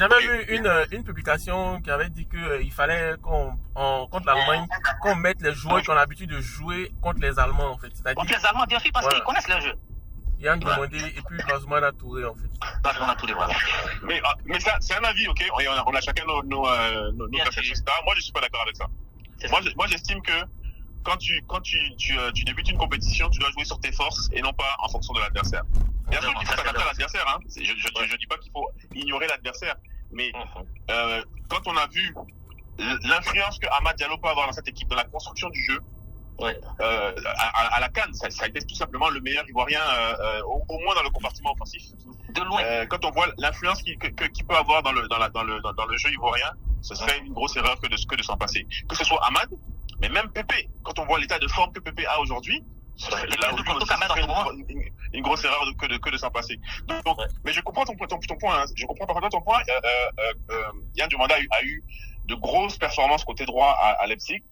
j'avais vu une publication qui avait dit qu'il fallait contre l'Allemagne, qu'on mette les joueurs qui ont l'habitude de jouer contre les Allemands, en fait. Contre les Allemands, bien sûr, parce qu'ils connaissent leur jeu. Yann Demandé et puis Bazumana Touré, en fait. Bazumana Touré, voilà. Mais ça, c'est un avis, ok? On a chacun nos réflexions. Moi, je suis pas d'accord avec ça. Moi, j'estime que quand tu débutes une compétition, tu dois jouer sur tes forces et non pas en fonction de l'adversaire. Bien sûr qu'il faut s'adapter à l'adversaire, hein. Je dis pas qu'il faut ignorer l'adversaire, mais quand on a vu l'influence que Amad Diallo peut avoir dans cette équipe, dans la construction du jeu, à la CAN, ça a été tout simplement le meilleur Ivoirien, au moins dans le compartiment offensif. De loin. Quand on voit l'influence qu'il peut avoir dans le jeu ivoirien, ce serait une grosse erreur que de s'en passer. Que ce soit Amad, mais même Pépé, quand on voit l'état de forme que Pépé a aujourd'hui, là une grosse erreur que de s'en passer. Donc, mais je comprends ton point. Hein. Je comprends parfaitement ton point. Yann Diomanda a eu de grosses performances côté droit à Leipzig.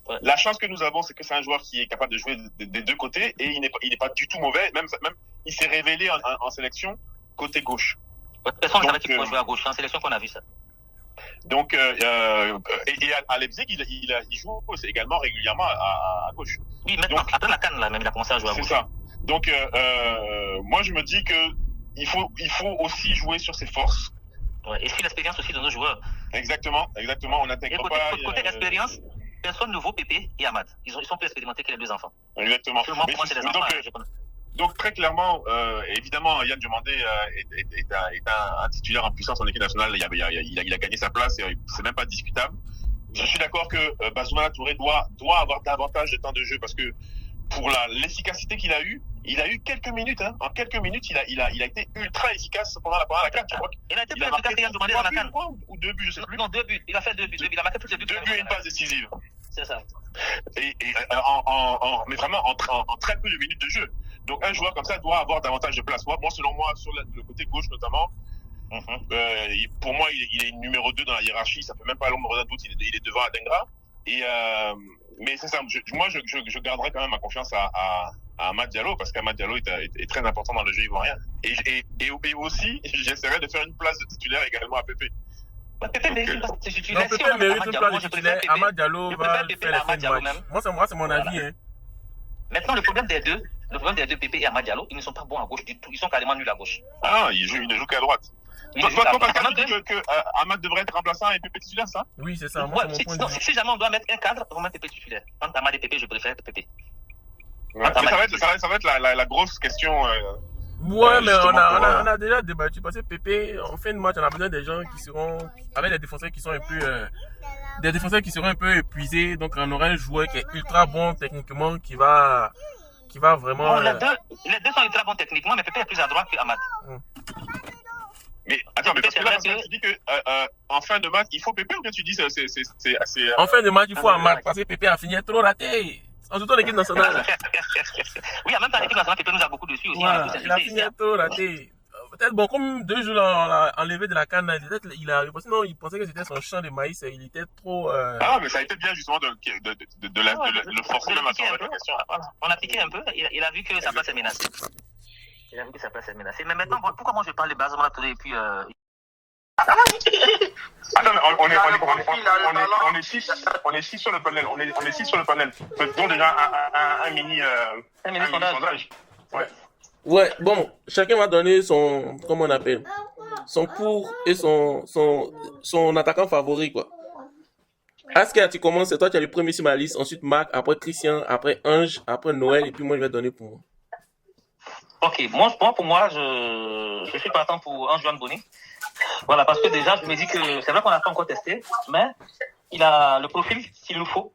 Ouais. La chance que nous avons, c'est que c'est un joueur qui est capable de jouer des deux côtés et il n'est pas du tout mauvais. Même il s'est révélé en sélection côté gauche. Personne ne savait qu'il pouvait jouer à gauche. En sélection qu'on a vu ça. Donc, et à Leipzig, il joue également régulièrement à gauche. Oui, maintenant, après la CAN, là, même, il a commencé à jouer à gauche. C'est ça. Donc, moi, je me dis que il faut aussi jouer sur ses forces. Ouais, et sur l'expérience aussi de nos joueurs. Exactement. On n'intègre pas. Côté expérience, personne ne vaut Pépé et Amad. Ils sont plus expérimentés que les deux enfants. Exactement. Donc, très clairement, évidemment, Yann Diomandé est un titulaire en puissance en équipe nationale. Il a gagné sa place et c'est même pas discutable. Je suis d'accord que Bazumana Touré doit avoir davantage de temps de jeu parce que pour l'efficacité qu'il a eu, il a eu quelques minutes. Hein. En quelques minutes, il a été ultra efficace pendant la CAN. Il a été plus efficace que Yann Diomandé dans la CAN. Ou 2 buts, je sais plus. Non, 2 buts. Il a fait 2 buts. Il a marqué plus de buts. 2 buts et une passe décisive. C'est ça. Mais vraiment en très peu de minutes de jeu. Donc un joueur comme ça doit avoir davantage de place. Moi, selon moi, sur le côté gauche notamment, pour moi, il est numéro 2 dans la hiérarchie. Ça fait même pas l'ombre d'un doute. Il est devant Adengra. Mais c'est ça. Moi, je garderai quand même ma confiance à Amad Diallo parce qu'Amad Diallo est très important dans le jeu ivoirien. Et aussi, j'essaierai de faire une place de titulaire également à Pépé. Pépé mérite une place de titulaire. Amad Diallo va faire les matchs. Moi, c'est mon avis. Hein. Maintenant, le problème des deux, Pépé et Amad Diallo, ils ne sont pas bons à gauche du tout. Ils sont carrément nuls à gauche. Ah, ils ne jouent qu'à droite. Toi, Pascal, tu dis que Amad devrait être remplaçant et Pépé titulaire, ça? Oui, c'est ça. Moi, si jamais on doit mettre un cadre, on va mettre Pépé titulaire. Entre Amad et Pépé, je préfère Pépé. Ouais, ça va être la grosse question. Ouais, mais on a déjà débattu parce que Pépé, en fin de match, on a besoin des gens qui seront avec des défenseurs qui sont un peu épuisés. Donc on aura un joueur qui est ultra bon techniquement, qui va vraiment. Les deux sont ultra bons techniquement, mais Pépé est plus à droite que Amad. Mais attends, mais parce que là, tu dis que en fin de match, il faut Pépé ou bien tu dis c'est assez. En fin de match, il faut Amad parce que Pépé a fini trop raté. Surtout l'équipe nationale. Oui, en même temps, l'équipe nationale, Pépé nous a beaucoup dessus aussi. Ouais, il a fini trop raté. Peut-être, bon, comme 2 jours, on l'a enlevé de la canne, peut-être il a. Sinon, il pensait que c'était son champ de maïs, il était trop. Ah, mais ça a été bien, justement, de le forcer même à se remettre en question. On a piqué un peu, il a vu que sa place est menacée. Mais maintenant, pourquoi moi je parle de Bazumana Touré et puis. Attends, on est 6 sur le panel. On est 6 sur le panel. Faisons déjà un mini sondage. Ouais, bon, chacun va donner son, comment on appelle, son pour et son attaquant favori, quoi. Askia, tu commences, c'est toi qui as le premier sur ma liste, ensuite Marc, après Christian, après Ange, après Noël, et puis moi je vais donner pour moi. Ok, pour moi, je suis partant pour Ange Joan Bonny. Voilà, parce que déjà, je me dis que c'est vrai qu'on n'a pas encore testé, mais il a le profil qu'il nous faut.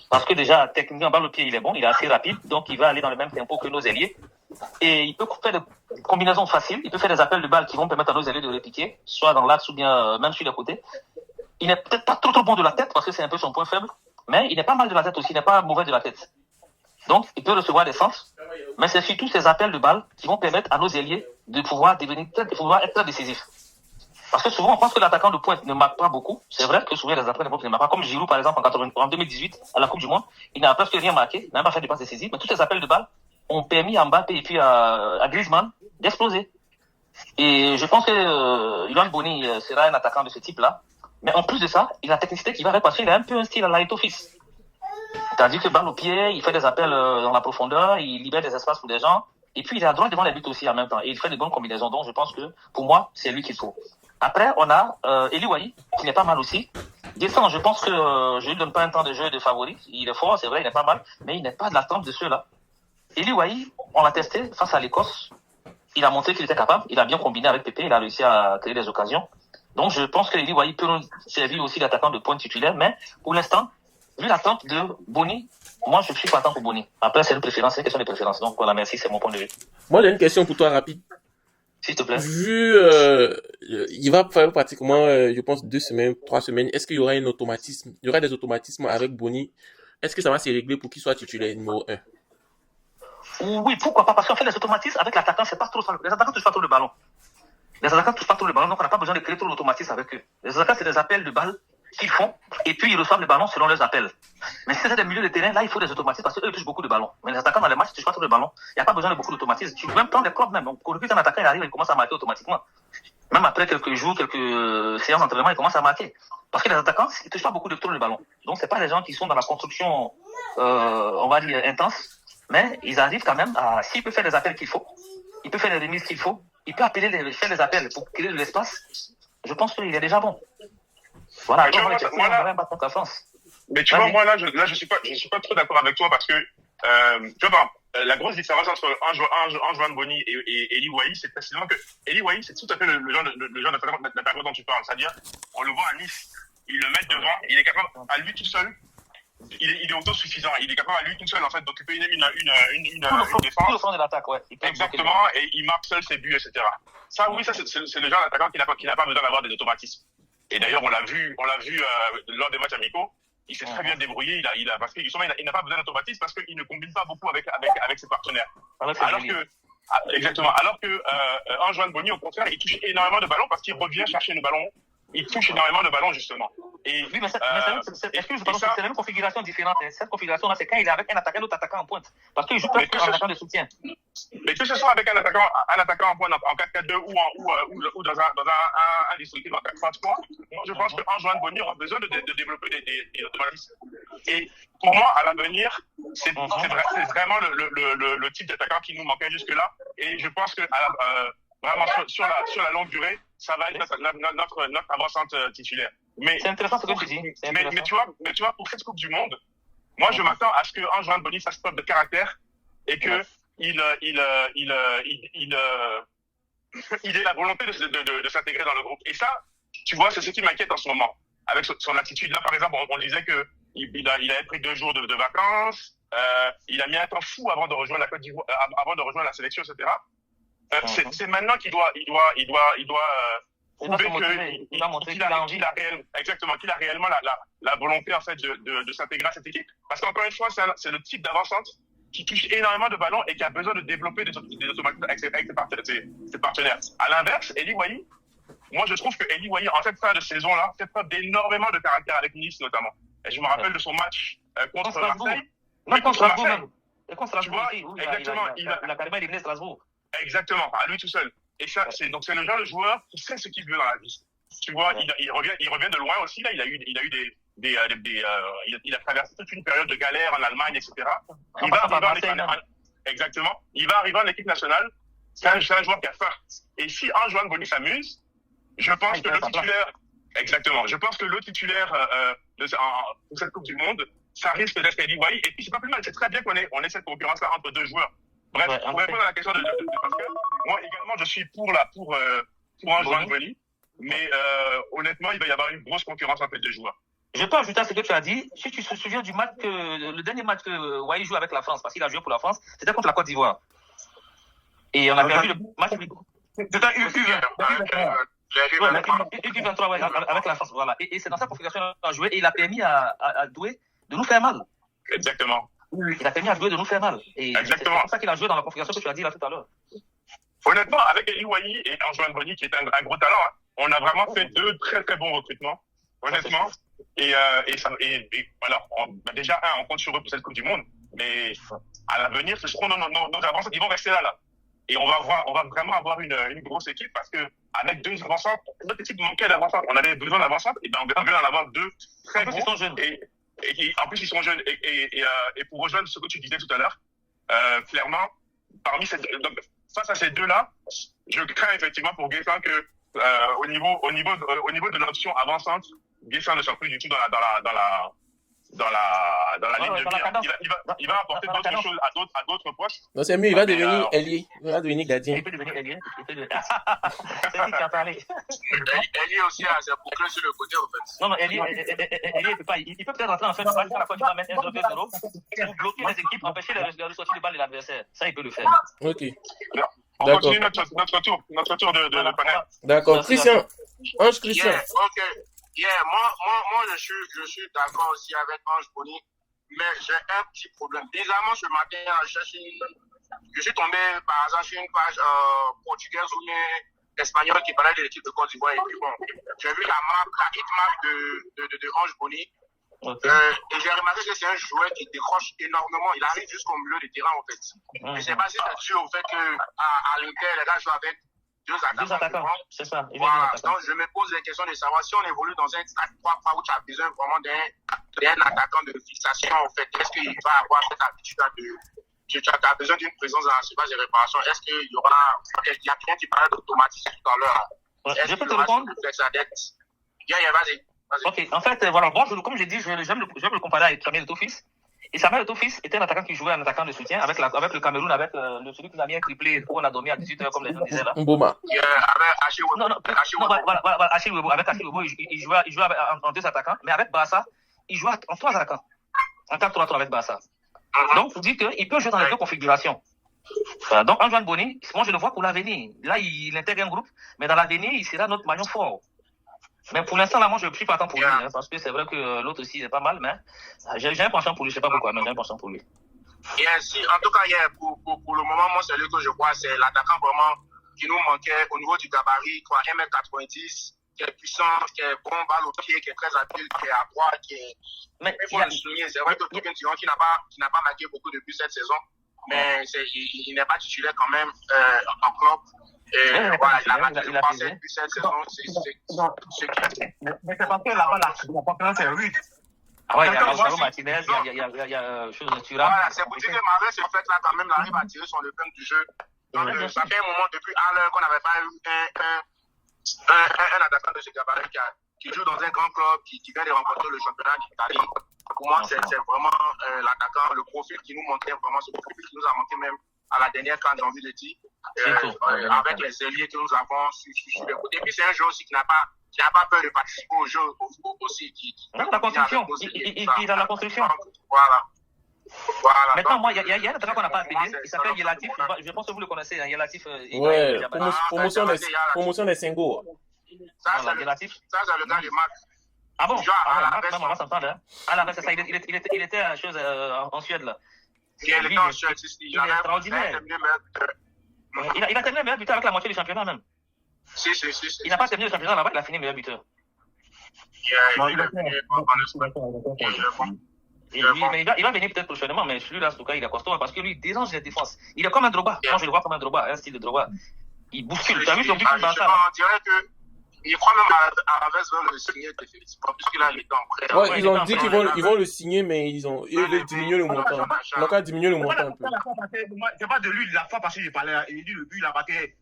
Parce que déjà, techniquement, balle au pied, il est bon, il est assez rapide, donc il va aller dans le même tempo que nos ailiers. Et il peut faire des combinaisons faciles, il peut faire des appels de balles qui vont permettre à nos ailiers de répliquer, soit dans l'axe ou bien même sur les côtés. Il n'est peut-être pas trop bon de la tête, parce que c'est un peu son point faible, mais il n'est pas mal de la tête aussi, il n'est pas mauvais de la tête. Donc, il peut recevoir des sens, mais c'est surtout ces appels de balles qui vont permettre à nos ailiers de pouvoir être très décisifs. Parce que souvent, on pense que l'attaquant de pointe ne marque pas beaucoup. C'est vrai que souvent, les attaquants de pointe ne marquent pas. Comme Giroud, par exemple, en 2018, à la Coupe du Monde, il n'a presque rien marqué, il n'a même pas fait de passes décisives, mais tous ces appels de balles ont permis à Mbappé et puis à Griezmann d'exploser. Et je pense que Yohan Boni sera un attaquant de ce type-là. Mais en plus de ça, il a la technicité qui va avec parce qu'il a un peu un style à la Eto'o Fils. C'est-à-dire que balle au pied, il fait des appels dans la profondeur, il libère des espaces pour des gens. Et puis, il est à droite devant les buts aussi en même temps. Et il fait de bonnes combinaisons. Donc, je pense que, pour moi, c'est lui qu'il faut. Après, on a Eli Wahi, qui n'est pas mal aussi. Descend, je pense que je ne lui donne pas un temps de jeu de favori. Il est fort, c'est vrai, il est pas mal. Mais il n'est pas de la trempe de ceux-là. Eli Wahi, on l'a testé face à l'Écosse. Il a montré qu'il était capable. Il a bien combiné avec Pépé. Il a réussi à créer des occasions. Donc, je pense que Eli Wahi peut nous servir aussi d'attaquant de pointe titulaire. Mais, pour l'instant, vu l'attente de Boni, moi, je suis partant pour Boni. Après, c'est une préférence, c'est une question de préférence. Donc, voilà, merci, c'est mon point de vue. Moi, j'ai une question pour toi rapide. S'il te plaît. Vu, il va faire pratiquement, je pense, 2 semaines, 3 semaines. Est-ce qu'il y aura un automatisme? Il y aura des automatismes avec Boni. Est-ce que ça va se régler pour qu'il soit titulaire numéro 1? Oui, pourquoi pas? Parce qu'en fait, les automatismes avec l'attaquant, c'est pas trop ça. Les attaquants touchent pas trop le ballon. Les attaquants touchent pas trop le ballon, donc on n'a pas besoin de créer trop d'automatisme avec eux. Les attaquants, c'est des appels de balles qu'ils font, et puis ils reçoivent le ballon selon leurs appels. Mais si c'est des milieux de terrain, là, il faut des automatismes parce qu'eux, ils touchent beaucoup de ballons. Mais les attaquants dans les matchs, ils touchent pas trop le ballon. Il n'y a pas besoin de beaucoup d'automatisme. Tu peux même prendre des clubs même. Donc, quand un attaquant, il arrive, il commence à marquer automatiquement. Même après quelques jours, quelques séances d'entraînement, il commence à marquer. Parce que les attaquants, ils touchent pas beaucoup de trop le ballon. Donc, c'est pas les gens qui sont dans la construction, on va dire, intense. Mais ils arrivent quand même à, s'il peut faire les appels qu'il faut, il peut faire les remises qu'il faut, il peut faire les appels pour créer de l'espace. Je pense qu'il est déjà bon. Voilà, mais tu vois, mais tu vois, moi, là, je suis pas trop d'accord avec toi parce que, tu vois, la grosse différence entre Antoine Boni et Eli Wahi, c'est précisément que Eli Wahi, c'est tout à fait le genre d'attaquant dont tu parles. C'est-à-dire, on le voit à Nice, il le met devant, il est capable, à lui tout seul, il est autosuffisant. Il est capable à lui tout seul, en fait, d'occuper une défense. Tout le fond de l'attaque, ouais. Exactement, et il marque seul ses buts, etc. Ça, oui, ça, c'est le genre d'attaquant qui n'a pas besoin d'avoir des automatismes. Et d'ailleurs, on l'a vu lors des matchs amicaux. Il s'est très bien débrouillé. Parce qu'il n'a pas besoin d'automatisme parce qu'il ne combine pas beaucoup avec ses partenaires. Alors que Antoine Boni, au contraire, il touche énormément de ballons parce qu'il revient chercher le ballon. Il touche énormément de ballons, justement. Et, oui, mais est-ce que c'est la même configuration différente? Cette configuration-là, c'est quand il est avec un attaquant, d'autres attaquant en pointe. Parce qu'il joue presque en attaquant de soutien. Mais que ce soit avec un attaquant en pointe en 4-4-2 ou dans un dispositif en 4-3-3, moi, je pense que Antoine Boni aura besoin de développer des automatismes. Et pour moi, à l'avenir, c'est vraiment le type d'attaquant qui nous manquait jusque-là. Et je pense que vraiment sur la longue durée, ça va être notre avancante titulaire. Mais c'est intéressant ce que tu dis. Mais tu vois, pour cette Coupe du Monde, moi je m'attends à ce que Antoine Boni fasse preuve de caractère et que il ait la volonté de s'intégrer dans le groupe. Et ça, tu vois, c'est ce qui m'inquiète en ce moment. Avec son attitude là, par exemple, on disait que il avait pris 2 jours de vacances, il a mis un temps fou avant de rejoindre la Côte d'Ivoire, avant de rejoindre la sélection, etc. C'est maintenant qu'il doit prouver qu'il a réellement la volonté en fait de s'intégrer à cette équipe. Parce qu'encore une fois, c'est le type d'avancante qui touche énormément de ballons et qui a besoin de développer des automatismes avec ses partenaires. À l'inverse, Eli Wahi, moi je trouve que Eli Wahi en cette fin de saison là fait preuve d'énormément de caractère avec Nice notamment. Et je me rappelle de son match contre Marseille. Même contre Strasbourg même. Et contre Strasbourg, exactement. Il a carrément éliminé Strasbourg. Exactement, à lui tout seul. Et ça, c'est le genre de joueur qui sait ce qu'il veut dans la vie. Tu vois, il revient de loin aussi. Là, il a traversé toute une période de galère en Allemagne, etc. Il va arriver en équipe nationale. C'est un joueur qui a faim. Et si Antoine Boni s'amuse, je pense que le titulaire, exactement. Je pense que le titulaire pour cette Coupe du Monde, ça risque d'être Eli Wahi. Et puis c'est pas plus mal. C'est très bien qu'on ait cette concurrence-là entre 2 joueurs. Bref, pour répondre à la question de Pascal, moi également je suis pour Antoine Boni, mais honnêtement il va y avoir une grosse concurrence entre les 2 joueurs. Je peux ajouter à ce que tu as dit. Si tu te souviens du match le dernier match que Wahi joue avec la France, parce qu'il a joué pour la France, c'était contre la Côte d'Ivoire. Et on a perdu le match. C'était un U20. U23 avec la France, voilà. Et c'est dans sa configuration qu'il a joué et il a permis à Doué de nous faire mal. Exactement. Il a permis à Doué de nous faire mal. Et exactement. c'est pour ça qu'il a joué dans la configuration que tu as dit là tout à l'heure. Honnêtement, avec Eli Wahi et Antoine Boni, qui est un gros talent, on a vraiment fait 2 très très bons recrutements. Honnêtement. Et voilà. Déjà, on compte sur eux pour cette Coupe du Monde. Mais à l'avenir, ce seront nos avances qui vont rester là. Et on va vraiment avoir une grosse équipe parce que avec 2 avant-centres, notre équipe manquait d'avant-centre. On avait besoin d'avant-centre, et ben on vient d'en avoir 2 très bons. Ils sont jeunes. Et en plus, ils sont jeunes. Et pour rejoindre ce que tu disais tout à l'heure, clairement, donc, face à ces 2-là, je crains effectivement pour Guessin que au niveau de l'option avant-centre, Guessin ne soit plus du tout dans la ligne de mire. Il va apporter d'autres choses à d'autres postes. Non, c'est mieux, il va devenir ailier. Il va devenir gardien. Il peut devenir ailier. C'est lui qui a parlé. Ailier aussi, c'est bouclé sur le côté, en fait. Non, mais ailier, il peut pas. Il peut peut-être rentrer en fin de match, la fois qu'il va mettre 1-0 pour bloquer les équipes, empêcher la sortie de balle de l'adversaire. Ça, il peut le faire. Ok. On continue notre tour de panel. D'accord. Christian. Ange Christian. Yeah, ok. Yeah, moi je suis d'accord aussi avec Ange Boni, mais j'ai un petit problème. Bizarrement, ce matin, je suis tombé par hasard sur une page portugaise ou bien espagnole qui parlait de l'équipe de Côte d'Ivoire. Et puis bon, j'ai vu la hitmap de Ange Boni. Okay. Et j'ai remarqué que c'est un joueur qui décroche énormément. Il arrive jusqu'au milieu du terrain, en fait. Je ne sais pas si c'est dû au fait qu'à l'Inter, les gars jouent avec 2 attaquants. C'est ça. Voilà. Donc, je me pose la question de savoir si on évolue dans un 4-3-3 où tu as besoin vraiment d'un attaquant de fixation, en fait. Est-ce qu'il va avoir cette habitude tu as besoin d'une présence dans la surface de réparation? Est-ce qu'il y aura. Il y a quelqu'un qui parlait d'automatisme tout à l'heure. Je peux te répondre? Vas-y. Ok, en fait, voilà, bon, comme j'ai dit, je vais le comparer avec Samuel Eto'o-Fils. Et Samuel Eto'o-Fils était un attaquant qui jouait un attaquant de soutien avec le Cameroun, avec celui qui a mis un triplé pour on a dormi à 18h, comme les gens disaient là. Mboma. Avec Achille Webo. Voilà, Achille Webo. Avec Achille Webo, il jouait en 2 attaquants, mais avec Barça, il jouait en 3 attaquants. En 4-3-3 avec Barça. Donc, vous dites qu'il peut jouer dans les 2 configurations. Donc, Antoine Boni, moi je le vois pour l'avenir. Là, il intègre un groupe, mais dans l'avenir, il sera notre maillon fort. Mais pour l'instant, là, moi, je ne suis pas tant pour lui, parce que c'est vrai que l'autre aussi, c'est pas mal, mais j'ai un penchant pour lui, je ne sais pas pourquoi, mais j'ai un penchant pour lui. En tout cas, pour le moment, moi, celui que je vois, c'est l'attaquant vraiment qui nous manquait au niveau du gabarit, quoi, 1m90, qui est puissant, qui est bon, balle au pied, qui est très habile, qui est à droite, qui est. Mais il faut le souligner, c'est vrai que Token Tiron qui n'a pas marqué beaucoup depuis cette saison, mais il n'est pas titulaire quand même en club. Voilà, il a passé depuis cette saison, mais c'est parce que là-bas, la concurrence est rude. Ah ouais, il y a Gonzalo Martinez, il y a chose de Thuram. Voilà, c'est pour dire que malgré ce fait-là, quand même, il arrive à tirer son épingle du jeu. Donc, ça fait un moment depuis Haller qu'on n'avait pas eu un attaquant de ce gabarit qui joue dans un grand club, qui vient de remporter le championnat d'Italie. Pour moi, c'est vraiment l'attaquant, le profil qui nous manquait, vraiment ce profil qui nous a manqué même à la dernière CAN, j'ai envie de dire, avec les ailiers que nous avons sur les côtés. Et puis c'est un joueur aussi qui n'a pas peur de participer au jeu aussi. La construction, il a la construction. Voilà. Maintenant, moi, il y a un attaquant qu'on n'a pas appelé, il s'appelle Yelatif, je pense que vous le connaissez, Yelatif. Ouais, promotion des Sengo. Ça, c'est le gars de Mac. Ah bon? On va s'entendre. Ah là, c'est ça, il était en Suède, là. Il est en Suède, il est extraordinaire. Il a terminé meilleur buteur avec la moitié du championnat, même. Si. Il n'a pas terminé le championnat là-bas, il a fini meilleur buteur. Mais il va venir peut-être prochainement, mais celui-là, en tout cas, il est costaud parce que lui, il dérange les défenses. Il est comme un Drogba. Moi, je le vois comme un Drogba, un style de Drogba. Il bouscule. Tu as vu son but dans ça? On dirait que. Il croit même à la veste veulent le signer définitivement, puisqu'il a les dents prêts. Ouais, ils ont dit qu'ils vont le signer, mais ils veulent diminuer le montant. Donc, à diminuer le montant un peu. C'est pas de lui, la fois passée, j'ai parlé, il dit le but, il a marqué.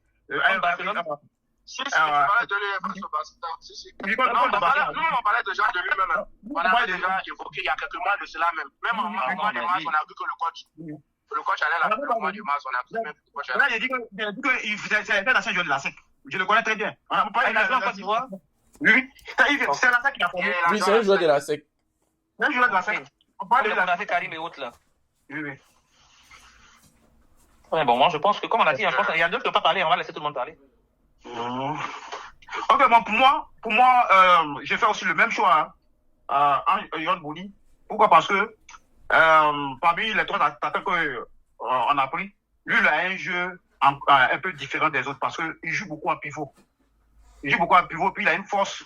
Si, tu parlais de lui, si. Non, on parlait déjà de lui-même. On avait déjà évoqué il y a quelques mois de cela même. Même en mois de mars, on a vu que le coach allait là, au mois de mars, on a vu même que le coach allait. Là, il a dit qu'il faisait un ancien joueur de la SEC. Je le connais très bien. Il a joué en Côte d'Ivoire? Oui. C'est la SEC qui a formé. Oui, c'est un joueur de la SEC. C'est un joueur de la SEC. On a fait Karim et autres là. Oui. Ouais, bon, moi je pense que, comme on a dit, il y a deux qui ne peuvent pas parler, on va laisser tout le monde parler. Ok, bon, pour moi, j'ai fait aussi le même choix en Yon Boni. Pourquoi? Parce que parmi les 3 attaquants qu'on a pris, lui, il a un jeu un peu différent des autres parce qu'il joue beaucoup en pivot. Puis il a une force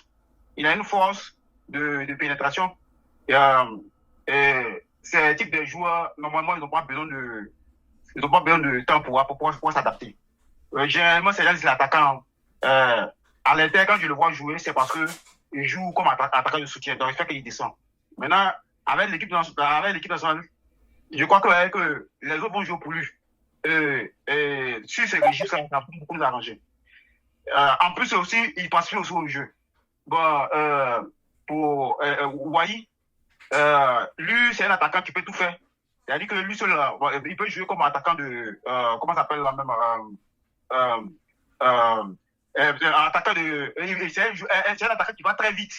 de pénétration. Et ces types de joueurs, normalement, ils n'ont pas besoin de temps pour s'adapter. généralement, c'est l'attaquant. À l'intérieur, quand je le vois jouer, c'est parce qu'il joue comme attaquant de soutien. Donc, il fait qu'il descend. Maintenant, avec l'équipe nationale, je crois que les autres vont jouer pour lui. Sur ces registres, ça va beaucoup nous arranger. En plus, aussi, il participe aussi au jeu. Bon, pour Wai, lui, c'est un attaquant qui peut tout faire. C'est-à-dire que lui seul, il peut jouer comme attaquant de. Comment ça s'appelle la même. Un attaquant de. C'est un attaquant qui va très vite.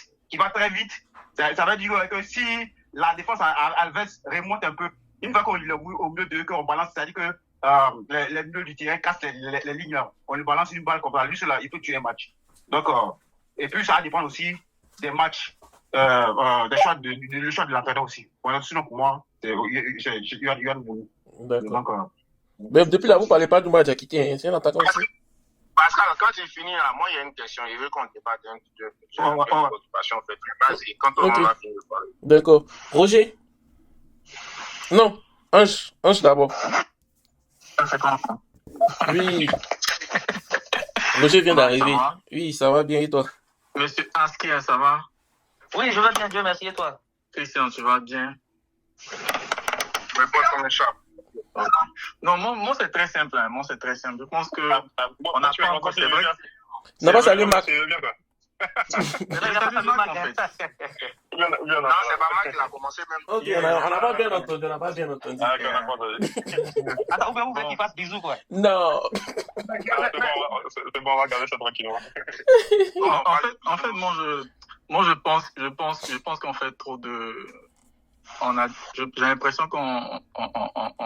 Ça veut dire que si la défense Alves remonte un peu, une fois qu'on le roule au milieu de qu'on balance, c'est-à-dire que les milieux du terrain cassent les lignes. On lui balance une balle comme ça. Lui, seul, il peut tuer un match. Donc, et puis, ça va dépendre aussi des matchs, des choix le choix de l'entraîneur aussi. Voilà, sinon, pour moi, il y a un bon. D'accord. Mais depuis là, vous ne parlez pas du match à quitter. C'est un attaquant aussi. Pascal, quand tu finis là, moi, il y a une question. Je veux qu'on débatte un petit peu. J'ai une préoccupation, en fait. Vas-y, quand on va finir de parler. D'accord. Roger? Non, Ange d'abord. Oui. Roger vient d'arriver. Oui, ça va bien et toi? Monsieur Askia, ça va? Oui, je vais bien, Dieu merci, et toi? Christian, tu vas bien? Mais pas ton échappe. Non, moi c'est très simple. Hein. Moi c'est très simple. Je pense que on n'a pas encore. C'est vrai. Non, pas salut Marc. Non, c'est pas mal qu'il a commencé même. Ok, on n'a pas bien entendu. Ah, ok, on a pas entendu. Attends, vous voulez qu'il fasse bisous, quoi? Non. C'est bon, on va garder ça tranquillement. En fait, moi je pense qu'on fait trop de. J'ai l'impression qu'on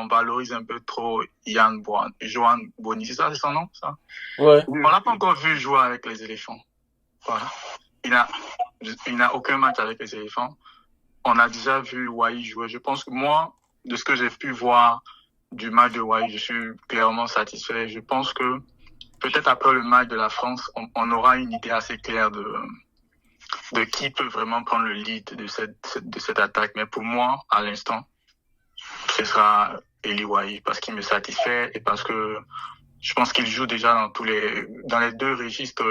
valorise un peu trop Johan Boni. C'est son nom, ça? Ouais. On l'a pas encore vu jouer avec les éléphants. Voilà. Il n'a aucun match avec les éléphants. On a déjà vu Wai jouer. Je pense que moi, de ce que j'ai pu voir du match de Wai, je suis clairement satisfait. Je pense que peut-être après le match de la France, on aura une idée assez claire de qui peut vraiment prendre le lead de cette attaque. Mais pour moi, à l'instant, ce sera Eli Wai parce qu'il me satisfait et parce que je pense qu'il joue déjà dans les deux registres,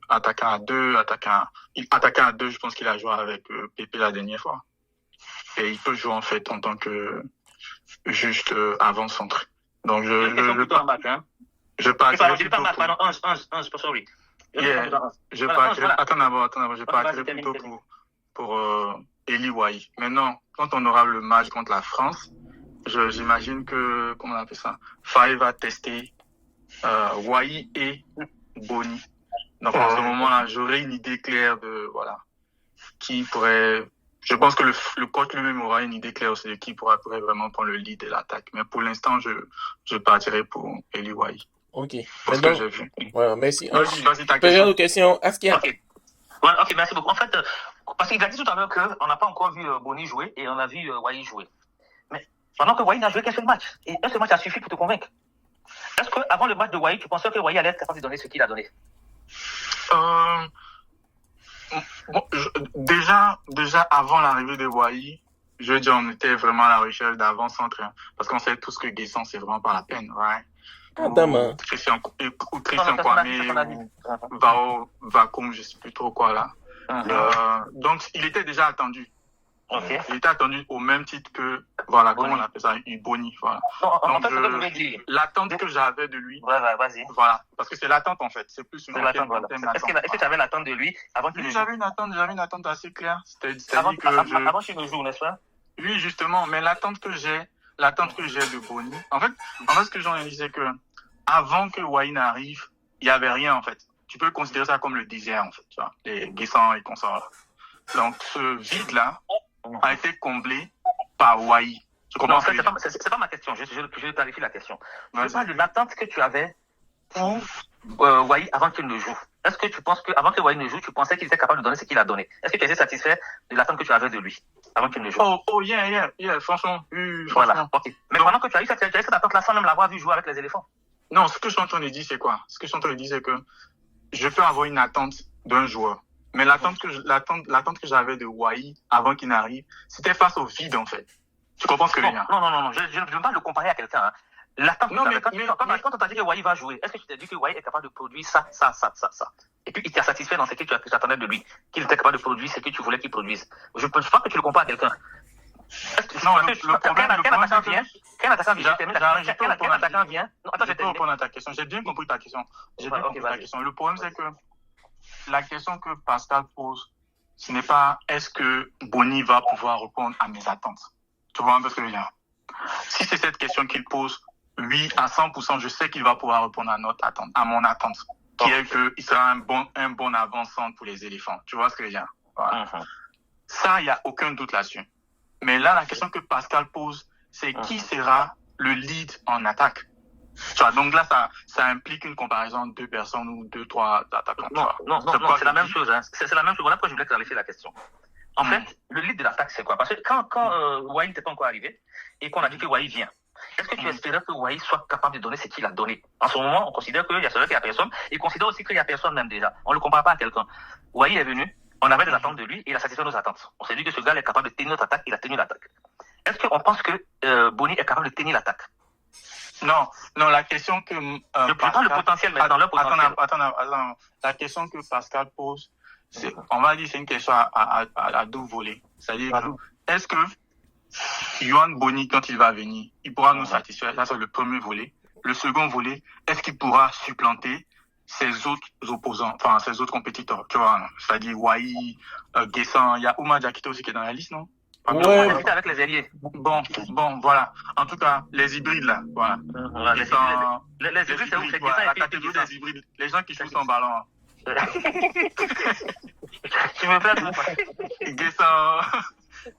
attaquant à deux, je pense qu'il a joué avec Pépé la dernière fois. Et il peut jouer en fait en tant que juste avant-centre. Donc je partirai plutôt plutôt pour Eli Wai. Maintenant, quand on aura le match contre la France, j'imagine que, comment on appelle ça, Faye va tester Wai et Boni. Donc à ce moment-là, j'aurai une idée claire de qui pourrait. Je pense que le coach lui-même aura une idée claire aussi de qui pourrait vraiment prendre le lead de l'attaque. Mais pour l'instant, je partirai pour Eli Wai. Ok. Pour ce que j'ai vu. Voilà, merci. Vas-y, ta Période de questions. Askia. Ok, merci beaucoup. En fait, parce qu'il a dit tout à l'heure qu'on n'a pas encore vu Boni jouer et on a vu Wai jouer. Mais pendant que Wai n'a joué qu'un seul match, et un seul match a suffi pour te convaincre. Est-ce qu'avant le match de Wai, tu pensais que Wai allait être capable de donner ce qu'il a donné? Déjà avant l'arrivée de Wai, je veux dire, on était vraiment à la recherche d'avant-centre. Hein, parce qu'on sait tous que Guessant, c'est vraiment pas la peine. Ouais. Christian Kwame ou Vakum, je sais plus trop quoi là. Donc, il était déjà attendu. Okay. Il était attendu au même titre que, comment on appelle ça, Boni. Voilà. Donc, l'attente que j'avais de lui. Vas-y. Voilà. Parce que c'est l'attente, en fait. C'est plus une attente. Est-ce que tu avais l'attente de lui avant qu'il ne joue? J'avais une attente assez claire. Avant qu'il ne joue, n'est-ce pas? Oui, justement. Mais l'attente que j'ai de Boni. En fait, ce que j'en ai dit, c'est que avant que Wai n'arrive, il n'y avait rien, en fait. Tu peux considérer ça comme le désert, en fait. Tu vois, les Guessants et consorts. Donc, ce vide-là a été comblé par Wai. Non, en fait, c'est pas ma question. Je clarifie la question. Je parle de l'attente que tu avais pour Wai avant qu'il ne joue. Est-ce que tu penses qu'avant que Wai ne joue, tu pensais qu'il était capable de donner ce qu'il a donné? Est-ce que tu étais satisfait de l'attente que tu avais de lui avant qu'il ne joue? Yeah, franchement. Voilà, ok. Mais pendant que tu as eu cette attente-là sans même l'avoir vu jouer avec les éléphants? Non, ce que je suis en train de dire, c'est quoi? Ce que je suis en train de dire, c'est que je peux avoir une attente d'un joueur. Mais l'attente que j'avais de Wai avant qu'il n'arrive, c'était face au vide, en fait. Tu comprends ce que je veux dire? Non. Je ne veux pas le comparer à quelqu'un. Hein. L'attente, Non, mais- quand on t'a dit que Wai va jouer, est-ce que tu t'es dit que Wai est capable de produire ça? Et puis il t'a satisfait dans ce que tu attendais de lui, qu'il était capable de produire ce que tu voulais qu'il produise. Je pense que tu le compares à quelqu'un. Non, le problème, Quel attaquant vient? Non, attends, je peux répondre à ta question. J'ai bien compris ta question. Le problème, c'est que la question que Pascal pose, ce n'est pas est-ce que Boni va pouvoir répondre à mes attentes. Tu vois un peu ce que je veux dire? Si c'est cette question qu'il pose, oui, à 100%, je sais qu'il va pouvoir répondre à mon attente, qui est qu'il sera un bon avançant pour les éléphants. Tu vois ce que je veux dire? Voilà. Ça, il n'y a aucun doute là-dessus. Mais là, la question que Pascal pose, c'est qui sera le lead en attaque? Tu vois, donc là, ça implique une comparaison de 2 personnes ou 2, 3 attaquants. Non, c'est la même chose. Hein. C'est la même chose. Voilà pourquoi je voulais clarifier la question. En fait, le lead de l'attaque, c'est quoi? Parce que quand Wai n'était pas encore arrivé et qu'on a dit que Wai vient, est-ce que tu espérais que Wai soit capable de donner ce qu'il a donné? En ce moment, on considère qu'il y a celui qui a personne et on considère aussi qu'il y a personne même déjà. On ne le compare pas à quelqu'un. Wai est venu, on avait des attentes de lui et il a satisfait nos attentes. On s'est dit que ce gars est capable de tenir notre attaque, il a tenu l'attaque. Est-ce qu'on pense que Boni est capable de tenir l'attaque? Non, la question que je prends le potentiel maintenant, le potentiel. Attends. La question que Pascal pose, on va dire c'est une question à deux volets. C'est-à-dire, est-ce que Yohan Boni, quand il va venir, il pourra nous satisfaire? Ça, c'est le premier volet. Le second volet, est-ce qu'il pourra supplanter ses autres opposants, enfin ses autres compétiteurs, tu vois? C'est-à-dire Wai, Guessan, il y a Oumar Diakité aussi qui est dans la liste, non? Ouais. Avec les ailiers. Bon, voilà. En tout cas, les hybrides là, voilà. Les hybrides, c'est où? C'est Guessan la catégorie des hybrides, les gens qui jouent sans ballon. Tu me fais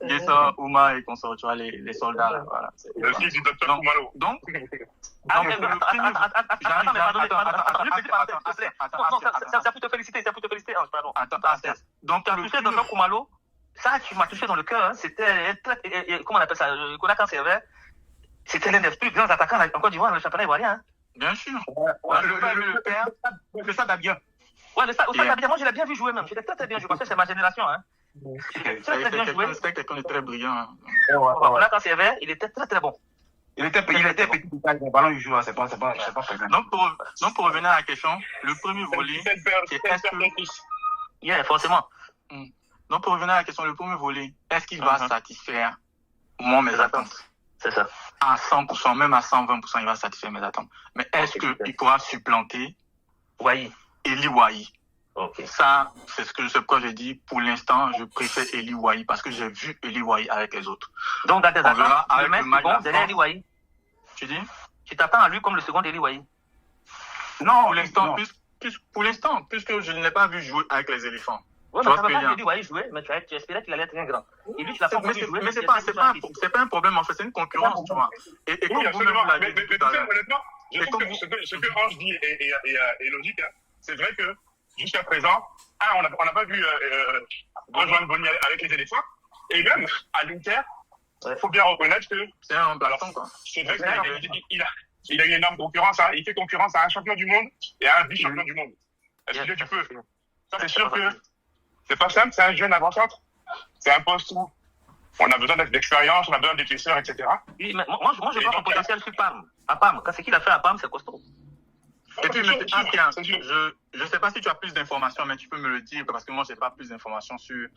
Guessan, Oumar et consorts, tu vois, les soldats là, voilà. Le fils du docteur Kumalo. Donc, ça peut te féliciter, pardon. Attends. Donc, tu as touché Dr Kumalo, ça, tu m'as touché dans le cœur, hein. C'était, comment on appelle ça, Konakan Servet, c'était l'un des plus grands attaquants en Côte d'Ivoire, le championnat ivoirien, hein. Bien sûr. Le père, Le Stade d'Abia. Ouais, le Stade d'Abia, moi je l'ai bien vu jouer même, j'étais très bien joué, parce que c'est ma génération, hein. C'était quelqu'un de très brillant. Konakan Servet, il était très bon. Il était petit, le ballon il joue, c'est pas fréquent. Donc pour revenir à la question, le premier volet, c'est est-ce que... Yeah, forcément. Donc pour revenir à la question, le premier volet, est-ce qu'il va satisfaire moi mes attentes? C'est ça. À 100%, même à 120%, il va satisfaire mes attentes. Mais est-ce qu'il pourra supplanter Eli Wai? Okay. Ça, c'est pourquoi j'ai dit, pour l'instant, je préfère Eli Wai parce que j'ai vu Eli Wai avec les autres. Donc, dans tes attentes, avec le match derrière Eli Wai. Tu dis? Tu t'attends à lui comme le second Eli Wai? Non, pour l'instant, puisque je ne l'ai pas vu jouer avec les éléphants. Ouais, mais tu n'avais pas vu Eli Wai jouer, mais tu espérais qu'il allait être très grand. Et lui, tu l'as pas vu jouer. Mais c'est pas un problème, en fait, c'est une concurrence, tu vois. Et comme absolument. Mais tu sais, honnêtement, je trouve que ce que Ange dit est logique. Hein. C'est vrai que jusqu'à présent, on n'a pas vu rejoindre Boni avec les éléphants. Et même à l'Inter, il faut bien reconnaître que c'est un remplaçant, quoi. C'est vrai qu'il a une énorme concurrence. Hein. Il fait concurrence à un champion du monde et à un vice-champion du monde. Est-ce que tu peux? C'est sûr que c'est pas simple, c'est un jeune avant-centre. C'est un poste où on a besoin d'expérience, on a besoin d'épaisseur, etc. Oui, mais moi je vois son potentiel sur Parme. À Parme, quand ce qu'il a fait à Parme, c'est costaud. Et puis, je sais pas si tu as plus d'informations, mais tu peux me le dire, parce que moi, j'ai pas plus d'informations sur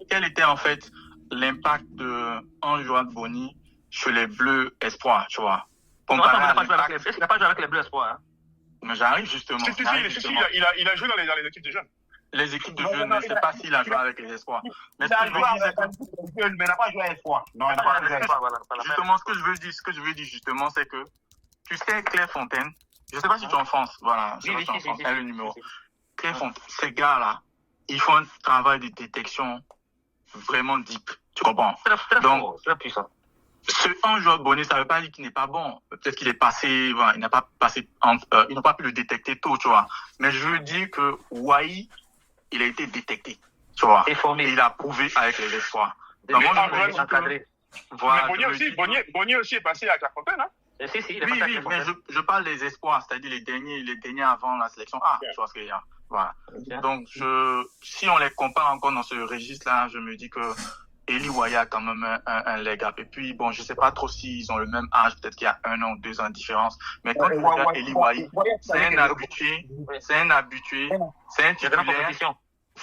quel était en fait l'impact d'Anjoine Boni sur les Bleus Espoirs, tu vois. Il n'a pas joué avec les Bleus Espoirs. Hein. Mais j'arrive justement. Il a joué dans les équipes de jeunes. Les équipes de jeunes, je ne sais pas s'il a joué avec les espoirs. Mais il n'a pas joué à espoir. Non, il n'a pas joué à espoir. Justement, ce que je veux dire justement, c'est que, tu sais, Claire Fontaine, je ne sais pas si tu es en France, voilà, je suis en France, elle est le numéro. Claire Fontaine, ces gars-là, ils font un travail de détection vraiment deep, tu comprends? Donc, très puissant. Ce joueur Boni, ça ne veut pas dire qu'il n'est pas bon. Peut-être qu'il est passé, voilà, il n'a pas pu le détecter tôt, tu vois. Mais je veux dire que Wai, il a été détecté, tu vois. Et il a prouvé avec les espoirs. Mais Boni aussi est passé à Clairefontaine, hein? Oui, mais je parle des espoirs, c'est-à-dire les derniers avant la sélection A, tu vois ce qu'il y a. Voilà. Donc, si on les compare encore dans ce registre-là, je me dis que Eli Wahi a quand même un leg up. Et puis, bon, je sais pas trop s'ils ont le même âge, peut-être qu'il y a 1 an ou 2 ans de différence. Mais quand tu regardes Eli Wahi, c'est un habitué, c'est un titulaire.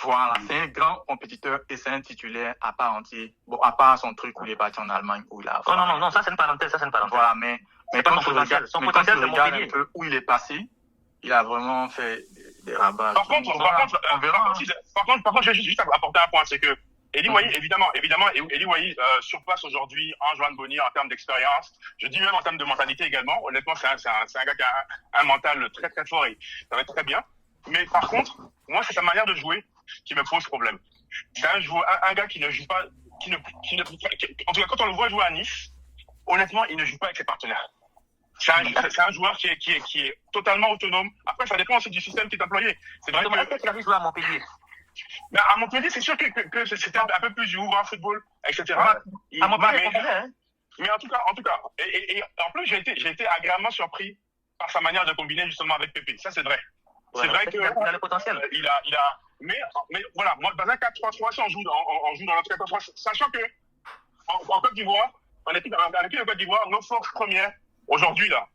Voilà, c'est un grand compétiteur et c'est un titulaire à part entier. Bon, à part son truc où il est parti en Allemagne, où il a... Oh non, ça c'est une parenthèse, Voilà, mais quand tu regardes un peu où il est passé, il a vraiment fait des rabats. Par contre, on verra. Par contre, je vais juste apporter un point, c'est que Eli Wahi, évidemment, Eli Wahi surpasse aujourd'hui Antoine Bonny en termes d'expérience. Je dis même en termes de mentalité également. Honnêtement, c'est un gars qui a un mental très très fort et ça va être très bien. Mais par contre, moi, c'est sa manière de jouer qui me pose problème. C'est un gars qui ne joue pas, en tout cas, quand on le voit jouer à Nice, honnêtement, il ne joue pas avec ses partenaires. C'est un joueur qui est totalement autonome. Après, ça dépend aussi du système qui est employé. C'est vrai que tu as joué à Montpellier. Mais à Montpellier, c'est sûr que c'était un peu plus du ouvert football, etc. À Montpellier, mais en tout cas, et en plus, j'ai été agréablement surpris par sa manière de combiner justement avec Pépé. Ça, c'est vrai. Ouais, c'est vrai qu'il a le potentiel. Mais voilà, moi, dans un 4-3-3, si on joue dans notre 4-3-3, sachant que en Côte d'Ivoire, en équipe de Côte d'Ivoire, nos forces premières aujourd'hui là,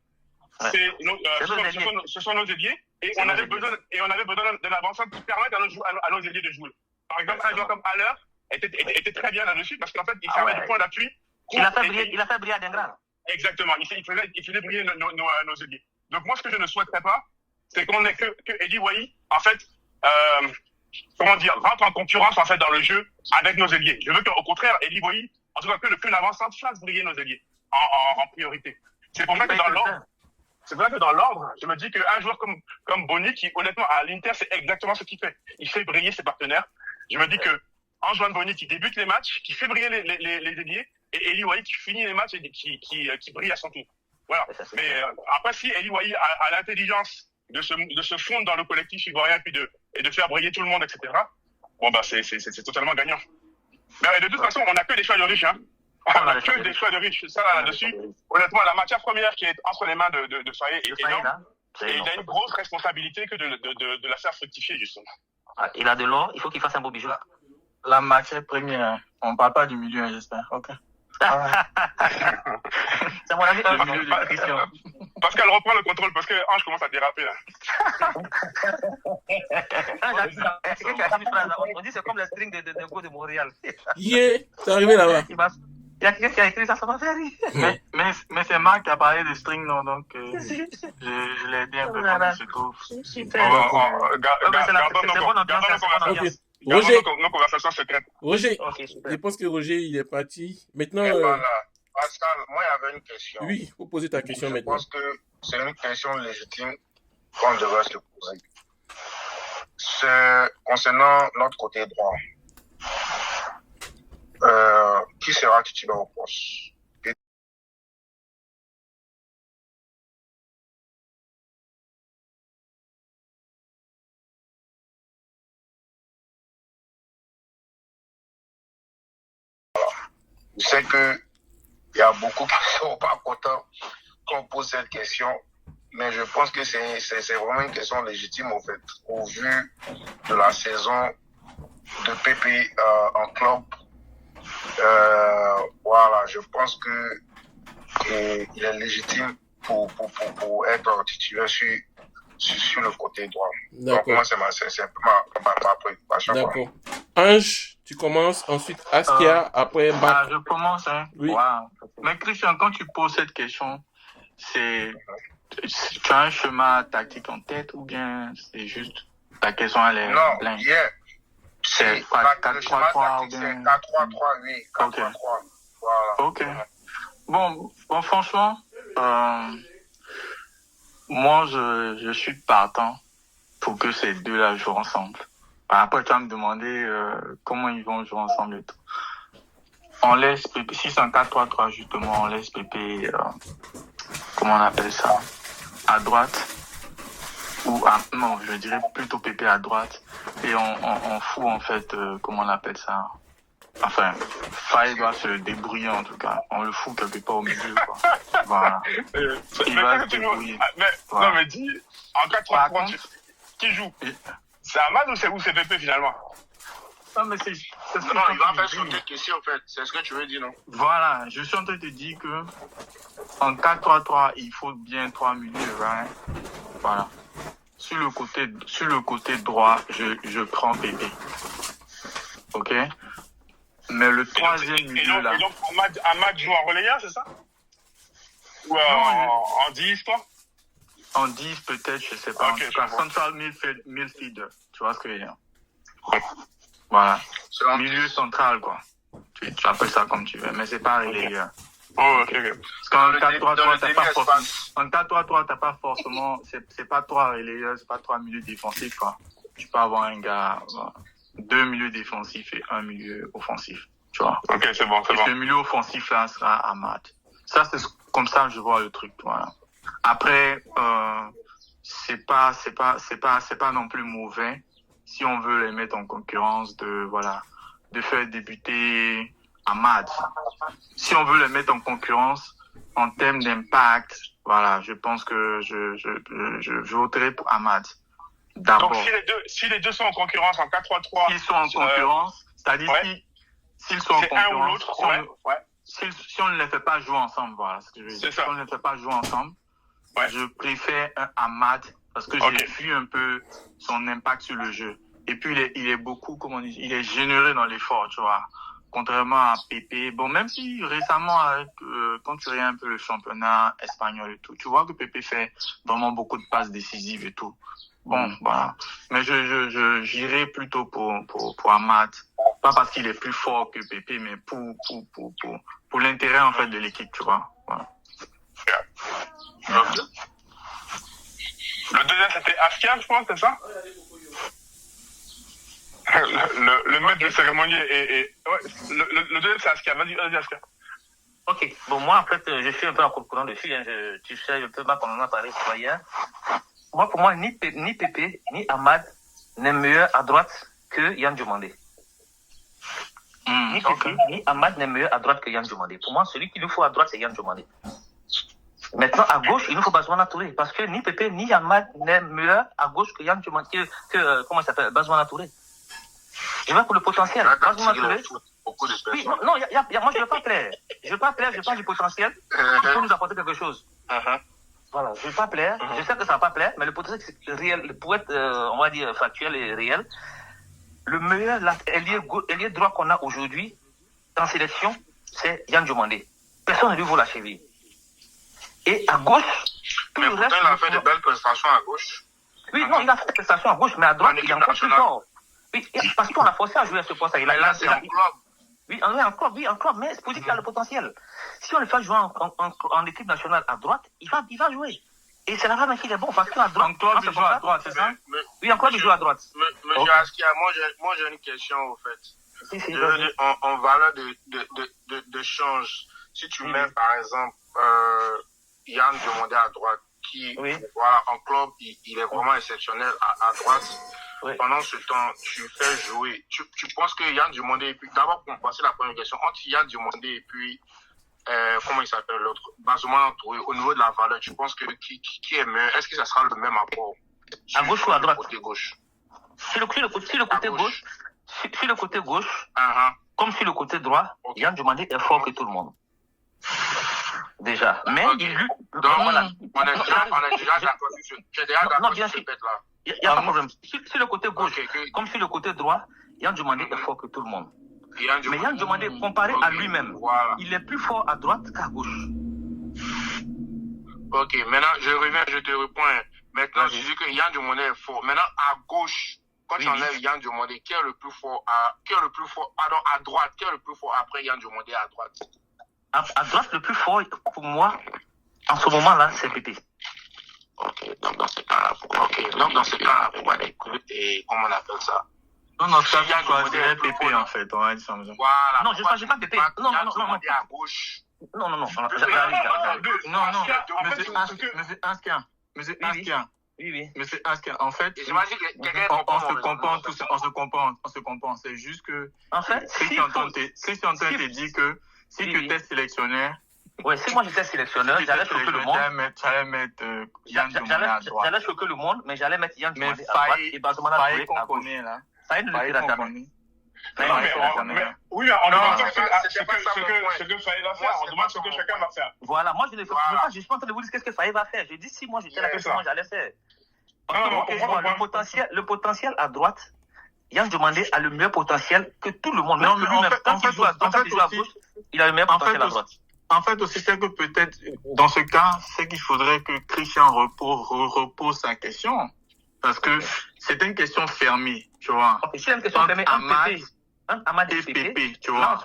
ce sont nos ailiers. Et on avait besoin de l'avancement qui permette à nos ailiers de jouer. Par exemple, un joueur comme Haller était très bien là-dessus parce qu'en fait, il servait de point d'appui. Il a fait briller Adingra. Exactement. Il faisait briller nos ailiers. Donc moi, ce que je ne souhaiterais pas, c'est qu'on ait que Eli Wahi, en fait, rentre en concurrence en fait dans le jeu avec nos ailiers. Je veux qu'au contraire, Eli Wahi, en tout cas que l'avancement fasse briller nos ailiers en priorité. C'est pour ça que dans l'ordre, je me dis qu'un joueur comme Bonny, qui honnêtement à l'Inter, c'est exactement ce qu'il fait. Il fait briller ses partenaires. Je me dis que Antoine Bonny qui débute les matchs, qui fait briller les ailiers, et Eli Wahi qui finit les matchs et qui brille à son tour. Voilà. Mais après, si Eli Wahi a l'intelligence de se fondre dans le collectif ivoirien et de faire briller tout le monde, etc., bon, bah, c'est totalement gagnant. Mais de toute façon, on n'a que des choix de riches, hein. On n'a que des choix de riches. Ça, là-dessus, honnêtement, la matière première qui est entre les mains de Faye est énorme. Et il a une grosse responsabilité que de la faire fructifier, justement. Ah, il a de l'or, il faut qu'il fasse un beau bijou. La matière première, on ne parle pas du milieu, j'espère. Ok. C'est mon ami. Pascal reprend le contrôle parce que Ange commence à déraper là. On dit c'est comme le string de Go de Montréal. Yeah, c'est arrivé là-bas. Il y a quelqu'un qui a écrit ça, ça m'a fait rire. Mais c'est Marc qui a parlé de string, non, donc je l'ai dit un peu comme il se trouve. Gardons Roger, nos conversations secrètes. Roger, je pense que Roger, il est parti. Maintenant, Pascal, moi, il y avait une question. oui, faut poser ta question maintenant. Je pense que c'est une question légitime qu'on devrait se poser. C'est concernant notre côté droit. Qui sera titulaire au poste? Je sais qu'il y a beaucoup qui ne sont pas contents qu'on pose cette question, mais je pense que c'est vraiment une question légitime au fait, au vu de la saison de Pépé en club. Voilà, je pense qu'il est légitime pour être titulaire sur le côté droit. Donc moi, c'est ma préoccupation. D'accord. Ange, tu commences, ensuite Askia, après Marc. Je commence, hein. Oui. Wow. Mais Christian, quand tu poses cette question, tu as un schéma tactique en tête ou bien c'est juste ta question elle est pleine? Non, c'est 4-3-3 ou bien 4-3-3, oui. 4-3-3. Voilà. Ok. Bon, franchement, moi, je suis partant pour que ces deux-là jouent ensemble. Après, tu vas me demander comment ils vont jouer ensemble et tout. On laisse Pépé, si c'est un 4-3-3, justement, on laisse Pépé, comment on appelle ça, à droite. Non, je dirais plutôt Pépé à droite. Et on fout, en fait, comment on appelle ça. Enfin, Faye doit se débrouiller, en tout cas. On le fout quelque part au milieu, quoi. Voilà. Il va se débrouiller. Non, mais dis, en 4-3-3, qui joue? C'est Ahmad ou c'est Pépé, finalement? Non, mais c'est ce que Non, il va faire je sauter dis. Kessie, en fait. C'est ce que tu veux dire, non? Voilà, je suis en train de te dire que en 4-3-3, il faut bien 3 milieux. Hein. Voilà. Sur le côté droit, je prends Pépé. Ok? Mais le troisième milieu là. Et donc Ahmad joue en relayeur, c'est ça? Ou en 10, quoi? En 10 peut-être, je sais pas. Ok, En tout cas, je vois. central midfielder. Tu vois ce que je veux dire? Voilà. C'est un- Milieu central, quoi. Tu appelles ça comme tu veux, mais c'est pas relayeur. Oh, ok. Parce qu'en Dans le 4-3-3, t'as début pas forcément. espace. En 4-3-3, t'as pas forcément. C'est pas 3 relayeurs, c'est pas 3 milieux défensifs, quoi. Tu peux avoir un gars, 2 milieux défensifs et 1 milieu offensif. Tu vois. Ok, c'est bon. Et ce milieu offensif là sera Ahmad. Ça, c'est comme ça que je vois le truc, voilà. Après, c'est pas non plus mauvais si on veut les mettre en concurrence de faire débuter Ahmad. Si on veut les mettre en concurrence en termes d'impact, voilà, je pense que je voterai pour Ahmad. D'abord. Donc, si les deux sont en concurrence en 4-3-3. S'ils sont en concurrence, c'est-à-dire ouais. s'ils sont en C'est un ou concurrence, l'autre, ouais. si on ne les fait pas jouer ensemble, voilà ce que je veux dire. C'est ça. Si on ne les fait pas jouer ensemble, Ouais. je préfère un Ahmad parce que Ok. j'ai vu un peu son impact sur le jeu. Et puis il est beaucoup, comment on dit, il est généreux dans l'effort, tu vois. Contrairement à Pépé, bon, même si récemment, quand tu regardes un peu le championnat espagnol et tout, tu vois que Pépé fait vraiment beaucoup de passes décisives et tout. Bon, voilà. Mais j'irai plutôt pour Ahmad. Pas parce qu'il est plus fort que Pépé, mais pour l'intérêt, en fait, de l'équipe, tu vois. Voilà. Ok. Le deuxième, c'était Askia, je pense, c'est ça? Le maître de cérémonie ouais, le deuxième, c'est Askia. Vas-y, Askia. Ok, bon, moi, en fait, je suis un peu en courant dessus, hein. Tu sais, un peu mal qu'on en a parlé hier. Moi, pour moi, ni Pépé, ni Ahmad n'est meilleur à droite que Yann Diomandé. Ni Pépé, ni Ahmad n'est meilleur à droite que Yann Diomandé. Pour moi, celui qu'il nous faut à droite, c'est Yann Diomandé. Maintenant, à gauche, il nous faut Bazouna Touré. Parce que ni Pépé, ni Ahmad n'est meilleur à gauche que Yann Diomandé, comment il s'appelle, Bazouna Touré. Je vais pour le potentiel. Bazouna Touré. Beaucoup de Oui, personnes. non, moi, je ne veux pas plaire. Je parle du potentiel. Il faut nous apporter quelque chose. Voilà, je ne veux pas plaire. Je sais que ça ne va pas plaire, mais le potentiel, c'est réel. Pour être, on va dire, factuel et réel, le meilleur ailier droit qu'on a aujourd'hui en sélection, c'est Yann Diomandé. Personne ne lui vaut la cheville. Et à gauche, tout Mais le pourtant, reste, il a fait de belles prestations à gauche. oui, non, il a fait des prestations à gauche, mais à droite, En il est équipe encore plus nationale. fort. Oui, parce qu'on l'a forcé à jouer à ce poste. Mais là, c'est en club. Oui, encore, mais c'est pour dire qu'il a le potentiel. Si on le fait jouer en équipe nationale à droite, il va jouer. Et c'est la femme qu'il est bon, parce qu'à droite, Donc toi, tu joues à droite, c'est ça? oui, encore il joue à droite. Monsieur Askia, moi j'ai une question au fait. Si, Je veux dire, en valeur de change, si tu mets par exemple Yann Diomandé à droite, qui voilà, en club, il est vraiment exceptionnel à droite. Oui. Pendant ce temps, tu fais jouer. Tu penses que Yann Diomandé, et puis d'abord pour passer la première question, entre Yann Diomandé et puis comment il s'appelle l'autre, Bazouma Touré, au niveau de la valeur, tu penses que qui est meilleur? Est-ce que ça sera le même apport à gauche ou à droite? Côté gauche. Sur le côté gauche, sur le côté gauche, comme sur le côté droit, Yann Diomandé est fort que tout le monde. Déjà. Mais il lutte. Donc, voilà. on est déjà d'accord sur ce. J'ai déjà d'accord sur ce fait-là. Il n'y a pas de problème. Sur le côté gauche, comme sur le côté droit, Yann Diomandé est fort que tout le monde. Mais Yann Diomandé, comparé à lui-même, il est plus fort à droite qu'à gauche. Ok, maintenant je reviens, je te réponds. Maintenant, je dis que Yann Diomandé est fort. Maintenant, à gauche, quand tu enlèves Yann Diomandé, qui est le plus fort à droite, qui est le plus fort après Yann Diomandé à droite? À droite, le plus fort pour moi, en ce moment-là, c'est Pépé. Ok, donc dans ce cas-là, pourquoi et comment on appelle ça? Non, dans ce cas, je choisirais Pépé, en fait. On va dire ça. Voilà. Non, je ne choisis pas Pépé. Non. À gauche. Non. Non, Monsieur Askia. Oui. Monsieur Askia, en fait, J'imagine que quelqu'un on se comprend. C'est juste que, en fait, si tu entends te dire que, si tu étais sélectionneur, ouais, si moi j'étais sélectionneur, j'allais choquer le monde. J'allais mettre Yann Diomandé à droite. J'allais choquer le monde, mais j'allais mettre Yann Mais Diomandé à droite et Bazoumana Touré à gauche. là. Faye ne le fera jamais. Ça, Non, il mais, a fait la dernière. oui, mais on Non, demande c'est pas- c'était pas ça mon point. ce que Faye va Moi, faire. On c'est demande pas ce que ça chacun mon va point. faire. Voilà, moi je ne Voilà. je suis pas en train de vous dire qu'est-ce que Faye va faire. Je dis si moi j'étais la Yeah, personne, ça. moi j'allais faire. Parce Non, que non, moi, on je comprend, vois, on comprend. le potentiel à droite, Yann Diomandé a le meilleur potentiel que tout le monde. Non, Même que mais en lui-même, fait- quand en il fait joue à droite, aussi- quand il joue à gauche, il a le meilleur En potentiel fait, à droite. En fait aussi, c'est que peut-être, dans ce cas, c'est qu'il faudrait que Christian repose sa question. Parce que c'est une question fermée, tu vois. Ok, si il y a une question, Entre je mets un Amad PP. Un Amad et et PP. Pépé, tu Là, vois.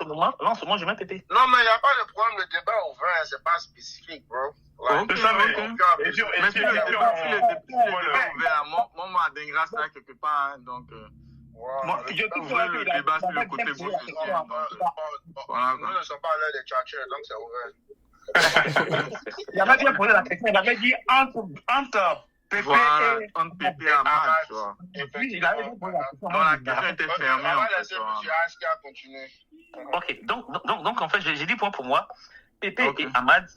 en ce moment, je mets PP. Non, mais il n'y a pas de problème. Le débat est ouvert. C'est pas spécifique, bro. Ok, C'est ça, mais- ok. Et puis, Mais si le débat voilà. est ouvert, moi, Adingra, ça quelque part, hein, donc, Wow. Je trouve ouvrir que le il a- débat sur il a le côté fait gauche bien, aussi, c'est hein, ça. donc, voilà, Nous quoi. ne sommes pas là des tchatchers, donc c'est ouvert. Il avait bien posé la question. Il avait dit entre Pépé Voilà, et... entre Pépé et Amad, tu vois. Oui, il avait bien posé la question. Donc, la question était Ok, fermée, on en va fait, laisser tu vois. M. Aska continuer. Ok, donc en fait, j'ai dit pour moi, PP Ok. et Amad,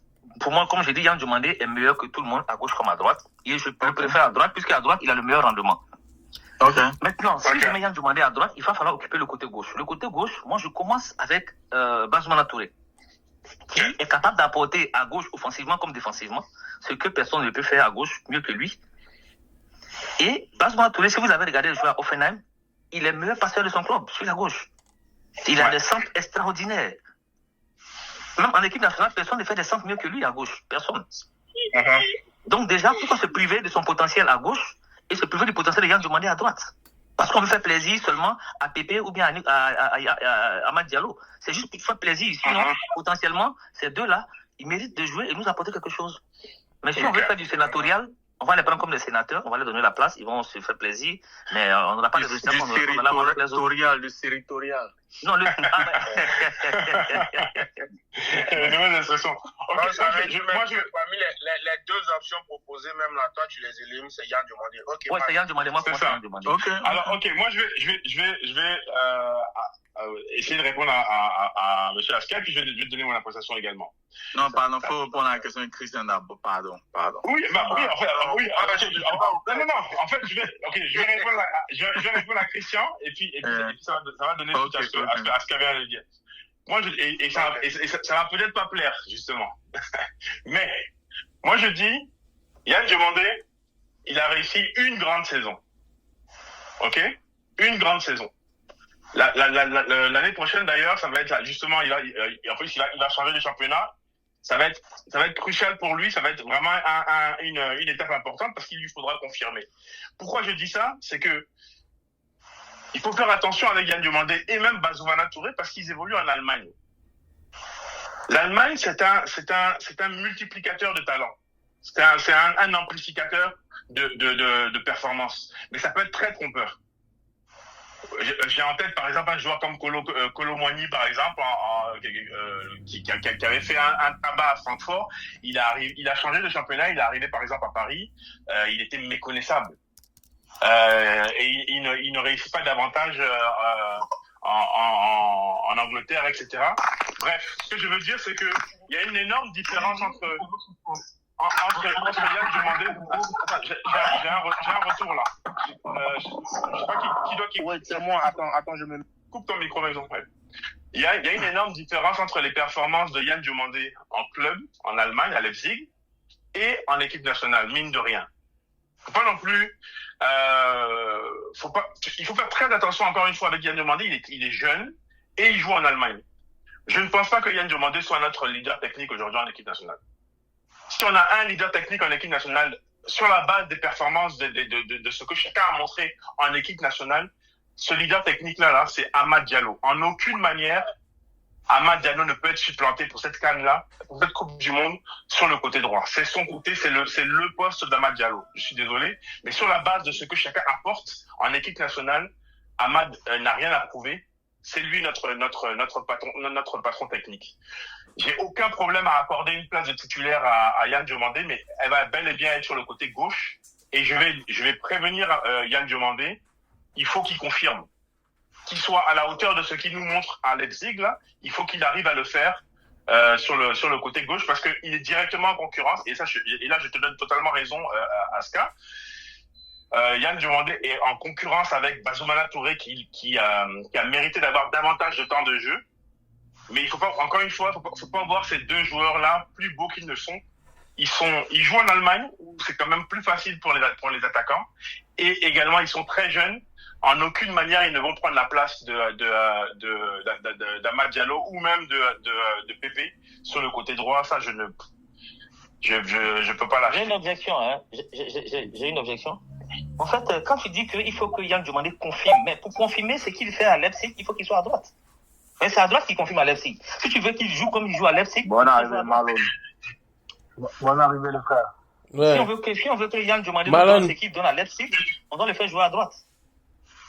pour moi, comme j'ai dit, Yann Diomandé est meilleur que tout le monde, à gauche comme à droite. Et je le préfère à droite, puisqu'à droite, il a le meilleur rendement. Ok. Maintenant, si Ok. je mets Yann Diomandé à droite, il va falloir occuper le côté gauche. Le côté gauche, moi, je commence avec Bazumana Touré, qui est capable d'apporter à gauche, offensivement comme défensivement, ce que personne ne peut faire à gauche mieux que lui. Et Bazumana Touré, si vous avez regardé le joueur à Offenheim, il est le meilleur passeur de son club, sur la gauche. Il a Ouais. des centres extraordinaires. Même en équipe nationale, personne ne fait des centres mieux que lui à gauche. Personne. Donc déjà, pourquoi se priver de son potentiel à gauche et se priver du potentiel de Yann Diomandé à droite? Parce qu'on veut faire plaisir seulement à Pépé ou bien à Amad Diallo. C'est juste pour faire plaisir. Sinon, potentiellement, ces deux-là, ils méritent de jouer et nous apporter quelque chose. Mais si on veut faire du sénatorial, on va les prendre comme des sénateurs, on va leur donner la place, ils vont se faire plaisir, mais on n'aura pas de résultats qu'on a avec les autres. Du territorial. Non, le... Nouvelle expression. Ok, Non, ça veut dire, moi, je... parmi les deux options proposées, même là, toi, tu les élimines, c'est Yann Diomandé. Ok, Ouais, c'est Yann Diomandé, moi, C'est c'est ça. Yann Diomandé. Ok. Alors, ok, moi, je vais essayer de répondre à M. Aska, puis je vais te donner mon appréciation également. Non, pardon, faut répondre à la question de Christian d'abord. Pardon. Oui, en fait, oui. Non, en fait, je vais répondre à Christian, et puis ça va donner suite à ce qu'avait à le dire. Moi, ça va peut-être pas plaire, justement. Mais, moi, je dis, Yann Diomandé, il a réussi une grande saison. Ok? Une grande saison. L'année prochaine, d'ailleurs, ça va être, justement, en plus, il va changer de championnat. Ça va être crucial pour lui, ça va être vraiment une étape importante parce qu'il lui faudra confirmer. Pourquoi je dis ça? C'est que il faut faire attention avec Yann Diomandé et même Bazumana Touré parce qu'ils évoluent en Allemagne. L'Allemagne, c'est un multiplicateur de talent. C'est un amplificateur de performance. Mais ça peut être très trompeur. J'ai en tête, par exemple, un joueur comme Kolo Muani, par exemple, qui avait fait un tabac à Francfort. Il a changé de championnat, il est arrivé, par exemple, à Paris. Il était méconnaissable. Et il ne réussit pas davantage en Angleterre, etc. Bref, ce que je veux dire, c'est que il y a une énorme différence entre Yann Diomandé. Attends, j'ai un retour là. Je sais pas qui doit. Ouais, c'est moi. Attends, je me. Coupe ton micro, maison. Ouais. Il y a une énorme différence entre les performances de Yann Diomandé en club, en Allemagne, à Leipzig, et en équipe nationale, mine de rien. Faut pas non plus. Il faut faire très attention encore une fois avec Yann Diomandé. Il est jeune et il joue en Allemagne. Je ne pense pas que Yann Diomandé soit notre leader technique aujourd'hui en équipe nationale. Si on a un leader technique en équipe nationale, sur la base des performances de ce que chacun a montré en équipe nationale, ce leader technique-là, c'est Amad Diallo. En aucune manière, Amad Diallo ne peut être supplanté pour cette CAN-là, pour cette Coupe du Monde, sur le côté droit. C'est son côté, c'est le poste d'Amad Diallo. Je suis désolé, mais sur la base de ce que chacun apporte en équipe nationale, Amad n'a rien à prouver. C'est lui notre patron technique. J'ai aucun problème à accorder une place de titulaire à Yann Diomandé, mais elle va bel et bien être sur le côté gauche. Et je vais prévenir Yann Diomandé, il faut qu'il confirme, qu'il soit à la hauteur de ce qu'il nous montre à Leipzig là. Il faut qu'il arrive à le faire sur le côté gauche parce qu'il est directement en concurrence. Et là, je te donne totalement raison, Aska. Yann Diomandé est en concurrence avec Bazoumana Touré qui a mérité d'avoir davantage de temps de jeu. Mais il faut pas, encore une fois, faut pas voir ces deux joueurs-là plus beaux qu'ils ne sont. Ils jouent en Allemagne, où c'est quand même plus facile pour les attaquants. Et également, ils sont très jeunes. En aucune manière, ils ne vont prendre la place d'Amad Diallo ou même de Pépé sur le côté droit. Ça, je peux pas lâcher. J'ai une objection, hein. J'ai une objection. En fait, quand tu dis qu'il faut que Yann Diomandé confirme, mais pour confirmer ce qu'il fait à Leipzig, il faut qu'il soit à droite. Mais c'est à droite qu'il confirme à Leipzig. Si tu veux qu'il joue comme il joue à Leipzig, bonne arrivée, Malone. Bonne arrivée, le frère. Si on veut que Yann Diomandé donne ce qu'il donne à Leipzig, on doit le faire jouer à droite.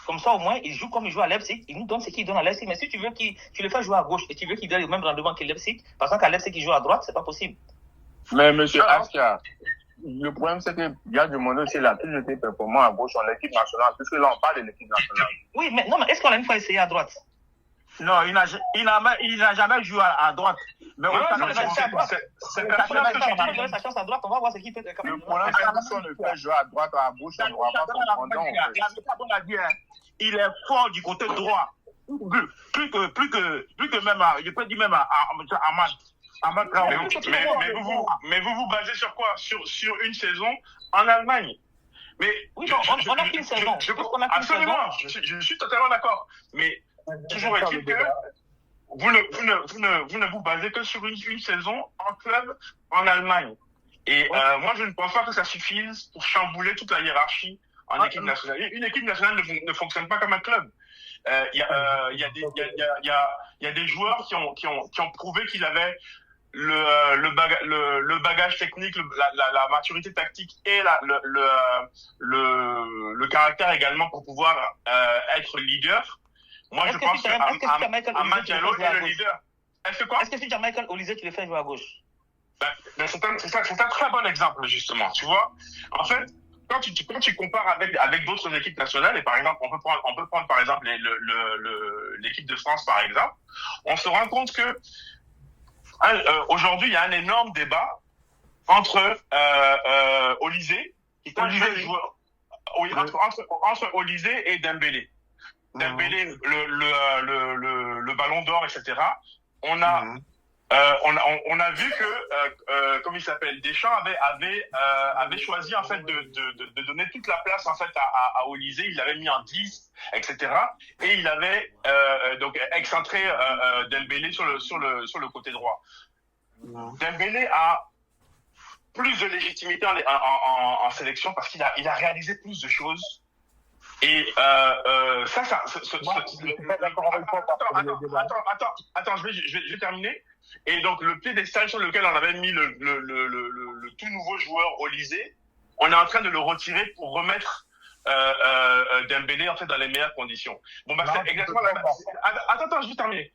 Comme ça, au moins, il joue comme il joue à Leipzig, il nous donne ce qu'il donne à Leipzig. Mais si tu veux tu le fais jouer à gauche et tu veux qu'il donne le même rendement que Leipzig, parce qu'à Leipzig, il joue à droite, c'est pas possible. Mais monsieur Askia, le problème, c'est que Yann Diomandé aussi, il a toujours été performant à gauche en équipe nationale, puisque là, on parle de l'équipe nationale. Oui, mais est-ce qu'on a une fois essayé à droite? Non, il n'a jamais joué à droite. Mais c'est personnel que tu dis. On va sa chance à droite, on va voir ce qu'il fait. Le problème, c'est que si on le fait jouer à droite ou à gauche, on ne pourra pas comprendre. Il est fort du côté droit. Plus que même, je peux dire même à Amad Traoré. Mais vous vous basez sur quoi? Sur une saison en Allemagne. Mais oui, on a qu'une saison. Absolument, je suis totalement d'accord. Mais toujours est-il que vous ne vous basez que sur une saison en club en Allemagne. Et moi, je ne pense pas que ça suffise pour chambouler toute la hiérarchie en équipe nationale. Une équipe nationale ne fonctionne pas comme un club. Il y a des joueurs qui ont prouvé qu'ils avaient le bagage technique, la maturité tactique et le caractère également pour pouvoir être leader. Moi, je pense qu'Amad Diallo est le leader. Est-ce que si tu as Michael Olise, tu le fais jouer à gauche? C'est un très bon exemple, justement. Tu vois, en fait, quand tu compares avec d'autres équipes nationales, et par exemple, on peut prendre par exemple l'équipe de France, par exemple, on se rend compte que aujourd'hui, il y a un énorme débat entre Olise, qui est un jeune joueur, entre Olise et Dembélé. Dembélé, le ballon d'or, etc. On a vu que, comme il s'appelle, Deschamps avait choisi en fait de donner toute la place en fait à Olise. Il l'avait mis en 10, etc. Et il avait donc excentré Dembélé sur le côté droit. Dembélé a plus de légitimité en sélection parce qu'il a réalisé plus de choses. Et attends, je vais terminer. Et donc le piédestal sur lequel on avait mis le tout nouveau joueur Olise, on est en train de le retirer pour remettre Dembélé en fait dans les meilleures conditions. Bon bah c'est exactement la même. Attends, je vais terminer.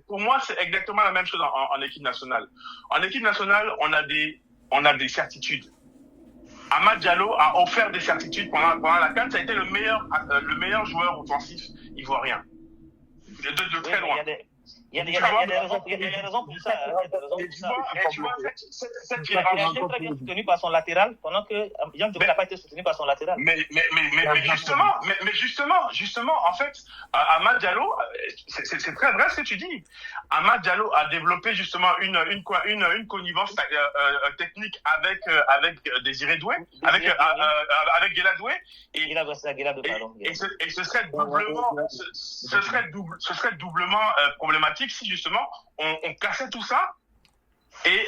Pour moi c'est exactement la même chose en équipe nationale. En équipe nationale, on a des certitudes. Amad Diallo a offert des certitudes pendant la CAN. Ça a été le meilleur joueur offensif ivoirien. De très loin. Il y a des raisons pour ça. Il a été très bien soutenu par son latéral, pendant que Yann Diomandé n'a pas été soutenu par son latéral. Mais justement, en fait, Amad Diallo, c'est très vrai ce que tu dis. Amad Diallo a développé justement une connivence technique avec Désiré Doué, avec Guela Doué, et ce serait doublement problématique si justement on cassait tout ça et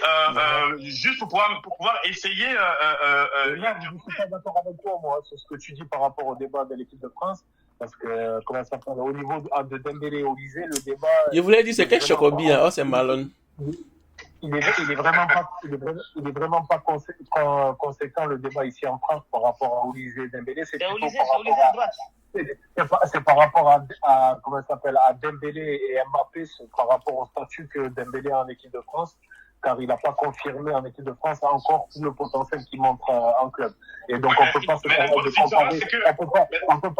juste pour pouvoir essayer. Je ne suis pas d'accord avec toi, moi, sur ce que tu dis par rapport au débat de l'équipe de France, parce que comment ça s'appelle, au niveau de Dembélé et Olise, le débat. Je voulais dire c'est quel Chocobi, hein? Oh, c'est Malone. Il est vraiment pas conséquent le débat ici en France par rapport à Olise et Dembélé. C'est Olise à droite. C'est par rapport à comment ça s'appelle, à Dembélé et Mbappé, c'est par rapport au statut que Dembélé a en équipe de France, car il n'a pas confirmé en équipe de France encore tout le potentiel qu'il montre en club. Et donc on peut pas se permettre de comparer. On peut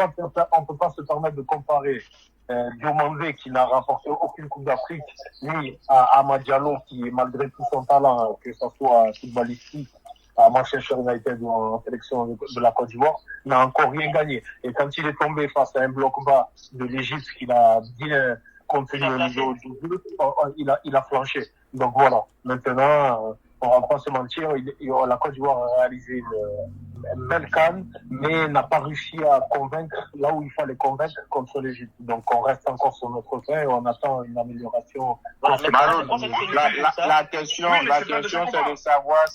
pas se permettre de comparer Diomandé qui n'a rapporté aucune Coupe d'Afrique, ni à Amad Diallo qui malgré tout son talent, que ce soit footballistique, à Manchester United ou en sélection de la Côte d'Ivoire, n'a encore rien gagné. Et quand il est tombé face à un bloc bas de l'Égypte qu'il a bien contenu au niveau du jeu, il a flanché. Donc voilà. Maintenant, on va pas se mentir, la Côte d'Ivoire a réalisé une belle CAN, mais n'a pas réussi à convaincre là où il fallait convaincre contre l'Égypte. Donc on reste encore sur notre fin et on attend une amélioration. La question, c'est de savoir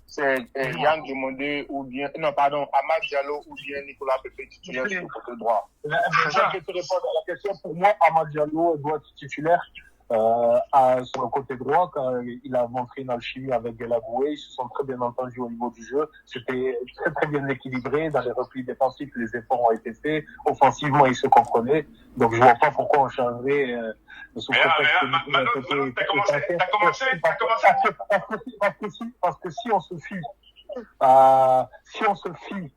c'est Yann Dumondé ou bien, non, pardon, Amad Diallo ou bien Nicolas Pepe titulaire sur le côté droit. Je vais te répondre à la question. Pour moi, Amad Diallo doit être titulaire sur le côté droit, quand il a montré une alchimie avec Delaboué. Ils se sont très bien entendus au niveau du jeu. C'était très très bien équilibré. Dans les replis défensifs, les efforts ont été faits. Offensivement, ils se comprenaient. Donc je vois pas pourquoi on changerait sous contexte. Parce que si on se fie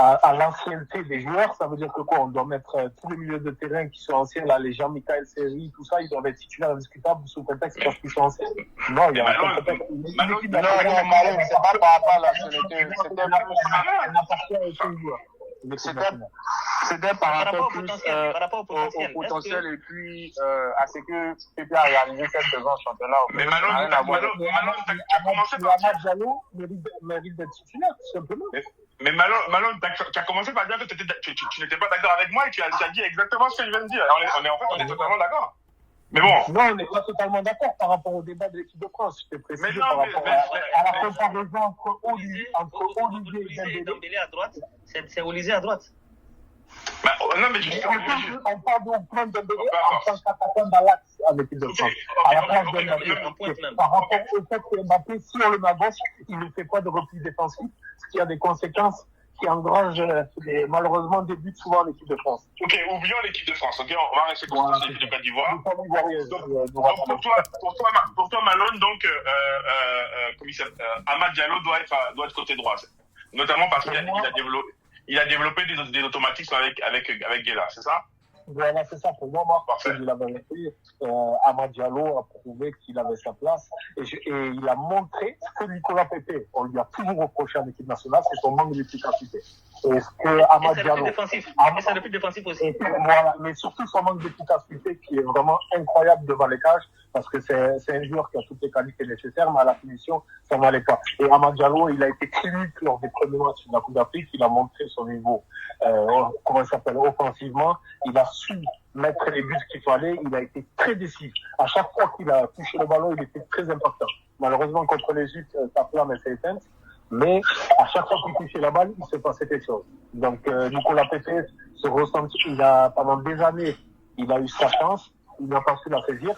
à l'ancienneté des joueurs, ça veut dire que quoi? On doit mettre tous les milieux de terrain qui sont anciens, là, les Jean-Michel Seri, tout ça, ils doivent être titulaires indiscutables sous prétexte parce qu'ils sont anciens. Non, il y a un contexte. Non, Malone, c'est pas par rapport à l'ancienneté. C'était par rapport plus au potentiel et puis à ce que Pepe a réalisé cette saison en championnat. Mais Malone, t'as commencé par dire... Diallo mérite d'être titulaire, tout simplement. Mais Malone, tu as commencé par dire que tu n'étais pas d'accord avec moi et tu as dit exactement ce que je viens de dire. On est totalement d'accord. Mais bon. Non, on n'est pas totalement d'accord par rapport au débat de l'équipe de France. Je t'ai précisé par rapport à la comparaison entre Olivier et Dembélé à droite, c'est Olysée à droite. Bah, non, mais on parle de point de Dembélé en tant qu'attaquant dans l'axe à l'équipe de France. À la place de Mbappé. Par rapport au fait que Mbappé, si on le met à gauche, il ne fait pas de repli défensif, ce qui a des conséquences qui engrange malheureusement des buts souvent en équipe de France. Ok, oublions l'équipe de France. Ok, on va rester concentré sur l'équipe de Côte d'Ivoire. Donc pour toi, Malone, donc Amad Diallo doit être côté droit, notamment parce qu'il a développé des automatismes avec Guela, c'est ça? Voilà, c'est ça pour moi, parce que la vérité, Amad Diallo a prouvé qu'il avait sa place et il a montré ce que Nicolas Pepe, on lui a toujours reproché en équipe nationale, c'est son manque d'efficacité. Et ce que Amad Diallo. C'est le plus défensif aussi. Voilà, mais surtout son manque d'efficacité qui est vraiment incroyable devant les cages, parce que c'est un joueur qui a toutes les qualités nécessaires, mais à la finition, ça n'allait pas. Et Amad Diallo, il a été clinique lors des premiers matchs de la Coupe d'Afrique, il a montré son niveau, offensivement, il a su mettre les buts qu'il fallait, il a été très décisif. À chaque fois qu'il a touché le ballon, il était très impactant. Malheureusement, contre les Justes, sa flamme s'est éteinte, mais à chaque fois qu'il touchait la balle, il se passait quelque chose. Donc, Nicolas Pepe se ressentit, pendant des années, il a eu sa chance, il n'a pas su la saisir.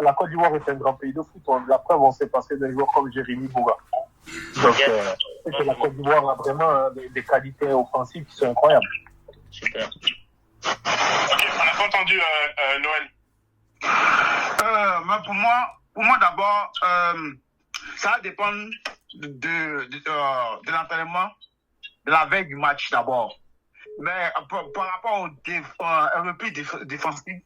La Côte d'Ivoire est un grand pays de foot. La preuve, on s'est passé d'un joueur comme Jérémy Bouga. Donc, c'est que la Côte d'Ivoire a vraiment des qualités offensives qui sont incroyables. Super. Ok, on n'a pas entendu Noël. Pour moi d'abord, ça va dépendre de l'entraînement de la veille du match d'abord. Mais par rapport au repli défensif,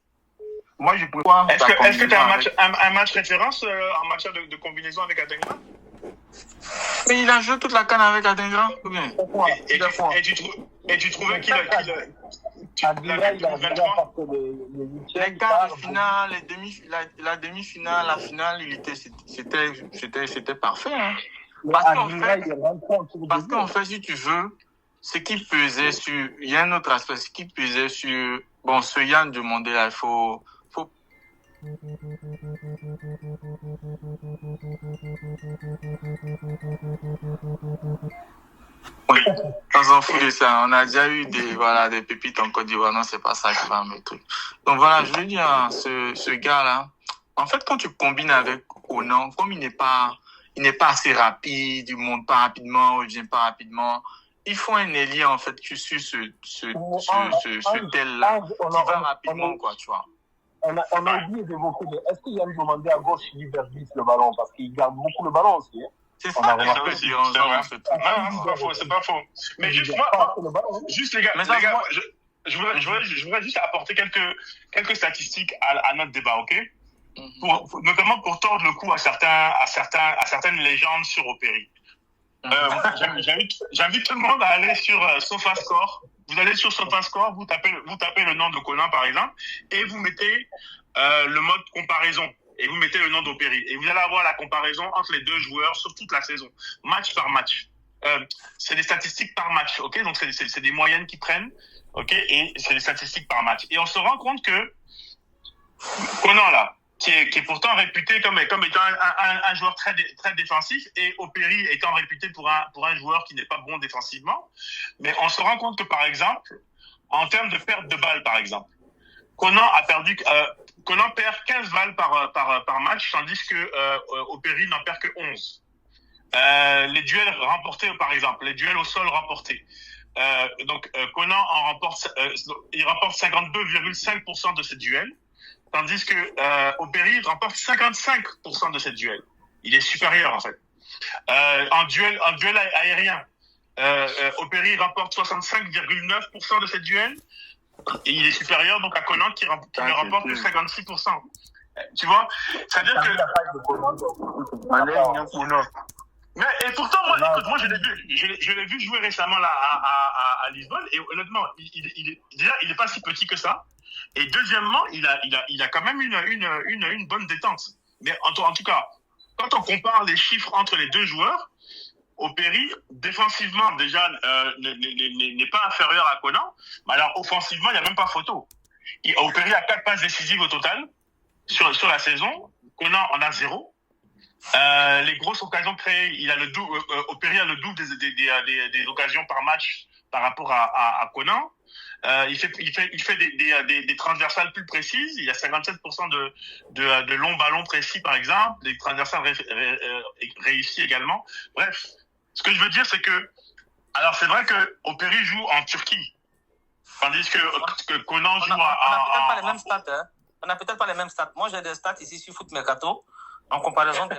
moi je préfère. Est-ce que tu as un match référence en matière de combinaison avec Adengra? Mais il a joué toute la canne avec Adengra, ou bien? Et tu trouvais qu'il a les quarts de finale, la demi-finale, la finale, c'était parfait. Hein. Parce qu'en fait, si tu veux, ce qui pesait sur, il y a un autre aspect, ce qui pesait sur, bon, ce Yann demandait là, il faut. Oui, on s'en fout de ça. On a déjà eu des pépites en Côte d'Ivoire. Non, c'est pas ça qui va me truc. Donc voilà, je veux dire, ce gars-là, en fait, quand tu combines avec Onan, comme il n'est pas assez rapide, il monte pas rapidement, il vient pas rapidement, il faut un ailier, en fait, qui suit ce tel-là, qui va rapidement, quoi, tu vois. On a oublié d'évoquer, est-ce qu'il y a demandé à gauche, il libère le ballon, parce qu'il garde beaucoup le ballon aussi, hein. C'est ça, c'est pas faux. Mais juste les gars, je voudrais juste apporter quelques statistiques à notre débat, ok? Notamment pour tordre le cou à certaines légendes suropérées. J'invite tout le monde à aller sur SofaScore. Vous allez sur SofaScore, vous tapez le nom de Conan par exemple, et vous mettez le mode comparaison. Et vous mettez le nom d'Opéry. Et vous allez avoir la comparaison entre les deux joueurs sur toute la saison, match par match. C'est des statistiques par match, ok? Donc c'est des moyennes qui prennent, ok? Et c'est des statistiques par match. Et on se rend compte que Conan là, qui est pourtant réputé comme étant un joueur très défensif, et Opéry étant réputé pour un joueur qui n'est pas bon défensivement, mais on se rend compte que par exemple, en termes de perte de balles par exemple, Conan perd 15 balles par match, tandis que Opéry n'en perd que 11. Les duels remportés, par exemple, les duels au sol remportés. Donc Conan il remporte 52,5% de ces duels, tandis que Opéry remporte 55% de ces duels. Il est supérieur en fait. En duel aérien, Opéry remporte 65,9% de ces duels. Et il est supérieur donc à Conan qui ne remporte que 56%. Tu vois? C'est-à-dire que... Mais, et pourtant, moi je l'ai vu jouer récemment là, à Lisbonne, et honnêtement, il est pas si petit que ça. Et deuxièmement, il a quand même une bonne détente. Mais en tout cas, quand on compare les chiffres entre les deux joueurs, Opéry, défensivement, déjà, n'est pas inférieur à Conan. Mais alors, offensivement, il n'y a même pas photo. Opéry a 4 passes décisives au total sur la saison. Conan en a 0. Les grosses occasions créées, Opéry a le double des occasions par match par rapport à Conan. Il fait des transversales plus précises. Il y a 57% de longs ballons précis, par exemple. Des transversales réussis également. Bref. Ce que je veux dire, c'est que, alors c'est vrai que Opéry joue en Turquie, tandis que Conan joue on n'a peut-être pas les mêmes stats, hein. On n'a peut-être pas les mêmes stats. Moi, j'ai des stats ici sur Foot Mercato, en comparaison de...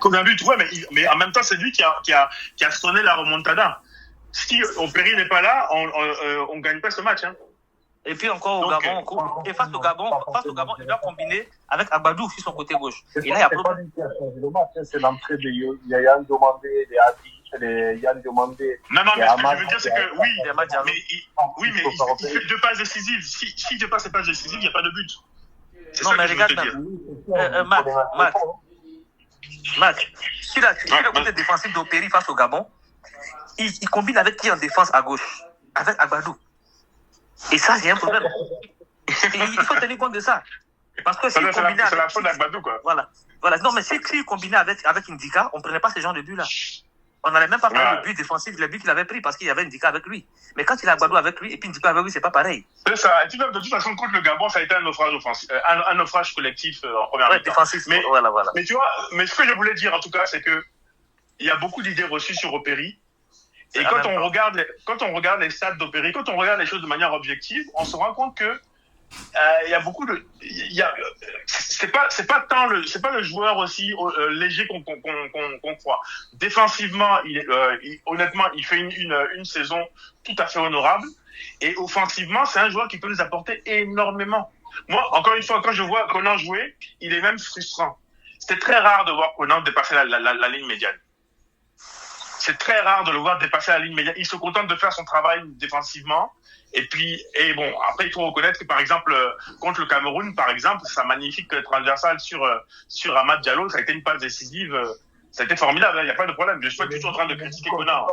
Comme un but, ouais, mais en même temps, c'est lui qui a sonné la remontada. Si Opéry n'est pas là, on gagne pas ce match, hein. Et puis encore au Gabon, et face au Gabon, il doit combiner avec Agbadou sur son côté gauche. Et là, il y a pas lui qui a changé le match, c'est l'entrée de Yann Diomandé, les Yann Diomandé. Non, mais ce que je veux dire, c'est que mais il fait 2 passes décisives. Si 2 passes c'est pas décisives, il n'y a pas de but. Non, mais regarde, Mac, sur le côté défensif d'Opéry face au Gabon, il combine avec qui en défense à gauche? Avec Agbadou. Et ça, c'est un problème. Et il faut tenir compte de ça. Parce que c'est la faute d'Agbadou, quoi. Voilà. Non, mais si il combinait avec Indika, on ne prenait pas ce genre de but-là. On n'allait même pas prendre le but défensif, le but qu'il avait pris parce qu'il y avait Indika avec lui. Mais quand il a Agbadou avec lui et puis Indika avec lui, c'est pas pareil. C'est ça. Et puis même, de toute façon, contre le Gabon, ça a été un naufrage offensif, un naufrage collectif en première mi-temps. Défensif. Mais tu vois, mais ce que je voulais dire, en tout cas, c'est que il y a beaucoup d'idées reçues sur Opéry. Et quand on regarde les stats d'Opéry, quand on regarde les choses de manière objective, on se rend compte que il y a beaucoup de, c'est pas le joueur aussi léger qu'on croit. Défensivement, honnêtement, il fait une saison tout à fait honorable. Et offensivement, c'est un joueur qui peut nous apporter énormément. Moi, encore une fois, quand je vois Conan jouer, il est même frustrant. C'était très rare de voir Conan dépasser la ligne médiane. C'est très rare de le voir dépasser la ligne médiane. Il se contente de faire son travail défensivement. Et bon, après, il faut reconnaître que, par exemple, contre le Cameroun, par exemple, sa magnifique transversale sur Amad Diallo, ça a été une passe décisive. Ça a été formidable, il n'y a pas de problème. Je ne suis pas du tout en train de critiquer Conan.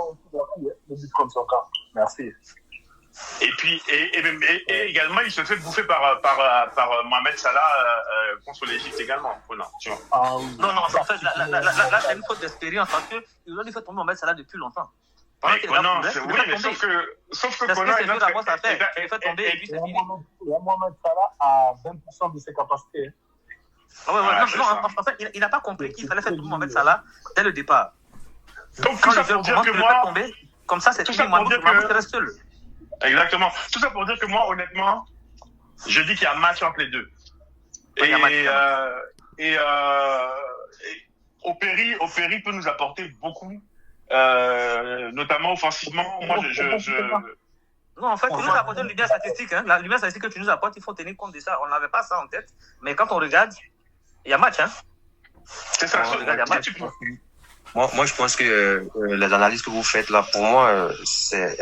Merci. Et puis, et également, il se fait bouffer par Mohamed Salah contre l'Égypte également, Conan, tu vois. Non, en fait, là, c'est une faute d'expérience parce qu'ils ont fait tomber Mohamed Salah depuis longtemps. Mais Conan, oui, mais sauf que Conan, il fait tomber et puis c'est fini. Mohamed Salah a 20% de ses capacités. En fait, il n'a pas compris qu'il fallait faire tomber Mohamed Salah dès le départ. Donc, tout ça pour dire que moi, comme ça, c'est tout Mohamed reste seul. Exactement. Tout ça pour dire que moi, honnêtement, je dis qu'il y a un match entre les deux. Et Opéry peut nous apporter beaucoup, notamment offensivement. Moi, Non, en fait, tu nous as apporté une lumière statistique. La lumière statistique que tu nous apportes, il faut tenir compte de ça. On n'avait pas ça en tête. Mais quand on regarde, Il y a match, hein. C'est ça. Moi, je pense que les analyses que vous faites là, pour moi, c'est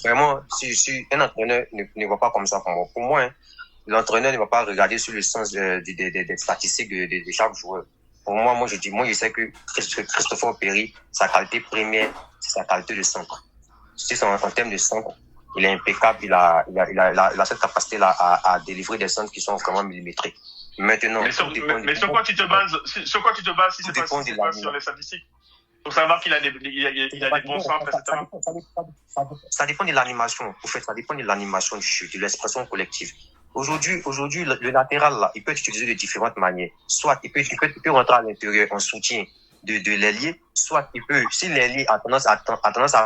vraiment, si un entraîneur ne voit pas comme ça pour moi, hein, l'entraîneur ne va pas regarder sur le sens des statistiques de chaque joueur. Pour moi, je sais que Christopher Péry, sa qualité première, c'est sa qualité de centre. En termes de centre, il est impeccable, il a cette capacité-là à délivrer des centres qui sont vraiment millimétriques. Maintenant, sur quoi tu te bases si c'est pas sur les statistiques? Pour savoir qu'il a des bons centres, etc. Ça dépend de l'animation. En fait, ça dépend de l'animation du jeu, de l'expression collective. Aujourd'hui, le latéral, là, il peut être utilisé de différentes manières. Soit il peut rentrer à l'intérieur en soutien de l'ailier, soit si l'ailier a tendance à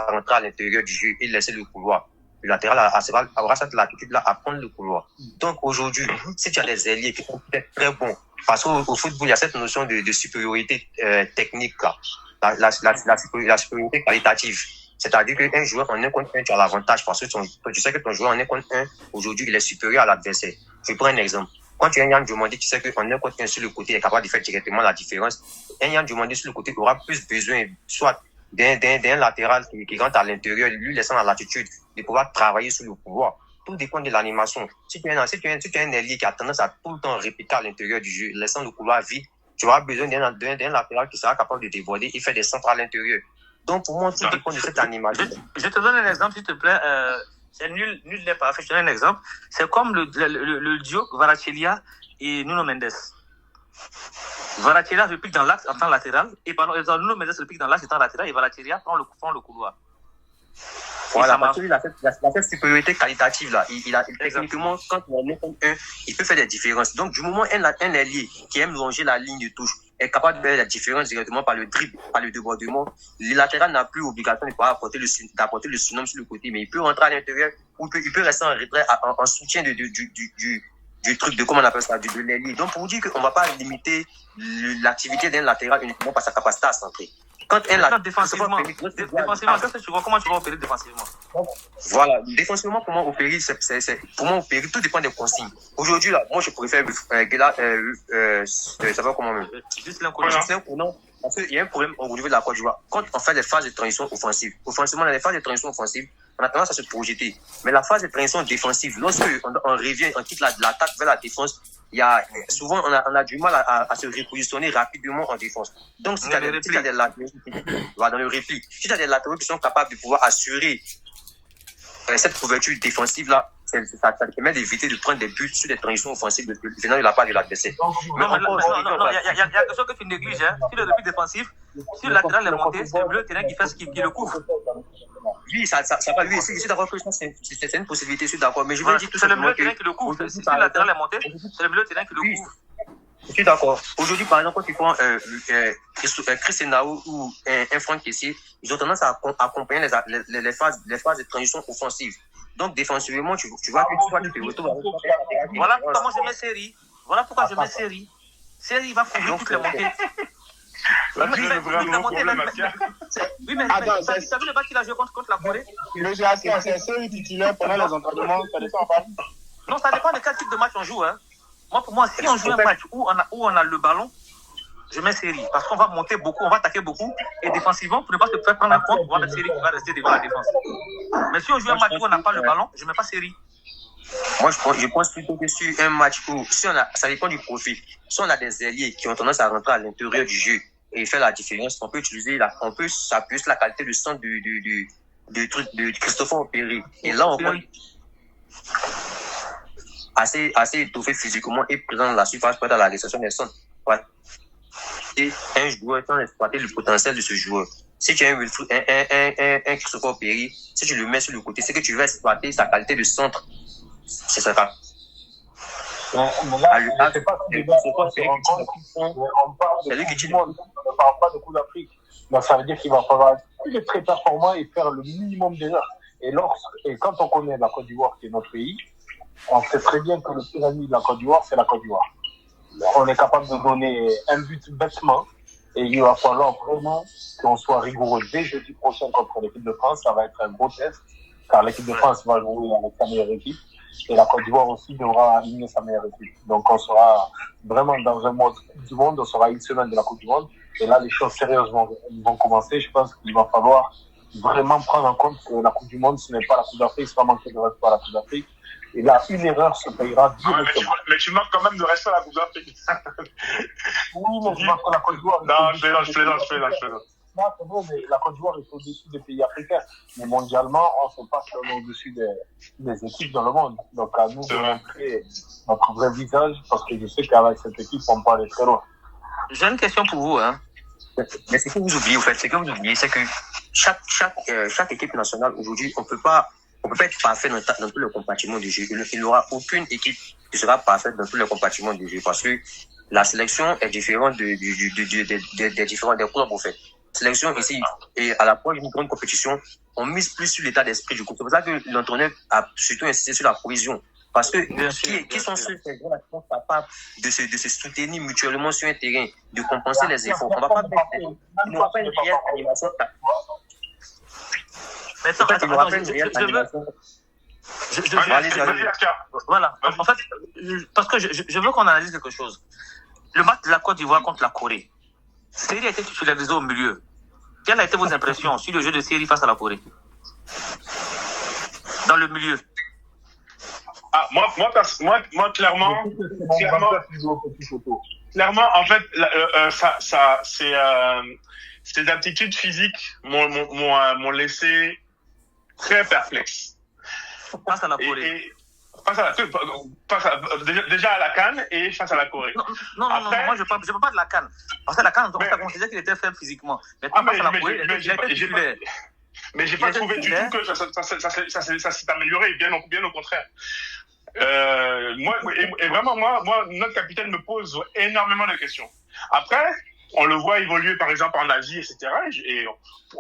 rentrer à l'intérieur du jeu et laisser le couloir, le latéral aura cette latitude-là à prendre le couloir. Donc aujourd'hui, si tu as des ailiers qui sont peut-être très bons, parce qu'au football, il y a cette notion de supériorité technique, là. La supériorité qualitative. C'est-à-dire qu'un joueur en 1 contre 1, tu as l'avantage parce que tu sais que ton joueur en 1 contre 1, aujourd'hui, il est supérieur à l'adversaire. Je prends un exemple. Quand tu as un Yann Diomandé, tu sais qu'en 1 contre 1 sur le côté, il est capable de faire directement la différence. Un Yann Diomandé sur le côté aura plus besoin, soit d'un latéral qui rentre à l'intérieur, lui laissant la latitude de pouvoir travailler sur le couloir. Tout dépend de l'animation. Si tu as un ailier qui a tendance à tout le temps répliquer à l'intérieur du jeu, laissant le couloir vide, tu auras besoin d'un latéral qui sera capable de déborder et faire des centres à l'intérieur. Donc, pour moi, tout dépend de cette animation. Je te donne un exemple, s'il te plaît. C'est nul n'est pas fait. Je te donne un exemple. C'est comme le duo Kvaratskhelia et Nuno Mendes. Kvaratskhelia repique dans l'axe en temps latéral. Et Nuno Mendes repique dans l'axe en temps latéral. Et Kvaratskhelia prend le couloir. Voilà, parce qu'il a cette supériorité qualitative là. Techniquement, quand on est contre 1, il peut faire des différences. Donc, du moment où un ailier qui aime longer la ligne de touche est capable de faire la différence directement par le dribble, par le débordement, le latéral n'a plus obligation de pouvoir d'apporter le surnom sur le côté, mais il peut rentrer à l'intérieur ou il peut rester en retrait en soutien du truc, de comment on appelle ça, de l'ailier. Donc, pour vous dire qu'on ne va pas limiter l'activité d'un latéral uniquement par sa capacité à centrer. Quand défensivement, comment tu vas opérer défensivement? Voilà, défensivement, comment opérer, pour moi, opérer, tout dépend des consignes. Aujourd'hui, là, moi, je préfère, ça va comment même? Parce qu'il y a un problème au niveau de la Côte d'Ivoire. Quand on fait des phases de transition offensive, offensivement, dans les phases de transition offensive, on a tendance à se projeter. Mais la phase de transition défensive, lorsque on revient, on quitte l'attaque vers la défense, souvent, on a du mal à se repositionner rapidement en défense. Donc, si tu as des latéraux, dans le repli, si tu as des latéraux qui sont capables de pouvoir assurer cette couverture défensive-là, ça te permet d'éviter de prendre des buts sur des transitions offensives venant de la part de l'adversaire. Non, il y a quelque chose que tu négliges. Hein. Sur le repli défensif, si le latéral est monté, c'est le milieu de terrain qui le couvre. Oui, ça va. Oui, je suis d'accord que c'est une possibilité, je suis d'accord. Mais je veux dire tout c'est le simplement milieu de terrain qui le couvre. Si le latéral est monté, c'est le milieu de terrain qui le couvre. Je suis d'accord. Aujourd'hui, par exemple, quand tu prends Chris Henao ou un Franck Kessié, ils ont tendance à accompagner les phases de transition offensive. Donc, défensivement, tu vois que tu te retrouves. Voilà pourquoi moi je mets série. Voilà pourquoi je mets série. Série va couvrir toutes les montées. Là, tu es vraiment problème, Mathia. Oui, mais t'as vu le match qu'il a joué contre la Corée? Le GAC, c'est série titulaire pendant les entraînements, ça dépend pas. Non, ça dépend de quel type de match on joue. Hein. Moi, pour moi, si on joue un match où on a le ballon, je mets série. Parce qu'on va monter beaucoup, on va attaquer beaucoup. Et défensivement, pour ne pas se faire prendre un compte, on va mettre série qui va rester devant la défense. Mais si on joue un match où on n'a pas le ballon, je ne mets pas série. Moi, je pense plutôt que sur un match où, ça dépend du profil. Si on a des ailiers qui ont tendance à rentrer à l'intérieur du jeu et faire la différence, on peut s'appuyer sur la qualité de centre de Christopher Péry. Et là, on voit assez étoffé physiquement et présent dans la surface pour être à la réception des centres. Ouais. Et un joueur sans exploiter le potentiel de ce joueur. Si tu as un Christopher Péry, si tu le mets sur le côté, c'est que tu vas exploiter sa qualité de centre. C'est ça. On parle pas de Coupe d'Afrique. Donc ça veut dire qu'il va falloir être très performant et faire le minimum déjà. Et quand on connaît la Côte d'Ivoire, qui est notre pays, on sait très bien que le plus ami de la Côte d'Ivoire, c'est la Côte d'Ivoire. On est capable de donner un but bêtement et il va falloir vraiment qu'on soit rigoureux. Dès jeudi prochain contre l'équipe de France, ça va être un gros test car l'équipe de France va jouer avec sa meilleure équipe. Et la Côte d'Ivoire aussi devra aligner sa meilleure équipe. Donc on sera vraiment dans un mode du monde, on sera une semaine de la Coupe du Monde. Et là, les choses sérieuses vont commencer. Je pense qu'il va falloir vraiment prendre en compte que la Coupe du Monde, ce n'est pas la Coupe d'Afrique, c'est pas manquer de respect à la Coupe d'Afrique. Et là, une erreur se payera directement. Mais tu manques quand même de respect à la Coupe d'Afrique. Oui, mais je manque la Côte d'Ivoire. Non, je plaisante. Non, c'est vrai, mais la Côte d'Ivoire est au-dessus des pays africains. Mais mondialement, on ne fait pas au-dessus des équipes dans le monde. Donc, à nous de montrer notre vrai visage, parce que je sais qu'avec cette équipe, on peut aller très loin. J'ai une question pour vous, hein. Mais ce que vous oubliez, en fait, c'est que chaque équipe nationale, aujourd'hui, on peut pas être parfait dans tous les compartiments du jeu. Il n'y aura aucune équipe qui sera parfaite dans tous les compartiments du jeu, parce que la sélection est différente des différents des clubs, en fait. Sélection ici, et à l'approche d'une grande compétition, on mise plus sur l'état d'esprit du groupe. C'est pour ça que l'entraîneur a surtout insisté sur la cohésion. Parce que qui sont ceux qui sont capables de se soutenir mutuellement sur un terrain, de compenser les efforts. On ne va pas faire une réelle animation. Mais attends, voilà. En fait, parce que je veux qu'on analyse quelque chose. Le match de la Côte d'Ivoire contre la Corée, Seri a été titularisé au milieu. Quelles ont été vos impressions sur le jeu de Seri face à la Corée? Dans le milieu. Ah, moi, clairement, en fait, ces aptitudes physiques m'ont laissé très perplexe. Face à la Corée. Déjà à la CAN et face à la Corée. Non, moi je ne parle pas de la CAN. Parce que la CAN, on a considéré qu'il était faible physiquement. Mais face à la Corée, il a été titulaire. Mais j'ai pas trouvé du tout que ça s'est amélioré, bien au contraire. Moi, notre capitaine me pose énormément de questions. Après, on le voit évoluer, par exemple, en Asie, etc. Et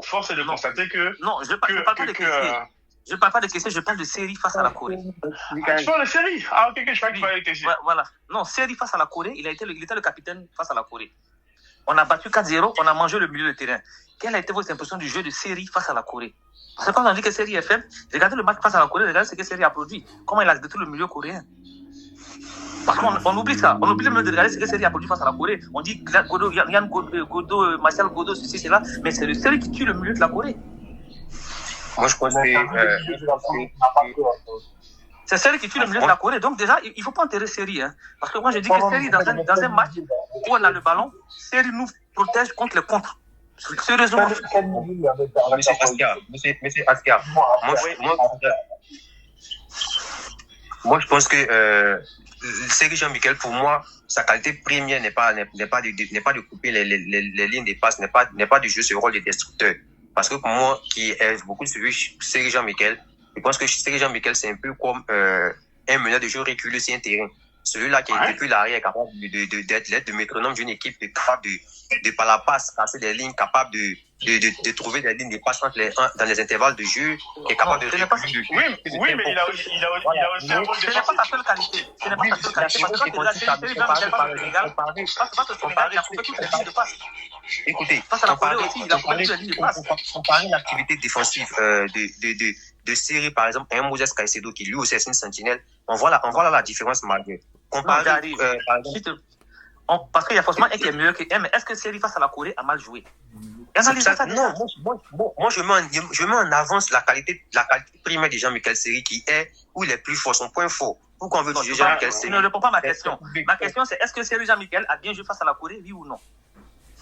force est de constater que... Non, je ne parle pas de questions. Je ne parle pas de questions, je parle de Seri face à la Corée. Tu parles de Seri? Ah, ok, je crois que tu parlais de questions. Voilà. Non, Seri face à la Corée, il était le capitaine face à la Corée. On a battu 4-0, on a mangé le milieu de terrain. Quelle a été votre impression du jeu de Seri face à la Corée? Parce que quand on dit que Seri est faible, regardez le match face à la Corée, regardez ce que Seri a produit. Comment il a détruit le milieu coréen. Parce qu'on oublie ça. On oublie même de regarder ce que Seri a produit face à la Corée. On dit Yann Godot, Marcel Godot, ceci, cela. Mais c'est le Seri qui tue le milieu de la Corée. Moi, je pense que c'est Seri qui tue le milieu de la Corée. Donc déjà, il ne faut pas enterrer Seri. Hein. Parce que moi, je dis que Seri, dans un match où on a le ballon, Seri nous protège contre les contres. Sérieusement. Monsieur Ascar, moi, je pense que Seri Jean-Michel, pour moi, sa qualité première n'est pas de couper les lignes de passe, n'est pas de jouer ce rôle de destructeur. Parce que pour moi, qui ai beaucoup suivi Seri Jean-Michel, je pense que Seri Jean-Michel, c'est un peu comme un meneur de jeu reculé sur un terrain. Celui-là qui est depuis l'arrière, capable d'être l'aide de métronome d'une équipe, capable de par la passe, passer des lignes, capable de trouver des lignes de passe dans les intervalles de jeu, qui est capable de reculer. Oui, mais il a aussi un rôle de... Ce n'est pas sa seule qualité. Ce n'est pas sa seule qualité. Parce que quand il a Seri Jean-Michel face au Sénégal, il a coupé toutes les lignes de passe. Écoutez, face à la Corée aussi, il a coupé toutes les lignes de passe. Comparer l'activité défensive de Seri, par exemple, à un Moses Caicedo qui lui aussi est une sentinelle, on voit là la différence majeure. Comparer, parce qu'il y a forcément un qui est meilleur que un, mais est-ce que Seri face à la Corée a mal joué? Non, moi je mets en avance la qualité primaire de Jean-Michel Seri qui est où il est plus fort, son point fort. Pourquoi on veut juger Jean-Michel Seri? Tu ne réponds pas à ma question. Ma question c'est est-ce que Seri Jean-Michel a bien joué face à la Corée, oui ou non?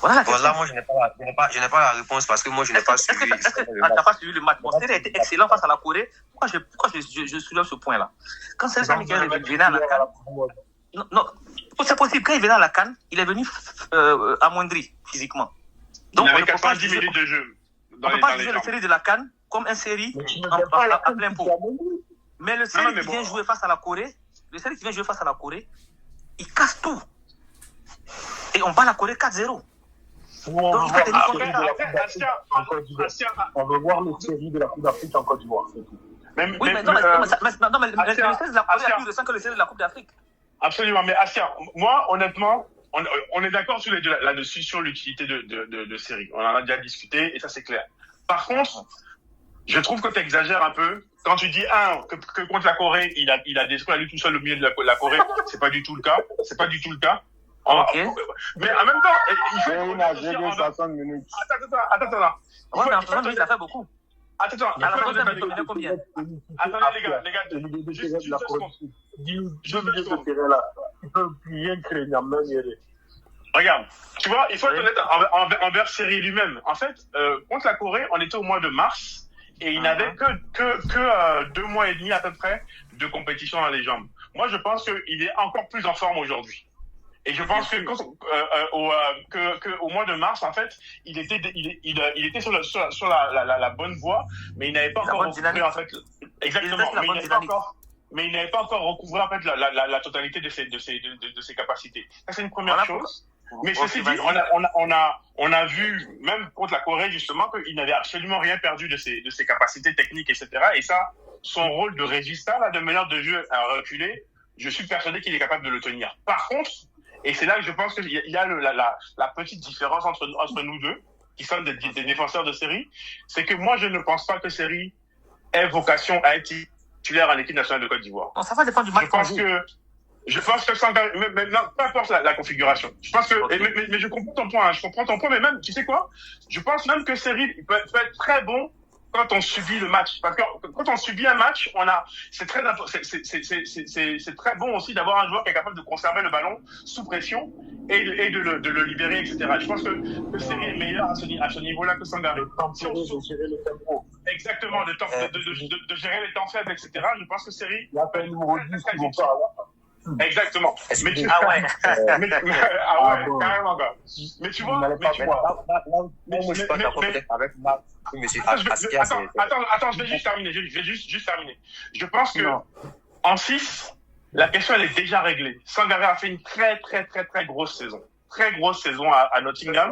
Voilà, moi je n'ai pas la réponse parce que moi je n'ai pas suivi. Est-ce que tu n'as pas suivi le match? Bon, Seri a été excellent face à la Corée. Pourquoi je soulève ce point-là? Quand Seri Jean-Michel venait à la CAN, non, c'est possible. Quand il venait à la CAN, il est venu amoindri physiquement. Donc, il avait 90 minutes de jeu. On ne peut pas juger le Seri de la CAN comme un Seri à plein pot. Mais le Seri qui vient jouer face à la Corée, il casse tout. Et on bat la Corée 4-0. Donc, on veut voir le Seri de la Coupe d'Afrique en Côte d'Ivoire, c'est tout. Mais le Seri de la Corée est plus récent que le Seri de la Coupe d'Afrique. Absolument, mais Assia, moi, honnêtement, on est d'accord là-dessus sur l'utilité de Seri. On en a déjà discuté et ça, c'est clair. Par contre, je trouve que tu exagères un peu. Quand tu dis, que contre la Corée, il a détruit à lui tout seul le milieu de la Corée, c'est pas du tout le cas. C'est pas du tout le cas. Ok. Mais en même temps, il faut... Il a joué 60 minutes. Attends, là. Ouais, mais en 60 minutes, ça fait beaucoup. Attends, À la fin, vous avez donné combien? Attendez, les gars, juste 10 minutes de terrain là. Il peut rien créer, même regarde, tu vois, il faut être honnête envers Série lui-même. En fait, contre la Corée, on était au mois de mars et il n'avait que 2 mois et demi à peu près de compétition dans les jambes. Moi, je pense qu'il est encore plus en forme aujourd'hui. Et je pense que au mois de mars, en fait, il était sur la bonne voie, mais il n'avait pas encore recouvré, en fait, exactement, mais il n'avait pas encore recouvré, en fait, la totalité de ses capacités. Ça, c'est une première chose. Mais ceci dit, on a vu, même contre la Corée, justement, qu'il n'avait absolument rien perdu de ses capacités techniques, etc. Et ça, son rôle de régista, là, de meneur de jeu à reculer, je suis persuadé qu'il est capable de le tenir. Par contre, et c'est là que je pense qu'il y a la petite différence entre nous deux, qui sommes des défenseurs de Série, c'est que moi, je ne pense pas que Série ait vocation à être titulaire en équipe nationale de Côte d'Ivoire. Non, ça va dépendre du match. Je pense que Sangaré, mais non, peu importe la configuration. Je pense que, mais je comprends ton point, mais même, tu sais quoi? Je pense même que Série peut être très bon quand on subit le match. Parce que quand on subit un match, c'est très bon aussi d'avoir un joueur qui est capable de conserver le ballon sous pression et de le libérer, etc. Je pense que Série est meilleur à ce niveau-là que Sangaré. Exactement, de gérer les temps faibles, etc. Je pense que Série. Il y a pas un numéro 10 qui vont pas là. Exactement. Mais carrément, gars. Mais tu vois, moi, je suis pas d'accord peut-être avec monsieur Askia. Attends, je vais juste terminer. Je pense que en 6, la question elle est déjà réglée. Sangaré a fait une très très très très grosse saison. Très grosse saison à Nottingham.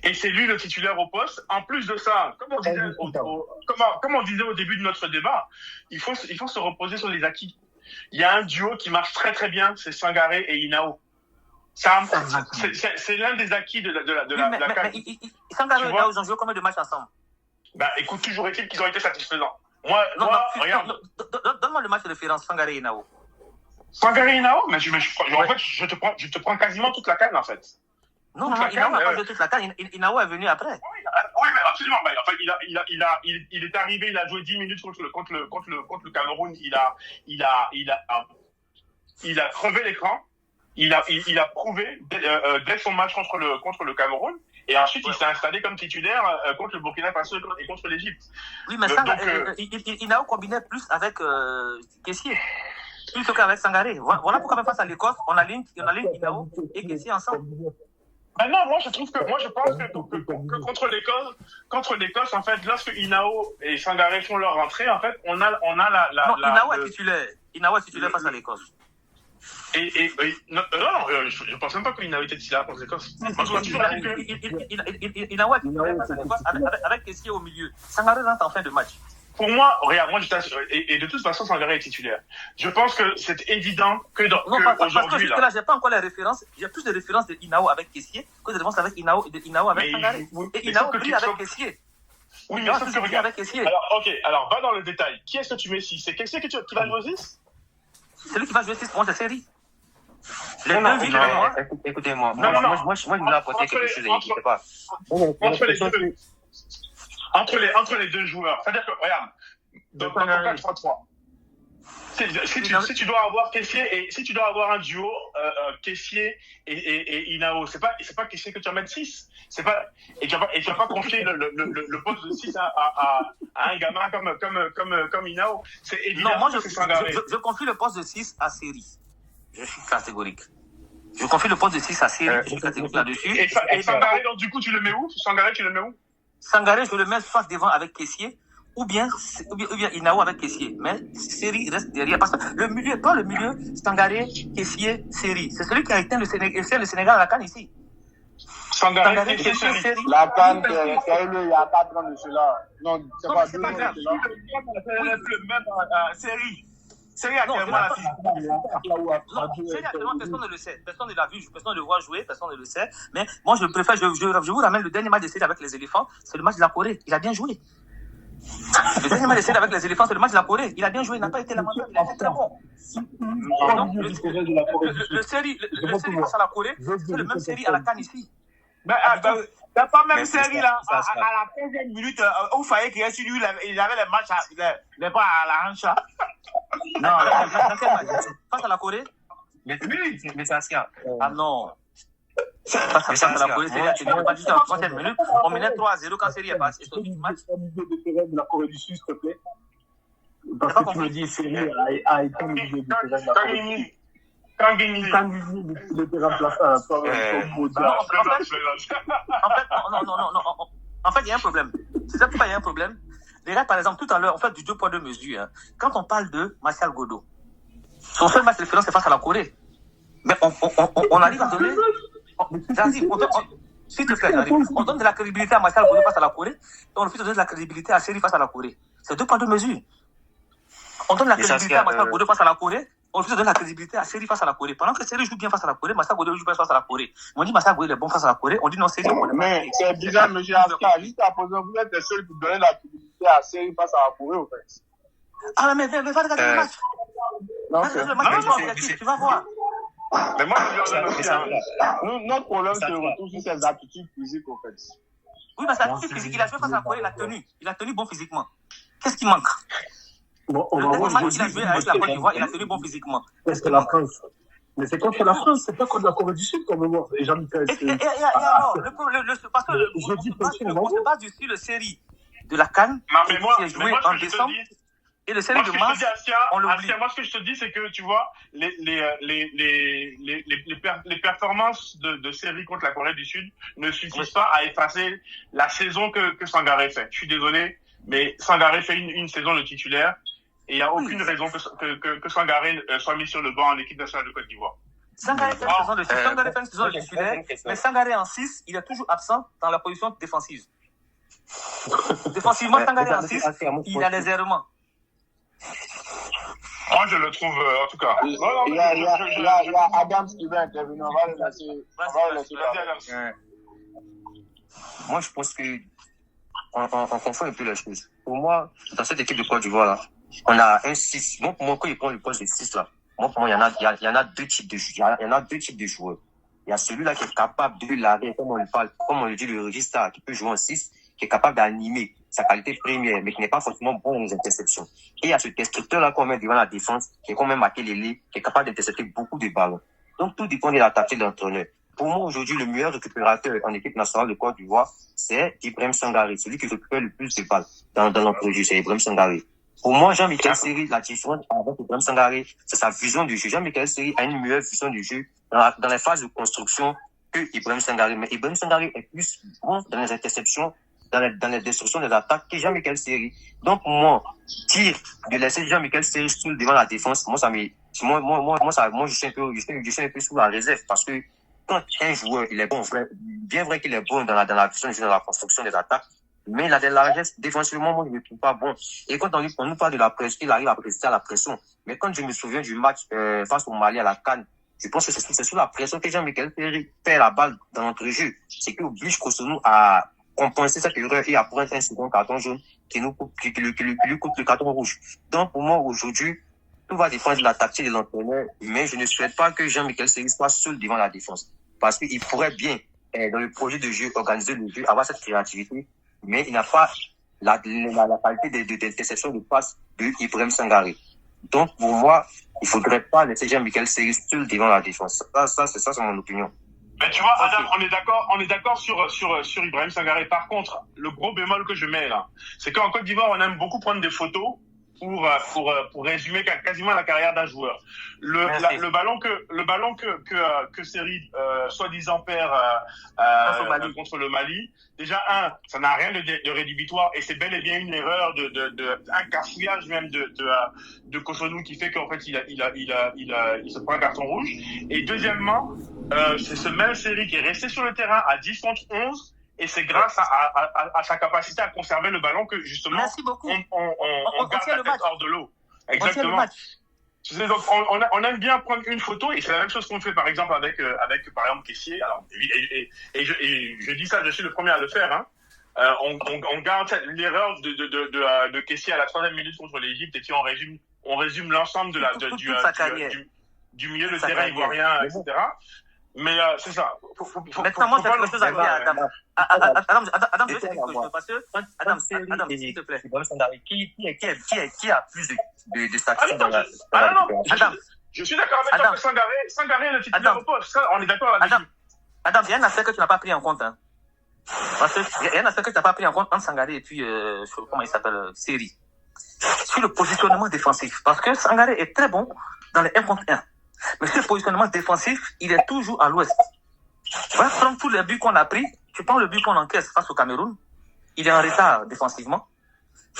Et c'est lui le titulaire au poste. En plus de ça, comme on disait au début de notre débat, il faut se reposer sur les acquis. Il y a un duo qui marche très très bien, c'est Sangaré et Inao. C'est l'un des acquis de la CAN. Sangaré et Inao, ils ont joué combien de matchs ensemble? Bah écoute, toujours est-il qu'ils ont été satisfaisants. Regarde. Donne-moi le match de référence, Sangaré et Inao. Sangaré et Inao, mais en fait, je te prends quasiment toute la CAN en fait. Non, Inao n'a pas joué toute la CAN. Inao est venu après. Oui, mais absolument. Enfin, il est arrivé, il a joué 10 minutes contre le Cameroun. Il a crevé l'écran. Il a prouvé dès son match contre le Cameroun. Et ensuite, il s'est installé comme titulaire contre le Burkina Faso et contre l'Égypte. Oui, mais Inao combinait plus avec Kessié. Plutôt qu'avec Sangaré. Voilà pourquoi même face à l'Écosse, on aligne Inao et Kessié ensemble. Non, moi je pense que contre l'Écosse, en fait, lorsque Inao et Sangaré font leur rentrée, en fait, on a la. Non, Inao est titulaire. Inao est titulaire face à l'Écosse. Je pense même pas qu'Inao était titulaire contre l'Écosse. Inao est titulaire face à l'Écosse avec Kessié au milieu. Sangaré rentre en fin de match. Pour moi, regarde, et de toute façon, Sangaré est titulaire. Je pense que c'est évident que aujourd'hui, là, j'ai pas encore les références. J'ai plus de références de Inao avec Kessié que de références avec Inao avec Sangaré. Et Inao brille avec Kessié. Oui, mais sauf que regarde. Alors, va dans le détail. Qui est-ce que tu mets 6? C'est Kessié qui va jouer 6? Celui qui va jouer 6, pour moi, c'est Série. Écoutez-moi. Moi, je voulais apporter quelque chose et n'hésitez pas. Entre les deux joueurs. C'est-à-dire que, regarde, dans ton 4-3-3, si tu dois avoir Kessié si tu dois avoir un duo Kessié et Inao, c'est pas Kessié que tu vas mettre 6. Et tu vas pas confier le poste de 6 à un gamin comme Inao. C'est évident. Non, moi je confie le poste de 6 à Série. Je suis catégorique. Je confie le poste de 6 à Série. Je suis catégorique là-dessus. Et Sangaré, donc du coup, tu le mets où? Sangaré, je le mets face devant avec Kessié, ou bien Inao avec Kessié. Mais Série reste derrière. Parce que le milieu, pas le milieu, Sangaré, Kessié, Série. C'est celui qui a éteint le Sénégal à la CAN ici. Sangaré, Kessié, Série. La CAN, il y a 4 ans de cela. Non, c'est pas 2 ans de cela. Le même Série. Série actuellement, la fille. Non, Série actuellement, personne ne le sait. Personne ne l'a vu, personne ne le voit jouer, personne ne le sait. Mais moi, je préfère, je vous ramène le dernier match de Série avec les éléphants, c'est le match de la Corée. Il a bien joué. Le dernier match de Série avec les éléphants, c'est le match de la Corée. Il a bien joué, il n'a pas été lamentable, il a été très bon. Le série face à la Corée, c'est le même série à la CAN ici. Mais t'as pas même série là, à la 15e minute, où il fallait qu'il reste lui, il avait les matchs, les pas à la hanche. Non, dans quel match? Face à la Corée? Mais ça se Ah non. Face à la Corée, c'est pas juste en 30e minute. On menait 3-0 quand série est passée. C'est du match. De la Corée du Sud, s'il te plaît. Parce que tu me dis, série a été le milieu du terrain de la Corée du Sud. Quand le terrain En fait, il y a un problème. C'est ça pourquoi il y a un problème. Regarde, par exemple, tout à l'heure, on fait du 2 poids 2 mesures. Hein. Quand on parle de Martial Godo, son seul match de référence, c'est face à la Corée. Mais on arrive à donner... S'il te plaît, on donne de la crédibilité à Martial Godo face à la Corée, et on refuse de donner de la crédibilité à Série face à la Corée. C'est 2 poids 2 mesures. On donne la crédibilité à Martial Godo face à la Corée, on refuse de donner la crédibilité à Série face à la Corée. Pendant que Série joue bien face à la Corée, Martial Godo joue bien face à la Corée. On dit Martial Godo est bon face à la Corée, on dit non, Série. Mais c'est bizarre, monsieur Aska. Juste à poser, vous êtes le seul pour donner la crédibilité à Série face à la Corée, au fait. Ah, mais va regarder le match. Non, c'est le match, tu vas voir. Mais moi, notre problème, c'est retour sur ses attitudes physiques, au fait. Oui, mais sa attitude physique, il a joué face à la Corée, il a tenu bon physiquement. Qu'est-ce qui manque? Bon, le dernier match qu'il a joué avec la Côte d'Ivoire, il a tenu bon physiquement. C'est la France. Mais c'est contre la France, c'est pas contre la Corée du Sud, quand même. Et Jean-Michel. Et alors, parce que le match se base sur le série de la CAN qui est joué en décembre. Et le série de mars, on l'oublie. Moi, ce que je te dis, c'est que, tu vois, les performances de série contre la Corée du Sud ne suffisent pas à effacer la saison que Sangaré fait. Je suis désolé, mais Sangaré fait une saison de titulaire et il n'y a aucune raison que Sangaré soit mis sur le banc en équipe nationale de Côte d'Ivoire. Sangaré fait une saison de titulaire, mais Sangaré en 6, il est toujours absent dans la position défensive. Défensivement, Sangaré en 6, il a les errements. Moi, je le trouve, en tout cas. Il y a Adams qui va intervenir. On va le laisser. Moi, je pense que on confond un peu les choses. Pour moi, dans cette équipe de Côte d'Ivoire, là, on a un 6. Moi, pour moi, quand il prend le poste de 6, là, pour moi, il y en a deux types de joueurs. Il y en a deux types de joueurs. Il y a celui-là qui est capable de l'arrêter, comme on le dit, le registre, qui peut jouer en 6, qui est capable d'animer sa qualité première, mais qui n'est pas forcément bon aux interceptions. Et il y a ce destructeur-là qu'on met devant la défense, qui est quand même marqué les lits, qui est capable d'intercepter beaucoup de ballons. Donc, tout dépend de la tactique de l'entraîneur. Pour moi, aujourd'hui, le meilleur récupérateur en équipe nationale de Côte d'Ivoire, c'est Ibrahim Sangaré. Celui qui récupère le plus de balles dans l'entrejeu, c'est Ibrahim Sangaré. Pour moi, Jean-Michel Seri, la différence avec Ibrahim Sangaré, c'est sa vision du jeu. Jean-Michel Seri a une meilleure vision du jeu dans les phases de construction que Ibrahim Sangaré. Mais Ibrahim Sangaré est plus bon dans les interceptions, dans les destructions des attaques que Jean-Michel Seri. Donc, moi, de laisser Jean-Michel Seri seul devant la défense, moi, je suis un peu sous la réserve parce que quand un joueur, il est bon, bien vrai qu'il est bon dans la vision du jeu, dans la construction des attaques, mais il a des largesses défensivement, moi, je ne le trouve pas bon. Et quand on nous parle de la pression, il arrive à résister à la pression. Mais quand je me souviens du match face au Mali à la CAN, je pense que c'est sous la pression que Jean-Michel Seri perd la balle dans notre jeu. C'est qu'il oblige Cotonou à compenser cette erreur et à prendre un second carton jaune qui lui coûte le carton rouge. Donc, pour moi, aujourd'hui, tout va dépendre de la tactique de l'entraîneur, mais je ne souhaite pas que Jean-Michel Seri soit seul devant la défense. Parce qu'il pourrait bien, dans le projet de jeu, organiser le jeu, avoir cette créativité, mais il n'a pas la qualité d'interception de passe de Ibrahim Sangaré. Donc, pour moi, il ne faudrait pas laisser Jean-Michel Seri seul devant la défense. C'est mon opinion. Mais tu vois, Adam, on est d'accord sur Ibrahim Sangaré. Par contre, le gros bémol que je mets là, c'est qu'en Côte d'Ivoire, on aime beaucoup prendre des photos pour résumer quasiment la carrière d'un joueur. Le ballon que Seri soi-disant perd contre le Mali, déjà ça n'a rien de rédhibitoire et c'est bel et bien une erreur un cafouillage même de Cotonou qui fait qu'en fait il se prend un carton rouge. Et deuxièmement, c'est ce même Seri qui est resté sur le terrain à 10 contre 11. Et c'est grâce à sa capacité à conserver le ballon que justement Merci beaucoup. on garde la tête hors de l'eau. Exactement. Donc, on aime bien prendre une photo et c'est la même chose qu'on fait par exemple avec par exemple Kessié. Alors, et je dis ça, je suis le premier à le faire. Hein. On garde l'erreur de Kessié à la 3e minute contre l'Égypte et puis on résume l'ensemble du milieu de terrain ivoirien, etc. Mais c'est ça. Maintenant, moi, j'ai quelque chose à dire à Adam. Adam, je sais quelque chose. Parce que, Adam, s'il te plaît. Qui a plus de statistiques dans la... Adam. Je suis d'accord avec toi que Sangaré est le titulaire au poste. On est d'accord là-dessus. Adam, il y a un aspect que tu n'as pas pris en compte. Hein. Parce qu'il y a un aspect que tu n'as pas pris en compte entre Sangaré et puis, comment il s'appelle, Seri. Sur le positionnement défensif. Parce que Sangaré est très bon dans les 1 contre 1. Mais ce positionnement défensif, il est toujours à l'ouest. Va prendre tous les buts qu'on a pris. Tu prends le but qu'on encaisse face au Cameroun. Il est en retard défensivement.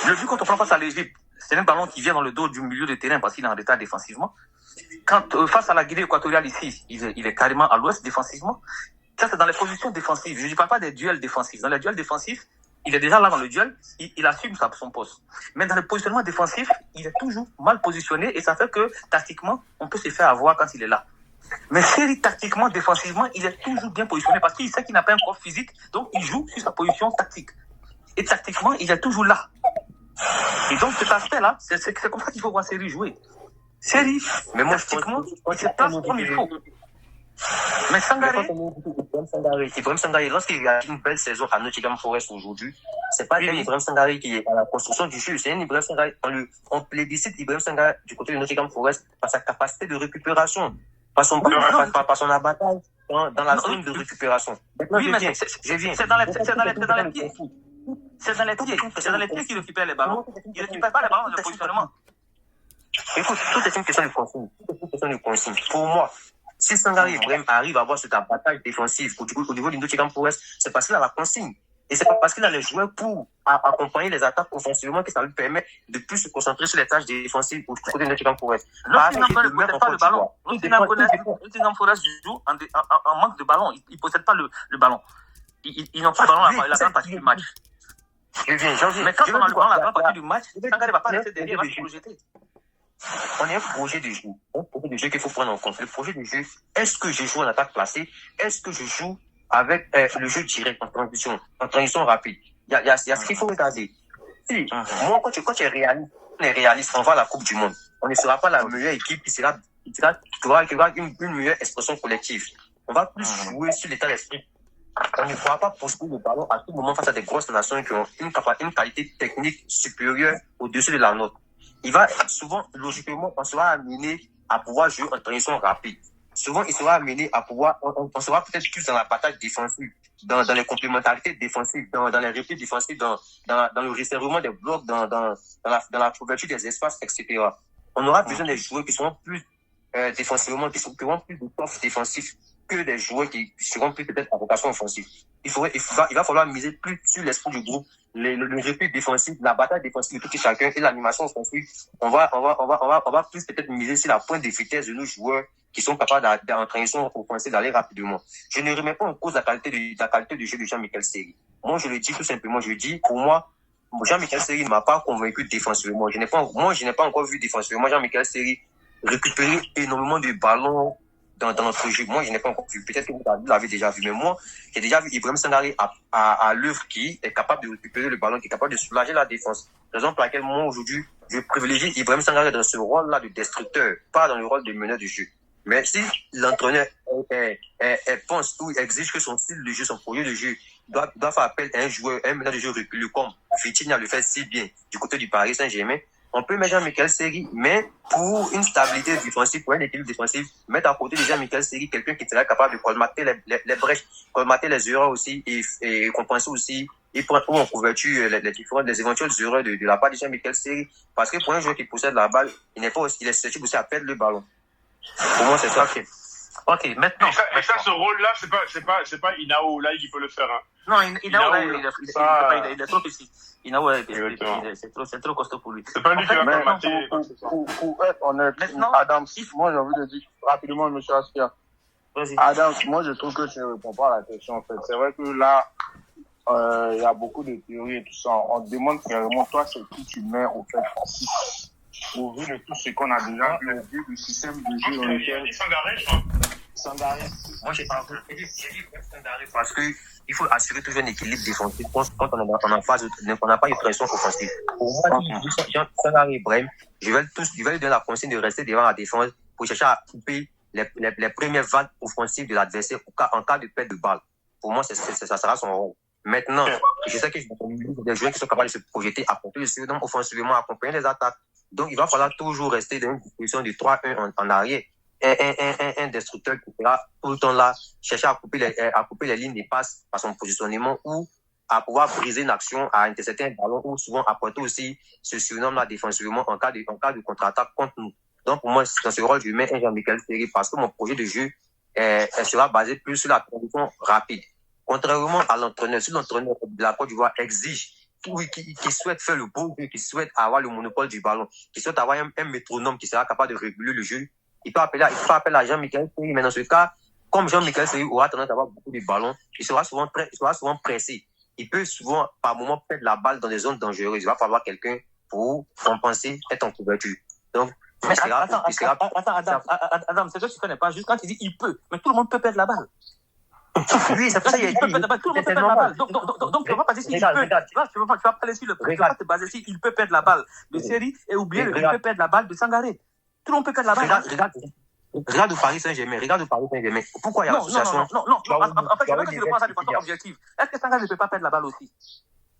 Le but qu'on prend face à l'Égypte, c'est un ballon qui vient dans le dos du milieu de terrain parce qu'il est en retard défensivement. Quand face à la Guinée équatoriale ici, il est carrément à l'ouest défensivement. Ça, c'est dans les positions défensives. Je ne parle pas des duels défensifs. Dans les duels défensifs, il est déjà là dans le duel, il assume son poste. Mais dans le positionnement défensif, il est toujours mal positionné et ça fait que, tactiquement, on peut se faire avoir quand il est là. Mais Seri, tactiquement, défensivement, il est toujours bien positionné parce qu'il sait qu'il n'a pas un corps physique, donc il joue sur sa position tactique. Et tactiquement, il est toujours là. Et donc cet aspect-là, c'est comme ça qu'il faut voir Seri jouer. Seri, mais moi, tactiquement, il se place comme il faut. Mais Sangaré, Ibrahim Sangaré, lorsqu'il a une belle saison à Nottingham Forest aujourd'hui, c'est pas un Ibrahim Sangaré qui est à la construction du jeu, c'est un Ibrahim Sangaré, on plébiscite Ibrahim Sangaré du côté de Nottingham Forest par sa capacité de récupération, par son abattage dans la zone de récupération. Oui, mais c'est dans les pieds. C'est dans les pieds qu'il récupère les ballons. Il ne récupère pas les ballons dans le positionnement. Écoute, tout est une question de consigne. Pour moi, si Sangaré Ibrahim arrive à avoir cet abattage défensif au niveau du Nottingham Forest, c'est parce qu'il a la consigne. Et c'est pas parce qu'il a les joueurs pour accompagner les attaques offensivement que ça lui permet de plus se concentrer sur les tâches défensives au côté de Nottingham Forest. Nottingham Forest ne possède pas le ballon. Nottingham Forest joue en manque de ballon. Ils ne possèdent pas le ballon. Ils n'ont pas le ballon la grande partie du match. Mais quand on a le ballon la grande partie du match, Sangaré ne va pas rester derrière, il va se projeter. On est un projet de jeu qu'il faut prendre en compte. Le projet de jeu, est-ce que je joue en attaque placée? Est-ce que je joue avec le jeu direct en transition rapide? Il y a ce qu'il faut regarder. Si, moi, quand tu es réaliste, on va à la Coupe du Monde. On ne sera pas la meilleure équipe qui aura une meilleure expression collective. On va plus jouer sur l'état d'esprit. On ne pourra pas posséder le ballon à tout moment face à des grosses nations qui ont une qualité technique supérieure au-dessus de la nôtre. Il va souvent, logiquement, on sera amené à pouvoir jouer en transition rapide. Souvent, il sera amené à pouvoir, on sera peut-être plus dans la bataille défensive, dans les complémentarités défensives, dans les répliques défensives, dans le resserrement des blocs, dans la couverture des espaces, etc. On aura besoin des joueurs qui seront plus défensivement, qui auront plus de force défensif que des joueurs qui seront plus peut-être à vocation offensive. Il va falloir miser plus sur l'esprit du groupe, le repli défensif, la bataille défensive de tout chacun et l'animation offensive. On va plus peut-être miser sur la pointe de vitesse de nos joueurs qui sont capables en transition offensive d'aller rapidement. Je ne remets pas en cause la qualité du jeu de Jean-Michel Seri. Moi, je le dis tout simplement, pour moi, Jean-Michel Seri ne m'a pas convaincu défensivement. Je n'ai pas encore vu défensivement Jean-Michel Seri récupérer énormément de ballons dans notre jeu. Moi, je n'ai pas encore vu. Peut-être que vous l'avez déjà vu. Mais moi, j'ai déjà vu Ibrahim Sangaré à l'œuvre qui est capable de récupérer le ballon, qui est capable de soulager la défense. Raison pour laquelle moi, aujourd'hui, je privilégie Ibrahim Sangaré dans ce rôle-là de destructeur, pas dans le rôle de meneur de jeu. Mais si l'entraîneur pense ou exige que son style de jeu, son projet de jeu doit faire appel à un meneur de jeu reculé comme Vitinha le fait si bien du côté du Paris Saint-Germain, on peut mettre Jean-Michel Seri, mais pour une stabilité défensive, pour un équilibre défensif, mettre à côté de Jean-Michel Seri quelqu'un qui sera capable de colmater les brèches, colmater les erreurs aussi et compenser aussi et prendre en couverture les éventuelles erreurs de la part de Jean-Michel Seri. Parce que pour un joueur qui possède la balle, il est susceptible aussi à perdre le ballon. Pour moi, c'est ça. Ok, maintenant. Et ça, ce rôle-là, c'est pas Inao là qui peut le faire. Hein. Non, Inao, il est trop petit. Inao, c'est trop costaud pour lui. C'est pas lui qui va colmater. Pour être honnête, Adam, moi j'ai envie de dire rapidement, monsieur Askia. Adam, moi je trouve que tu ne réponds pas à la question en fait. C'est vrai que là, il y a beaucoup de théories et tout ça. On te demande carrément, toi, c'est qui tu mets au fait 6. au vu de tout ce qu'on a déjà vu, du système de jeu dans lequel... Sangaré, je crois. Sangaré. Moi, j'ai pas dit Sangaré parce que il faut assurer toujours un équilibre défensif quand on n'a pas une pression offensive. Pour moi, Sangaré Ibrahim, je vais lui donner la consigne de rester devant la défense pour chercher à couper les premières vagues offensives de l'adversaire en cas de perte de balle. Pour moi, ça sera son rôle. Maintenant, je sais que je vais des joueurs qui sont capables de se projeter, apporter le surnom offensivement, accompagner les attaques. Donc, il va falloir toujours rester dans une position de 3-1 en arrière. Un destructeur qui sera tout le temps là, chercher à couper les lignes de passe par son positionnement ou à pouvoir briser une action, à intercepter un ballon ou souvent apporter aussi ce surnom-là défensivement en cas de contre-attaque contre nous. Donc, pour moi, dans ce rôle, je mets un Jean-Michel Seri parce que mon projet de jeu sera basé plus sur la transition rapide. Contrairement à l'entraîneur, si l'entraîneur de la Côte d'Ivoire exige, qui souhaite faire le beau jeu, qui souhaite avoir le monopole du ballon, qui souhaite avoir un métronome qui sera capable de réguler le jeu, il peut appeler à Jean-Michel Seri, mais dans ce cas, comme Jean-Michel Seri aura tendance à avoir beaucoup de ballons, il sera souvent pressé. Il peut souvent, par moment, perdre la balle dans des zones dangereuses. Il va falloir quelqu'un pour compenser, être en couverture. Donc, mais attends, Adam, c'est que tu connais pas. Juste quand tu dis il peut, mais tout le monde peut perdre la balle. Oui, c'est pour ça qu'il tout le monde peut perdre la balle. Donc, tu ne vas pas dire s'il peut. Tu vas pas aller sur le prix. Tu vas te baser si il peut perdre la balle de Seri et oublier qu'il peut perdre la balle de Sangaré. Tout le monde peut perdre la balle. Regarde au Paris Saint-Germain. Pourquoi il y a l'association? Non. En fait, je veux que tu le prends ça de façon objective. Est-ce que Sangaré ne peut pas perdre la balle aussi?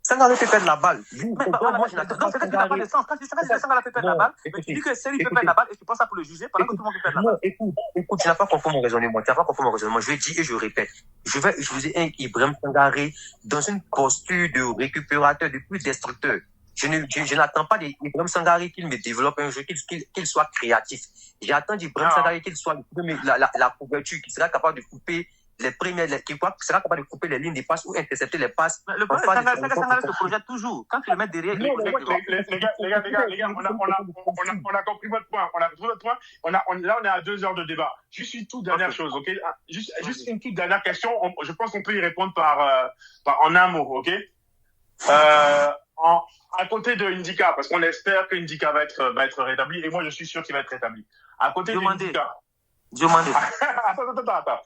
Sangaré peut perdre la balle. Moi, je n'attends pas. C'est que tu n'as pas de sens. Quand tu sais que Sangaré peut perdre la balle, mais tu dis que Seri peut perdre la balle et tu penses ça pour le juger pendant que tout le monde peut perdre la balle. Écoute, tu n'as pas compris mon raisonnement. Je dis et je répète. Je vais utiliser un Ibrahim Sangaré dans une posture de récupérateur, de plus destructeur. Je n'attends pas d'Ibrahim Sangaré qu'il me développe un jeu, qu'il soit créatif. J'attends d'Ibrahim Sangaré qu'il soit la couverture, qui sera capable de couper les premières, qui sera capable de couper les lignes de passe ou intercepter les passes. Le problème, c'est que Sangaré se projette toujours. Quand tu le mets derrière, les gars, on a compris votre point. Là, on est à 2 heures de débat. Juste une toute dernière chose, ok? Juste une toute dernière question. Je pense qu'on peut y répondre en un mot, ok? À côté de Indika, parce qu'on espère que Indika va être rétabli, et moi je suis sûr qu'il va être rétabli. À côté de Indika. Attends.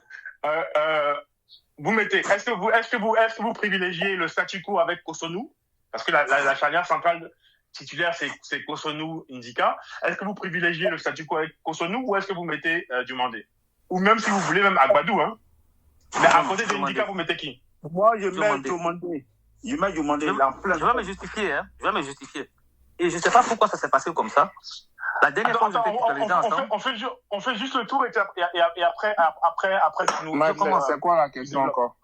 Vous mettez, est-ce que vous privilégiez le statu quo avec Cotonou? Parce que la charnière centrale titulaire c'est Cotonou Indika. Est-ce que vous privilégiez le statu quo avec Cotonou ou est-ce que vous mettez Diomandé? Ou même si vous voulez même Agbadou, hein? Mais à côté de Indika, vous mettez qui? Moi je mets Diomandé. Je vais me justifier. Et je ne sais pas pourquoi ça s'est passé comme ça. La dernière fois que j'étais titularisé ensemble. On fait juste le tour et après tu nous. C'est quoi la question encore?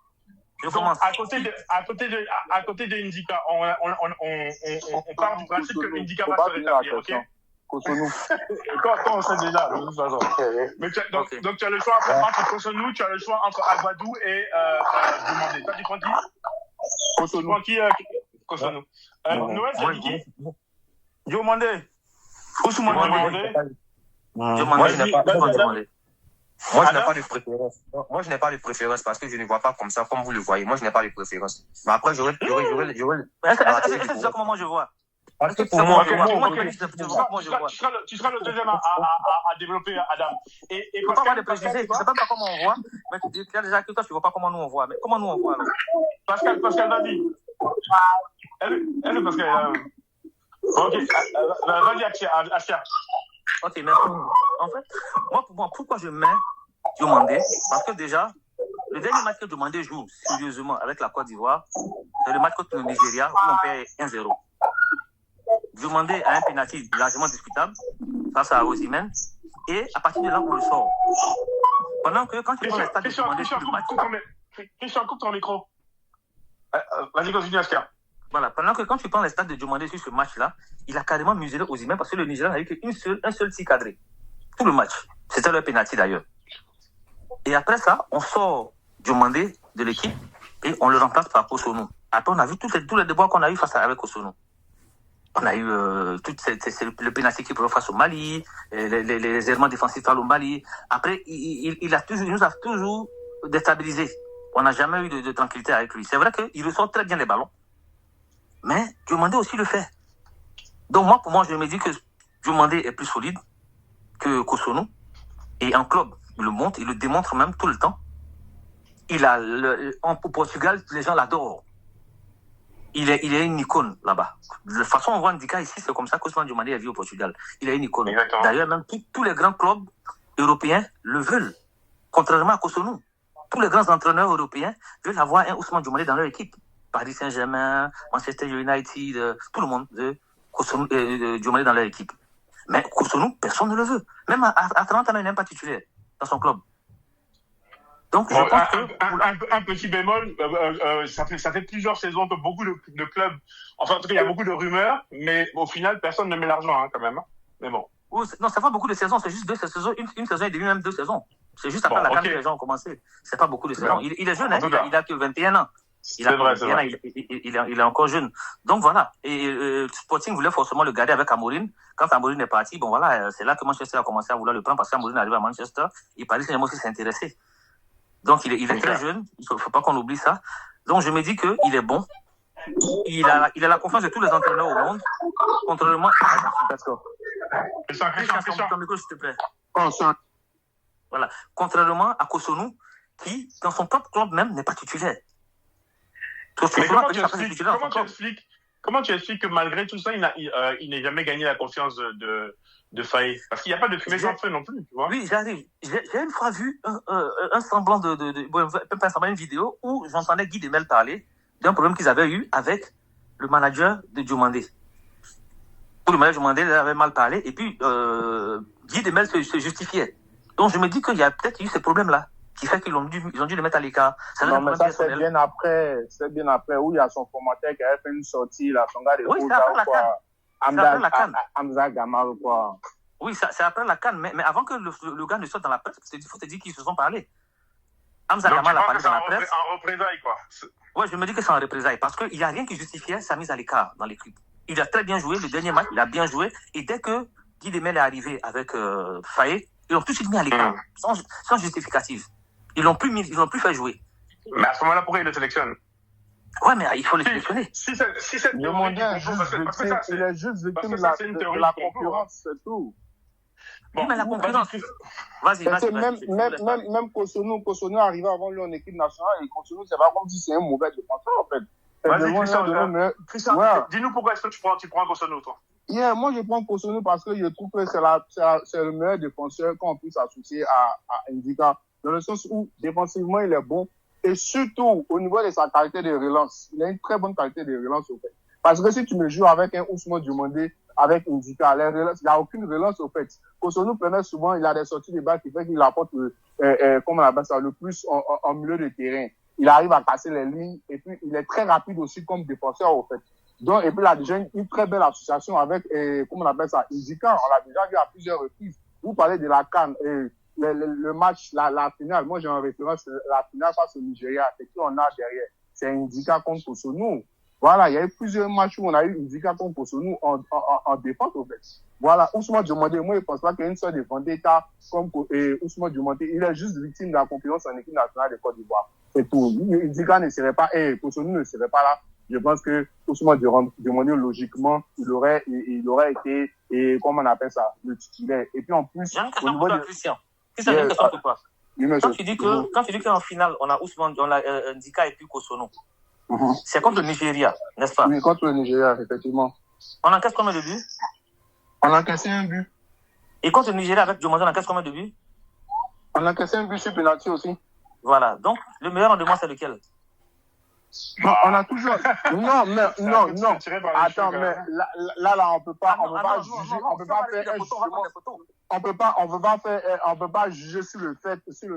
Je commence. À côté de Indika, on part du principe que Indika va se rétablir, ok? Cotonou. Quand on sait déjà, de toute façon. Mais donc tu as le choix entre Cotonou, tu as le choix entre Agbadou et Diomandé. Toi tu prends qui? Cotonou. Cotonou. Noël, c'est qui? Diomandé. Moi, je n'ai pas de préférence. Moi, je n'ai pas de préférence parce que je ne vois pas comme ça, comme vous le voyez. Moi, je n'ai pas de préférence. Mais après, j'aurais. Est-ce que tu sais comment moi je vois? Parce que pour moi, tu seras le deuxième à développer, Adam. Et tu ne peux pas avoir de préjugés. Tu ne sais pas comment on voit. Mais tu dis déjà que toi, tu ne vois pas comment nous on voit. Mais comment nous on voit alors? Pascal vas-y. Elle, Pascal. Ok, vas-y, Achia. Ok, merci. En fait, moi, pourquoi je mets Diomandé? Parce que déjà, le dernier match que Diomandé joue sérieusement avec la Côte d'Ivoire, c'est le match contre le Nigeria où on perd 1-0. Diomandé a un penalty largement discutable face à Osimhen et à partir de là, on le sort. Pendant que quand tu prends les stades de Diomandé sur le match... Christian, coupe ton micro. Vas-y, continue, Achia. Voilà, pendant que quand tu prends les stats de Diomandé sur ce match-là, il a carrément muselé Osimhen parce que le Nigeria n'a eu qu'un seul tir cadré. Tout le match. C'était leur penalty d'ailleurs. Et après ça, on sort Diomandé de l'équipe et on le remplace par Cotonou. Après, on a vu tous les débats qu'on a eu face avec Cotonou. On a eu le penalty qui face au Mali, les éléments défensifs au Mali. Après, il nous a toujours déstabilisés. On n'a jamais eu de tranquillité avec lui. C'est vrai qu'il ressort très bien les ballons. Mais Diomandé aussi le fait. Donc pour moi, je me dis que Diomandé est plus solide que Cotonou. Et en club, il le montre, il le démontre même tout le temps. Au Portugal, les gens l'adorent. Il est une icône là-bas. De toute façon, on voit Ndika ici, c'est comme ça qu'Ousmane Diomandé a vu au Portugal. Il est une icône. Exactement. D'ailleurs, même tous les grands clubs européens le veulent, contrairement à Cotonou. Tous les grands entraîneurs européens veulent avoir un Ousmane Diomandé dans leur équipe. Paris Saint-Germain, Manchester United, tout le monde veut Diomandé dans leur équipe. Mais Cotonou, personne ne le veut. Même à 30 ans, il n'est même pas titulaire dans son club. Donc, je pense que... Un petit bémol, ça fait plusieurs saisons que beaucoup de clubs, enfin, en tout cas, il y a beaucoup de rumeurs, mais au final, personne ne met l'argent, hein, quand même. Hein. Mais bon. Non, c'est pas beaucoup de saisons, c'est juste 2 saisons. Une saison est devenue même 2 saisons. C'est juste après la CAN que les gens ont commencé. C'est pas beaucoup de saisons. Il est jeune, hein, il a que 21 ans. Il est encore jeune. Donc voilà. Et Sporting voulait forcément le garder avec Amorim. Quand Amorim est parti, bon voilà, c'est là que Manchester a commencé à vouloir le prendre parce qu'Amorim est arrivé à Manchester et Paris Saint-Germain aussi s'est intéressé. Donc il est très jeune. Il faut pas qu'on oublie ça. Donc je me dis que il est bon. Il a la confiance de tous les entraîneurs au monde. Contrairement. D'accord. Ton micro, s'il te plaît. Voilà. Contrairement à Cotonou, qui, dans son propre club même, n'est pas titulaire. Mais comment tu expliques que malgré tout ça, il n'ait jamais gagné la confiance de Faye? Parce qu'il n'y a pas de fumée sans feu non plus, tu vois. Oui, j'arrive. J'ai une fois vu un semblant une vidéo où j'entendais Guy Demel parler d'un problème qu'ils avaient eu avec le manager de Diomandé. Le manager de Diomandé avait mal parlé et puis Guy Demel se justifiait. Donc je me dis qu'il y a peut-être eu ce problème-là qui fait qu'ils ont dû le mettre à l'écart. Non, mais ça, c'est bien après, où il y a son formateur qui avait fait une sortie, là, son gars de oui, c'est après la CAN. Hamza Gamal, quoi. Oui, c'est après la CAN, mais avant que le gars ne sorte dans la presse, il faut te dire qu'ils se sont parlé. Hamza Gamal a parlé dans la presse. En représailles, quoi. Oui, je me dis que c'est en représailles, parce qu'il n'y a rien qui justifiait sa mise à l'écart dans l'équipe. Il a très bien joué, le dernier match, il a bien joué, et dès que Guy Demel est arrivé avec Faye, ils l'ont tout de suite mis à l'écart, sans justificatif. Ils l'ont plus fait jouer. Mais à ce moment-là, pourquoi il le sélectionne? Ouais, mais il faut le sélectionner. Si cette théorie, il est juste victime de la concurrence, c'est tout. Bon, oui, mais la concurrence. Vas-y. Même Cotonou arrivé avant lui en équipe nationale et Cotonou, c'est pas comme si c'est un mauvais défenseur, en fait. Vas-y, Christian, dis-nous pourquoi est-ce que tu prends Cotonou, toi? Moi, je prends Cotonou parce que je trouve que c'est le meilleur défenseur qu'on puisse associer à Ndika. Dans le sens où, défensivement, il est bon. Et surtout, au niveau de sa qualité de relance. Il a une très bonne qualité de relance, au fait. Parce que si tu me joues avec un Ousmane Diomandé, avec Ndika, il n'y a aucune relance, au fait. Cotonou permet souvent, il a des sorties de balle qui fait qu'il apporte comment on appelle ça, le plus en milieu de terrain. Il arrive à casser les lignes. Et puis, il est très rapide aussi comme défenseur, au fait. Donc, et puis, il a déjà une très belle association avec, comment on appelle ça, Ndika. On l'a déjà vu à plusieurs reprises. Vous parlez de la CAN, le match, la finale, moi j'ai en référence la finale face au Nigeria, c'est qui on a derrière, c'est Ndika contre Cotonou. Voilà, il y a eu plusieurs matchs où on a eu Ndika contre Cotonou en défense au fait. Voilà, Ousmane Diomandé, moi je pense pas qu'il y ait une sorte de vendetta comme Ousmane Diomandé, il est juste victime de la concurrence en équipe nationale de Côte d'Ivoire. C'est tout. Ndika ne serait pas, Cotonou ne serait pas là. Je pense que Ousmane Diomandé, logiquement, il aurait été, comment on appelle ça, le titulaire. Et puis en plus, au niveau de Christian. Qu'est-ce que ça te passe? Quand tu dis qu'en finale, on a Ousmane, on a Ndika et puis Cotonou. C'est contre le Nigeria, n'est-ce pas? Oui, contre le Nigeria, effectivement. On encaisse combien de buts? On a encaissé un but. Et contre le Nigeria avec Diomandé, on encaisse combien de buts? On a encaissé un but sur penalty aussi. Voilà. Donc, le meilleur rendement, c'est lequel? Non, on a toujours. Non. Attends, mais là, on peut pas juger, on peut pas faire un jugement. On peut pas juger sur le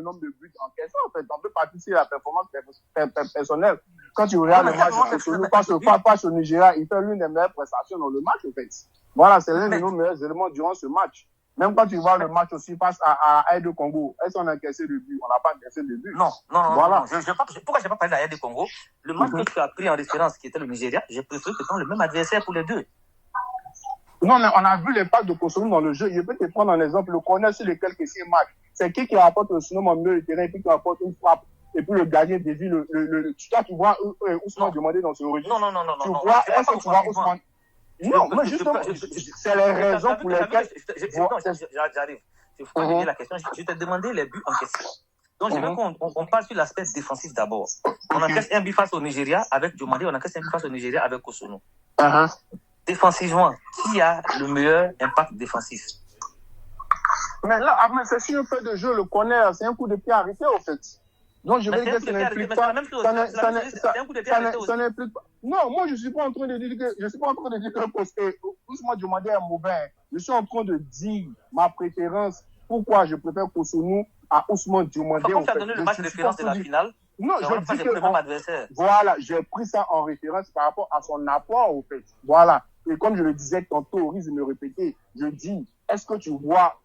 nombre de buts encaissés, en fait. On peut participer à la performance personnelle. Quand tu regardes le match de Cotonou face au Nigeria, il fait l'une des meilleures prestations dans le match, en fait. Voilà, c'est l'un de nos meilleurs éléments durant ce match. Même quand tu vois le match aussi face à Aide Congo, est-ce qu'on a encaissé de but? On n'a pas encaissé de but. Non. Voilà. Pourquoi je n'ai pas parlé d'Aide Congo? Le match que tu as pris en référence, qui était le Nigeria, j'ai préféré que ce soit le même adversaire pour les deux. Non, mais on a vu les passes de Cotonou dans le jeu. Je peux te prendre un exemple. Le corner sur lequel c'est un match. C'est qui rapporte le sinon au milieu du terrain et puis qui rapporte une frappe. Et puis le gardien dévie tu vois Ousmane Diomandé dans ce registre. Non. Tu vois, est-ce que tu vois Ousmane? Non, mais justement, c'est les raisons pour lesquelles... J'arrive. Il faut poser la question. Je t'ai demandé les buts encaissés. Donc, je veux qu'on parle sur l'aspect défensif d'abord. On encaisse un but face au Nigeria avec Diomandé, on encaisse un but face au Nigeria avec Kosono. Défensivement, qui a le meilleur impact défensif? Mais là, c'est sur un fait de jeu, le corner, c'est un coup de pied arrêté, au fait. Donc, je veux dire que ça n'implique pas. Ça n'implique pas. Non, moi, je ne suis pas en train de dire que Ousmane Diomandé est mauvais. Je suis en train de dire ma préférence. Pourquoi je préfère Kosono à Ousmane Diomandé. Comme tu as donné le match de référence de la finale, non, je dis que même adversaire. Voilà, j'ai pris ça en référence par rapport à son apport, au fait. Voilà. Et comme je le disais tantôt, au risque de me répéter, je dis, est-ce que tu vois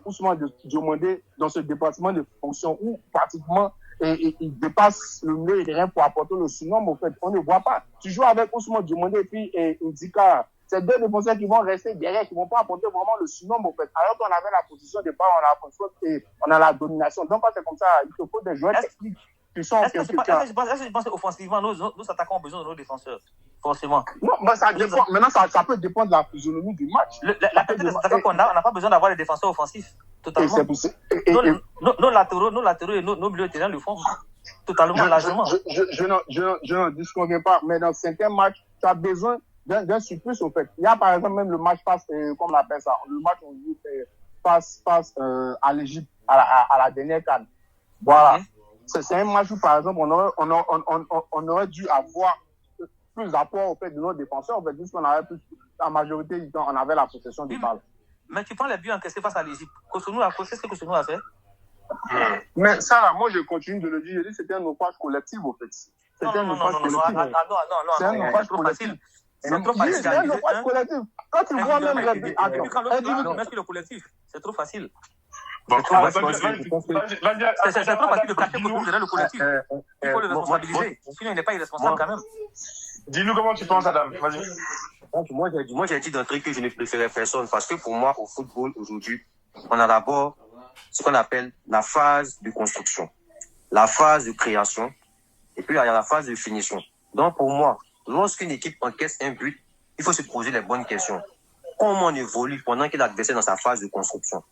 Ousmane Diomandé dans ce département de fonction où pratiquement il dépasse le milieu de terrain pour apporter le surnombre, au fait. On ne voit pas. Tu joues avec Ousmane Diomandé et puis Ndika. C'est deux défenseurs qui vont rester derrière, qui ne vont pas apporter vraiment le surnombre, au fait. Alors qu'on avait la position de base, on a la domination. Donc, quand c'est comme ça, il te faut des joueurs techniques qui sont... Est-ce que je pense offensivement, nos attaquants ont besoin de nos défenseurs? Forcément. Non, mais ça dépend. Maintenant, ça peut dépendre de la physionomie du match. La tête des attaquants qu'on a, on n'a pas besoin d'avoir les défenseurs offensifs. Totalement. Nos latéraux et nos milieux de terrain le font totalement largement. Je ne disconviens pas, mais dans certains matchs, tu as besoin d'un surplus, au fait. Il y a par exemple même le match face, comme on appelle ça, le match on joue face à l'Égypte, à la dernière CAN. Voilà. C'est un match où, par exemple, on aurait dû avoir plus d'apport au fait de nos défenseurs, en fait, puisqu'on avait plus, la majorité du temps, on avait la possession du balle. Mais tu prends les buts encaissés face à l'Égypte. Qu'est-ce que Kosono a fait? Mais ça, là, moi, je continue de le dire. Je dis c'était un naufrage collectif, au fait. C'était un naufrage collectif. C'est un naufrage collectif. C'est trop facile. C'est un naufrage collectif. Quand tu vois même les buts, le collectif, c'est trop facile. C'est trop facile de cacher le collectif. Il faut le responsabiliser. Sinon, il n'est pas irresponsable quand même. Dis-nous comment tu penses, Adam. Vas-y. Moi, j'ai dit d'entrée que je ne préférais personne parce que pour moi, au football, aujourd'hui, on a d'abord ce qu'on appelle la phase de construction, la phase de création, et puis il y a la phase de finition. Donc, pour moi, lorsqu'une équipe encaisse un but, il faut se poser les bonnes questions. Comment on évolue pendant que l'adversaire est dans sa phase de construction?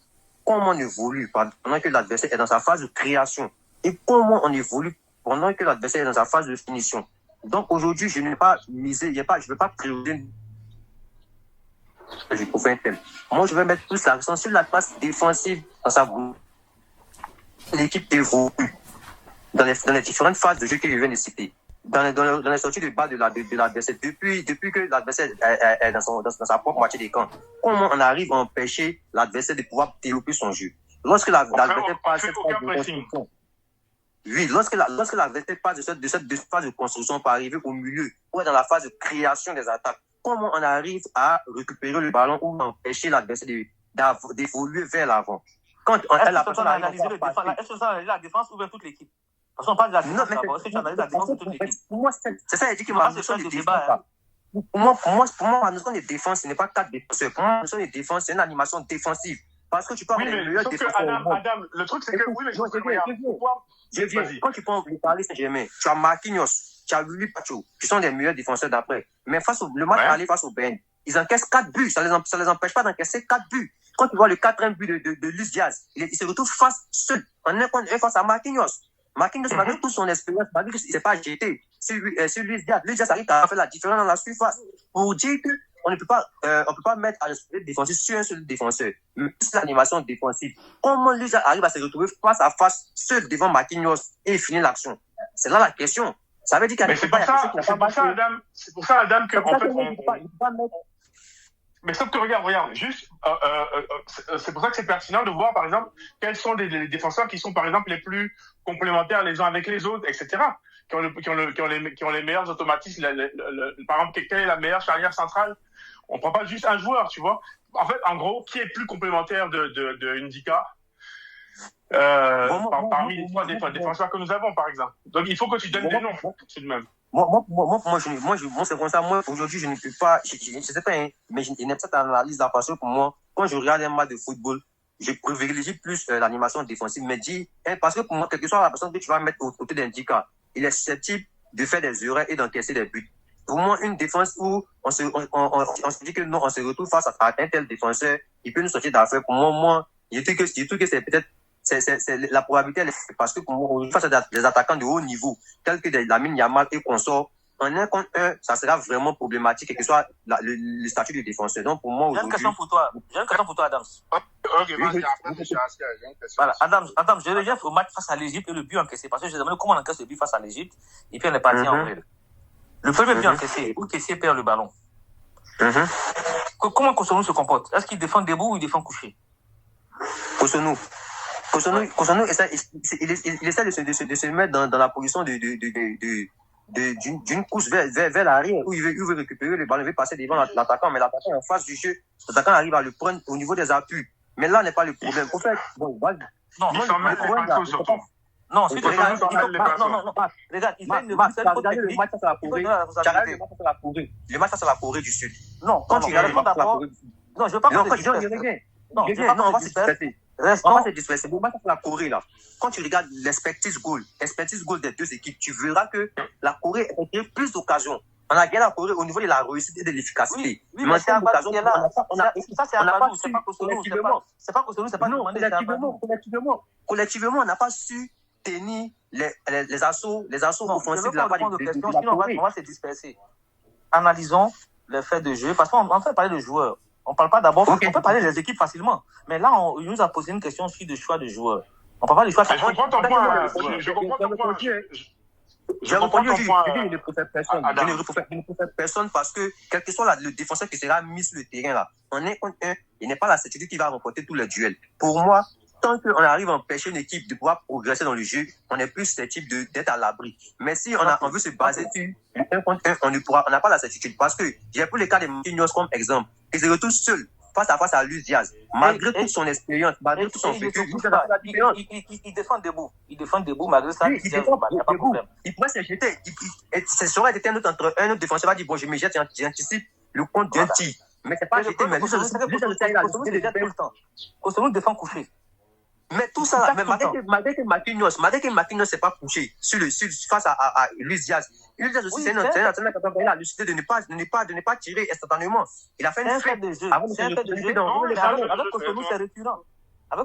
Comment on évolue pendant que l'adversaire est dans sa phase de création? Et comment on évolue pendant que l'adversaire est dans sa phase de finition? Donc aujourd'hui, je ne vais pas miser, je ne vais pas prioriser pour faire un thème. Moi, je vais mettre plus l'accent sur la phase défensive dans sa boue. L'équipe évolue dans les différentes phases de jeu que je viens de citer. Dans les sorties de bas de l'adversaire, depuis que l'adversaire est dans sa propre moitié des camps, comment on arrive à empêcher l'adversaire de pouvoir développer son jeu? Lorsque l'adversaire passe cette phase de construction, oui, lorsque l'adversaire passe de cette phase de construction pour arriver au milieu, ou dans la phase de création des attaques, comment on arrive à récupérer le ballon ou empêcher l'adversaire d'évoluer vers l'avant? Est-ce que tu as analysé la défense ou bien toute l'équipe? Parce qu'on parle de la défense d'abord. Est-ce que tu analyses la défense ou toute l'équipe? Pour moi, c'est ça, il dit que ma notion de défense. Pour moi, ma notion de défense, ce n'est pas 4 défenseurs. Pour moi, ma notion de défense, c'est une animation défensive. Parce que tu peux avoir les meilleurs défenseurs. Adam, le truc, c'est que oui, mais je viens. Quand tu prends le Paris Saint-Germain, tu as Marquinhos, tu as Willy Pacho, qui sont des meilleurs défenseurs d'après. Mais le match aller face au Bayern, ils encaissent 4 buts. Ça les empêche pas d'encaisser 4 buts. Quand tu vois le 4e but de Luis Diaz, il se retrouve seul, en 1 contre 1 face à Marquinhos. Marquinhos, malgré toute son expérience, malgré qu'il ne s'est pas jeté sur Luis Diaz. Luis Diaz arrive à faire la différence dans la surface. Pour dire qu'on ne peut pas mettre à responsabilité défensive sur un seul défenseur. Mais c'est l'animation défensive. Comment Luis Diaz arrive à se retrouver face à face, seul devant Marquinhos et finir l'action? C'est là la question. Ça veut dire qu'il y a c'est pour ça, Adam, que en fait, mais sauf que regarde, juste, c'est pour ça que c'est pertinent de voir, par exemple, quels sont les défenseurs qui sont, par exemple, les plus complémentaires les uns avec les autres, etc., qui ont les meilleurs automatismes. Par exemple, quelle est la meilleure charnière centrale? On prend pas juste un joueur, tu vois. En fait, en gros, qui est plus complémentaire de Ndika parmi les 3 défenseurs que nous avons, par exemple. Donc, il faut que tu donnes des noms, tout de même. Moi, c'est comme ça. Moi, aujourd'hui, je ne peux pas, je sais pas, hein, mais je n'aime pas cette analyse-là parce que pour moi, quand je regarde un match de football, je privilégie plus l'animation défensive. Mais parce que pour moi, quelle que soit la personne que tu vas mettre au côté d'Ndika, il est susceptible de faire des erreurs et d'encaisser des buts. pour moi, une défense où on se dit que non, on se retrouve face à un tel défenseur, il peut nous sortir d'affaires. Pour moi, je trouve que c'est peut-être, la probabilité, parce que pour moi, face à des attaquants de haut niveau, tels que Lamine Yamal et consorts, en 1 contre 1, ça sera vraiment problématique, quel que soit le statut du défenseur. Donc, pour moi, J'ai une question pour toi. Adams. Ok, vas-y, après, j'ai une question. Voilà, Adam, je reviens au match face à l'Égypte et le but encaissé. Parce que je demandé comment on encaisse le but face à l'Égypte. Et puis on est parti en vrai. Le premier but encaissé, où Kessié perd le ballon. Comment Cotonou se comporte? Est-ce qu'il défend debout ou il défend couché? Cotonou essaie de se mettre dans la position d'une course vers l'arrière où il veut récupérer le ballon, il veut passer devant l'attaquant, mais l'attaquant est en face du jeu. L'attaquant arrive à le prendre au niveau des appuis. Mais là n'est pas le problème. Pour faire, bon, non, il s'en met les pinceaux surtout. Non, si tu regardes regarde, il fait une le match face à la Corée. Le match face à la Corée du Sud. Non, quand tu regardes d'abord. Non, je veux pas Non, on va se disperser. On va se disperser. Le match face à la Corée, là. Quand tu regardes l'expertise goal des deux équipes, tu verras que la Corée a créé plus d'occasions. On a gagné la Corée au niveau de la réussite et de l'efficacité. Oui, mais c'est Abadou qui est là. Ça, c'est Abadou, c'est pas Cotonou. C'est pas Cotonou, c'est pas non, collectivement, on n'a pas su tenir les assauts offensifs de la part de la Corée. On va se disperser. Analysons les faits de jeu, parce qu'on fait parler de joueurs. On parle pas d'abord, on peut parler des équipes facilement. Mais là, il nous a posé une question sur le choix de joueurs. On peut pas les choix. Je comprends ton point. Je comprends ton point. Je ne préfère personne. Je ne préfère personne parce que, quel que soit le défenseur qui sera mis sur le terrain, là, on est contre un, il n'est pas la certitude qui va remporter tous les duels. Pour moi, tant qu'on arrive à empêcher une équipe de pouvoir progresser dans le jeu, on est plus susceptible d'être à l'abri. Mais si on veut se baser sur un contre un, on n'a pas la certitude. Parce que j'ai pris le cas de Marquinhos comme exemple. Il se retrouve seul face à Luis Diaz. Malgré toute son expérience, malgré tout son vécu, il défend debout. Il défend debout, malgré ça. Il défend debout. Il pourrait se jeter. Ce serait été un autre défenseur va dire, bon, je me jette, j'anticipe le compte d'un tir. Mais c'est pas jeté, mais Cotonou défend couché. Mais tout ça, malgré que Marquinhos s'est pas couché face à Luis Diaz. Luis Diaz aussi, c'est un entraîneur qui a décidé de ne pas tirer instantanément. Il a fait une fête de jeu. Avec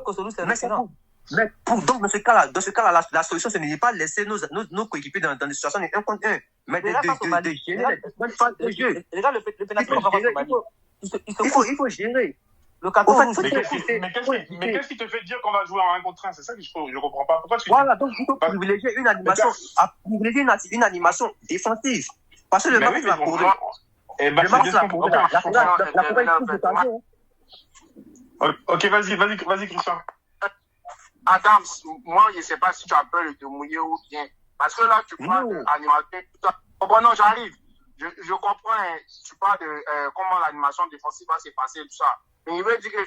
Cotonou, c'est récurrent. Mais donc, dans ce cas-là, la solution, ce n'est pas laisser nos coéquipiers dans des situations de 1 contre 1, mais de gérer les phases de jeu. Regarde le pénalty qu'on va faire au Mali. Il faut gérer. Mais qu'est-ce qui te fait dire qu'on va jouer en 1 contre 1? C'est ça que je ne comprends pas. Pourquoi voilà, donc il faut privilégier une animation défensive. Parce que le match va courir. Ok, vas-y, Christian. Adam, moi, je ne sais pas si tu as peur de te mouiller ou bien. Parce que là, tu parles d'animation. Bon, non, j'arrive. Je comprends, tu parles de comment l'animation défensive va se passer et tout ça. Mais il veut dire que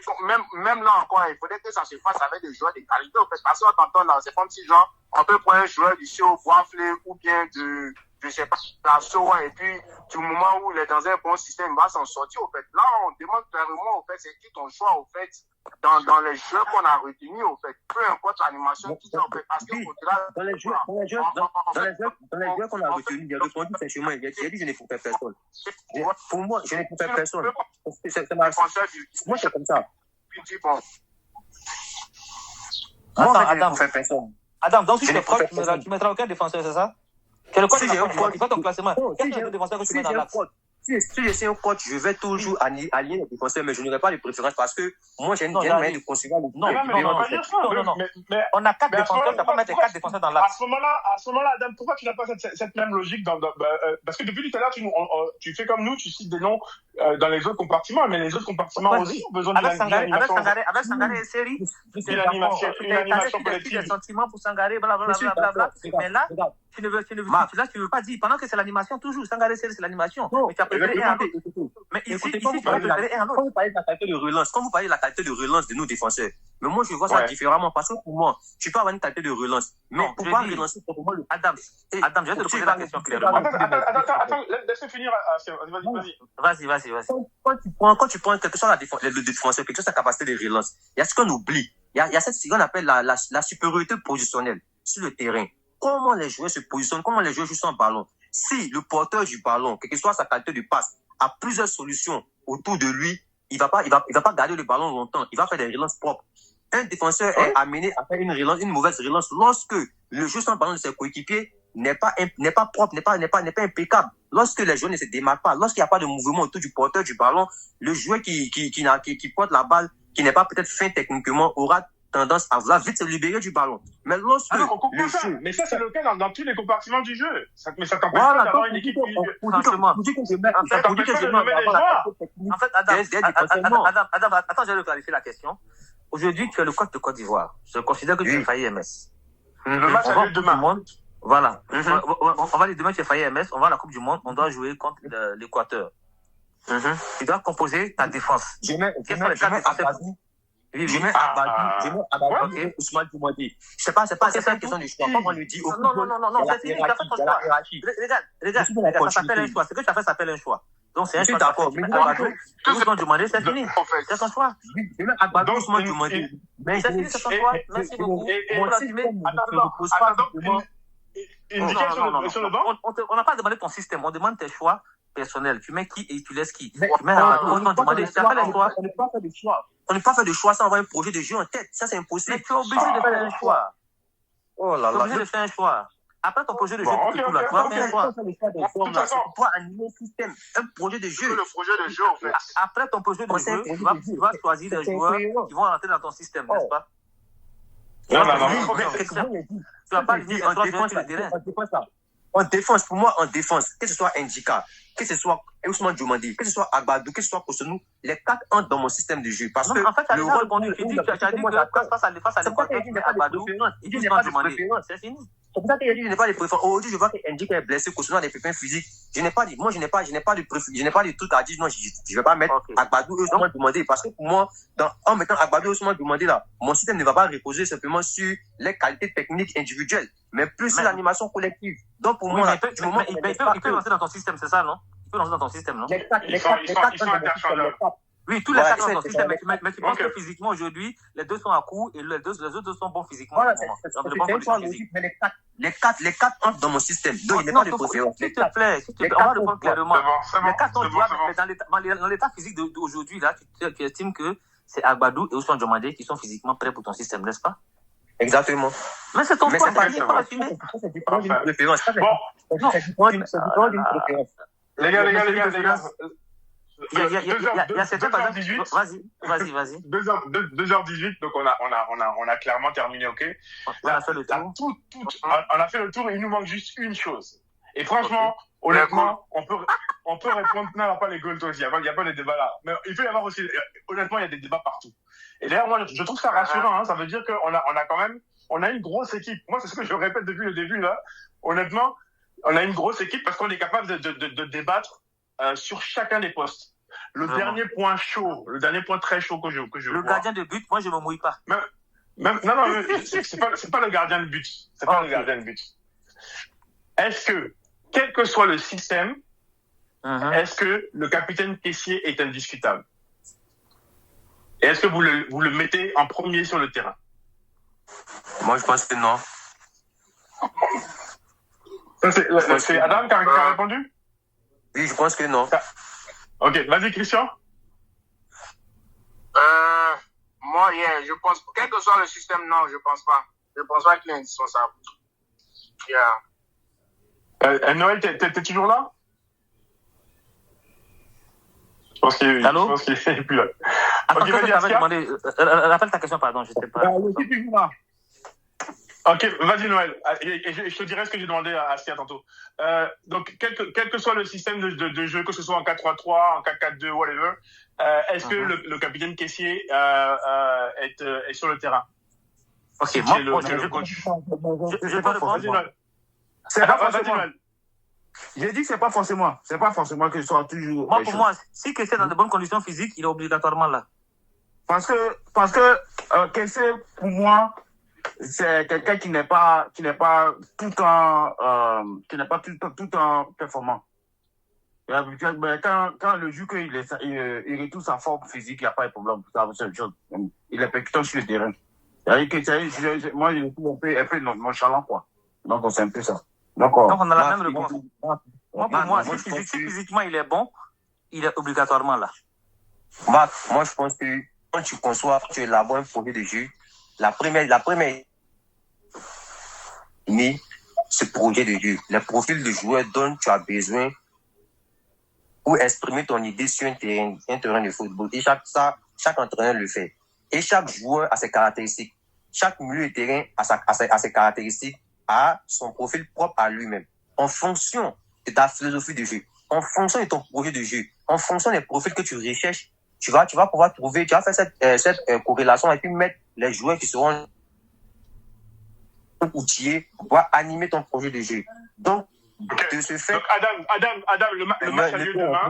même là encore, il faudrait que ça se fasse avec des joueurs de qualité. Parce qu'on t'entend là, c'est comme si genre, on peut prendre un joueur du show, Boisflé ou bien de, je sais pas, la Soa, et puis du moment où il est dans un bon système, il va s'en sortir, au fait. Là, on demande clairement, au fait, c'est qui ton choix, au fait, dans les jeux qu'on a retenus, au fait. Peu importe l'animation qui est, au fait. Parce que dans les jeux qu'on a retenus, il a répondu sèchement. Il a dit, je ne préfère personne. Pour moi, je ne préfère personne. Moi, c'est comme ça. Moi, je ne préfère personne. Adam, donc si tu es proche, tu mettras aucun défenseur, c'est ça? Quel coach tu fais ton classement? Quel est le défenseur que tu mets dans l'axe? Si je suis un coach, je vais toujours aligner les défenseurs, mais je n'aurai pas de préférence parce que moi, j'ai une manière de concevoir le Non. On a 4 défenseurs, tu n'as pas mettre 4 défenseurs dans l'axe. À ce moment-là, Adam, pourquoi tu n'as pas cette même logique parce que depuis tout à l'heure, tu fais comme nous, tu cites des noms dans les autres compartiments, mais les autres compartiments aussi ont besoin avec Sangaré et Seri, une animation collective. Des sentiments pour Sangaré, blablabla. Mais là, tu ne veux pas dire, pendant que c'est l'animation, toujours, Sangaré et Seri, c'est l'animation. Mais tu as préféré un autre. Mais ici, tu as préféré un autre. Quand vous parlez de la qualité de relance de nos défenseurs, mais moi, je vois ça différemment parce que pour moi, tu peux avoir une qualité de relance. Mais pour pouvoir relancer, pour moi, Adam, je vais te poser la question clairement. Attends, laisse-moi finir. Vas-y. Quand tu prends quelque chose le défenseur, quelque chose sa capacité de relance, il y a ce qu'on oublie. Il y a ce qu'on appelle la supériorité positionnelle sur le terrain. Comment les joueurs se positionnent, comment les joueurs jouent sans ballon. Si le porteur du ballon, quelle que soit sa qualité de passe, a plusieurs solutions autour de lui, il va pas garder le ballon longtemps. Il va faire des relances propres. Un défenseur est amené à faire une mauvaise relance lorsque le jeu sans ballon de ses coéquipiers n'est pas propre, n'est pas impeccable. Lorsque les joueurs ne se démarquent pas, lorsqu'il n'y a pas de mouvement autour du porteur du ballon, le joueur qui porte la balle, qui n'est pas peut-être fin techniquement, aura tendance à vouloir vite se libérer du ballon. Mais lorsque mais ça, c'est le cas dans tous les compartiments du jeu. Mais ça t'empêche pas d'avoir une équipe. Franchement, ça t'empêche pas de nommer des joueurs. En fait, Adam, attends, je vais clarifier la question. Aujourd'hui, tu es le coach de Côte d'Ivoire. Je considère que tu es failli MS. Le match a lieu demain. Voilà. On va aller demain, tu es failli MS. On va à la Coupe du Monde. On doit jouer contre l'Équateur. Tu dois composer ta défense. Quels sont les quatre défenseurs? Je mets Agbadou et Ousmane Doumbouya. C'est pas une question de choix. Comme on le dit au football. Non, c'est fini. Tu as fait ton choix. Regarde, ça s'appelle un choix. Ce que tu as fait s'appelle un choix. Donc c'est un choix. D'accord. Mais Ousmane Doumbouya, c'est fini. C'est ton choix. Je mets Agbadou, Ousmane Doumbouya. Mais c'est fini, c'est ton choix. Merci beaucoup. On n'a pas demandé ton système. On demande tes choix personnels. Tu mets qui et tu laisses qui. Tu mets Agbadou, Ousmane Doumbouya. Tu as fait un choix. On n'est pas fait de choix sans avoir un projet de jeu en tête. Ça, c'est impossible. Mais tu es obligé de faire un choix. Oh là là. Tu es obligé de faire un choix. Après ton projet de jeu, tu vas faire un choix. Tu dois animer un système, un projet de jeu. Le projet de jeu, en fait. Après ton projet de jeu, tu vas choisir des joueurs qui vont rentrer dans ton système, n'est-ce pas? Non. Tu vas pas dire en défense sur le terrain. En défense, pour moi, que ce soit Ndika, que ce soit Ousmane Doumbouya, que ce soit Agbadou, que ce soit Cotonou, les quatre entrent dans mon système de jeu. Parce que en fait, tu as déjà répondu. Tu as dit que face à l'Équateur, tu mets Agbadou et Ousmane Doumbouya. C'est fini. C'est pour ça que je n'ai pas de préférence. Aujourd'hui, je vois que Ndika est blessé, Cotonou a des pépins physiques. Je n'ai pas de truc à dire. Non, je ne vais pas mettre Agbadou et Ousmane Doumbouya. Parce que pour moi, en mettant Agbadou et Ousmane Doumbouya là, mon système ne va pas reposer simplement sur les qualités techniques individuelles, mais plus sur l'animation collective. Donc pour moi, il peut rentrer dans ton système, c'est ça, non? Il peut rentrer dans ton système, non? Les quatre interchangeables. Oui, tous les quatre sont dans ton système, mais tu penses que physiquement aujourd'hui, les deux sont à court et les autres deux sont bons physiquement. Voilà, les quatre entrent dans mon système. Donc il n'est pas de préférence. S'il te plaît, on va répondre clairement. Les quatre sont jouables, mais dans l'état physique d'aujourd'hui, là, tu estimes que c'est Agbadou et Ousmane Doumbouya qui sont physiquement prêts pour ton système, n'est-ce pas? Exactement. Mais c'est ton choix, c'est pas assumé. C'est différent d'une préférence. C'est différent d'une préférence. Les gars. Il y a cette heure, 2h18. Vas-y. 2h18, donc on a clairement terminé, ok? On a fait le tour. On a fait le tour et il nous manque juste une chose. Et franchement, honnêtement, on peut répondre, non, pas les goals aussi, il n'y a pas de débat là. Mais il peut y avoir aussi, honnêtement, il y a des débats partout. Et d'ailleurs, moi, je trouve ça rassurant, hein, ça veut dire qu'on a quand même, on a une grosse équipe. Moi, c'est ce que je répète depuis le début là. Honnêtement, on a une grosse équipe parce qu'on est capable de débattre sur chacun des postes. Le dernier point très chaud que je le vois. Gardien de but, moi je me mouille pas. Non, c'est pas le gardien de but. C'est pas le gardien de but. Est-ce que, quel que soit le système, est-ce que le capitaine caissier est indiscutable? Et est-ce que vous le mettez en premier sur le terrain? Moi, je pense que non. C'est Adam qui a répondu? Oui, je pense que non. Ok, vas-y Christian. Moi, je pense, quel que soit le système, non, je pense pas. Je pense pas qu'il est indispensable. Noël, t'es toujours là? Je pense qu'il est plus là. Attends, ok, vas-y, Askia. Rappelle ta question, pardon, je sais pas. Ok, vas-y Noël. Et je te dirai ce que j'ai demandé à Askia tantôt. Donc, quel que soit le système de jeu, que ce soit en 4-3-3, en 4-4-2, whatever, est-ce que le capitaine caissier est sur le terrain? Ok, moi, je peux répondre. C'est pas forcément. J'ai dit que c'est pas forcément que ce soit toujours. Moi, pour moi, si Kessé est dans de bonnes conditions physiques, il est obligatoirement là. Parce que Kessé, pour moi, c'est quelqu'un qui n'est pas tout en performant. Quand le jour qu'il il retrouve sa forme physique, il n'y a pas de problème. C'est une chose. Il est percutant sur le terrain. Moi, je le trouve un peu nonchalant, quoi. Donc, c'est un peu ça. D'accord. Donc, on a la Moi, même réponse. Moi, pour moi, moi, moi, si je pense que physiquement il est bon, il est obligatoirement là. moi, je pense que quand tu conçois, tu élabores un projet de jeu, la première mais ce projet de jeu, les profils de joueurs dont tu as besoin pour exprimer ton idée sur un terrain de football. Et chaque entraîneur le fait. Et chaque joueur a ses caractéristiques. Chaque milieu de terrain a ses caractéristiques, a son profil propre à lui-même. En fonction de ta philosophie de jeu, en fonction de ton projet de jeu, en fonction des profils que tu recherches, tu vas pouvoir trouver, tu vas faire cette corrélation et puis mettre les joueurs qui seront outillés pour pouvoir animer ton projet de jeu. Donc, de ce fait. Donc, Adam, le match a lieu demain.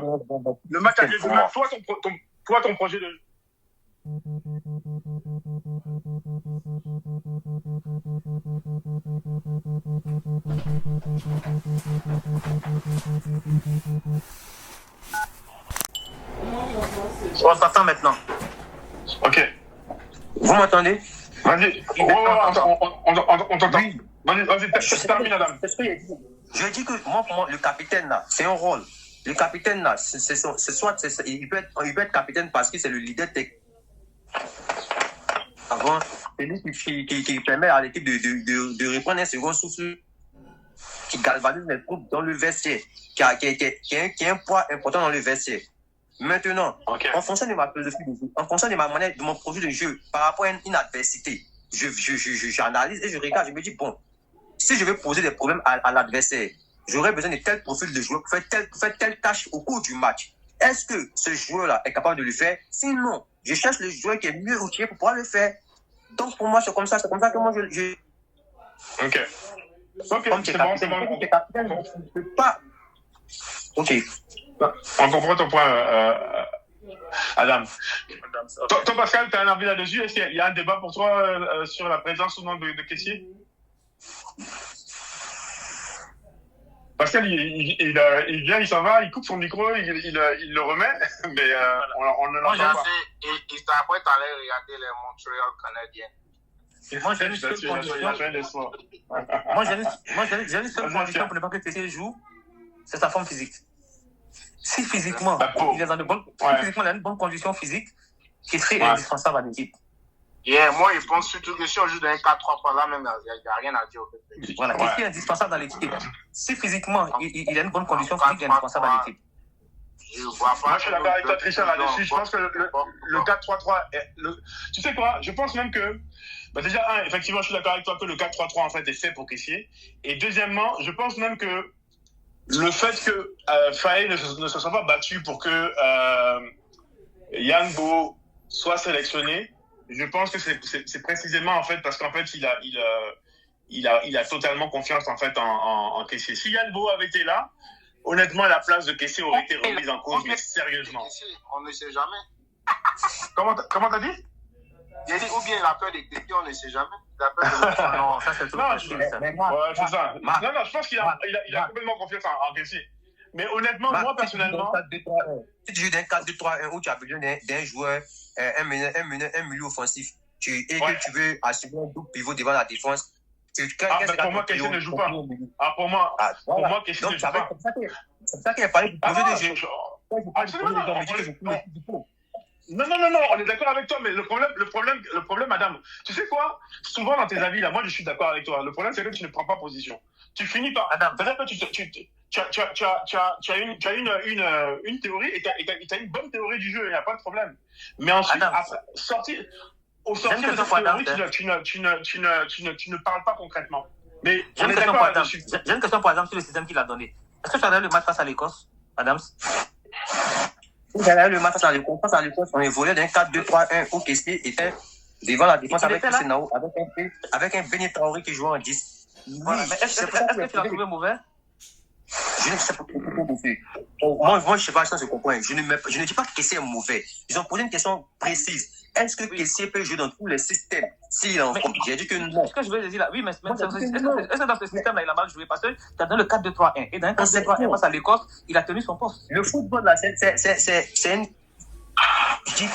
Le match a lieu demain. Toi, ton projet de jeu. On s'attend maintenant. Ok. Vous m'entendez? Vas-y. On t'entend. Oui. Vas-y, termine, Adam. Je dis que moi, pour moi, le capitaine là, c'est un rôle. Le capitaine là, il peut être capitaine parce que c'est le leader technique. Avant, c'est lui qui permet à l'équipe de reprendre un second souffle, qui galvanise les troupes dans le vestiaire, qui a un poids important dans le vestiaire. Maintenant, en fonction de ma philosophie de jeu, en fonction de ma manière, de mon projet de jeu, par rapport à une adversité, j'analyse et je regarde, je me dis, bon, si je veux poser des problèmes à l'adversaire, j'aurais besoin de tel profil de joueur pour faire telle tâche au cours du match. Est-ce que ce joueur-là est capable de le faire? Sinon, je cherche le joueur qui est mieux outillé pour pouvoir le faire. Donc, pour moi, c'est comme ça que moi, je... Ok. Comme c'est bon. Je ne peux pas... Ok. On comprend ton point, Adam. Toi, Pascal, tu as un avis là-dessus? Est-ce qu'il y a un débat pour toi sur la présence ou non de caissier? Pascal, il vient, il s'en va, il coupe son micro, il le remet, mais on ne l'entend pas. Il s'apprête à aller regarder les Montréal Canadiens. Moi, j'ai une seule condition pour ne pas que Tessier joue, c'est sa forme physique. Si physiquement, il est dans il a une bonne condition physique, qui serait indispensable à l'équipe. Moi, je pense surtout que si on joue dans un 4-3-3, là même, il n'y a rien à dire. Voilà, qui est indispensable dans l'équipe. Si physiquement, il a une bonne condition physique, il est indispensable à l'équipe. Moi, je suis d'accord avec toi, Trisha, là-dessus. Je pense que le 4-3-3, tu sais quoi, je pense même que, déjà, effectivement, je suis d'accord avec toi que le 4-3-3, en fait, est fait pour Kessié. Et deuxièmement, je pense même que le fait que Faye ne se soit pas battu pour que Yangbo soit sélectionné, je pense que c'est précisément en fait parce qu'en fait il a totalement confiance en fait en Kessié. Si Yangbo avait été là, honnêtement la place de Kessié aurait été remise en cause, mais sérieusement. On ne sait jamais. Comment t'as dit? Il a dit ou bien la peur des Kessié, on ne sait jamais. La peur de non, ça c'est trop facile. Ouais, c'est ça. Non, je pense qu'il a complètement confiance en Kessié. Mais honnêtement, moi personnellement, si tu joues d'un 4-2-3-1 où tu as besoin d'un joueur, un milieu offensif, et que tu veux assurer un double pivot devant la défense, pour moi, Kessié ne joue pas. Pour moi, Kessié ne joue pas. C'est ça qu'il a parlé du projet de jeu. Non, on est d'accord avec toi, mais le problème, madame, tu sais quoi? Souvent dans tes avis, là, moi je suis d'accord avec toi. Le problème, c'est que tu ne prends pas position. Tu finis par. C'est-à-dire que tu as une théorie et tu as une bonne théorie du jeu, il n'y a pas de problème. Mais ensuite, au sortir de cette théorie, tu ne parles pas concrètement. Mais j'ai une question, par exemple, sur le système qu'il a donné. Est-ce que tu as regardé le match face à l'Écosse, Adams? Le match face à l'Écosse, on évoluait d'un 4-2-3-1 où Kessié était devant la défense avec Senao, avec un Benet Traoré qui jouait en 10. Voilà, mais est-ce que tu l'as trouvé mauvais? Je ne sais pas pourquoi mauvais. Moi, je ne sais pas si je comprends. Je ne dis pas que Kessié est mauvais. Ils ont posé une question précise. Est-ce que Kessié peut jouer dans tous les systèmes s'il est en forme? J'ai dit que non. Ce que je veux dire là, oui, mais est-ce que dans ce système-là, il a mal joué? Parce que tu as dans le 4-2-3-1. Et dans le 4-2-3-1 face à l'Écosse, il a tenu son poste. Le football, là, c'est une. Je dis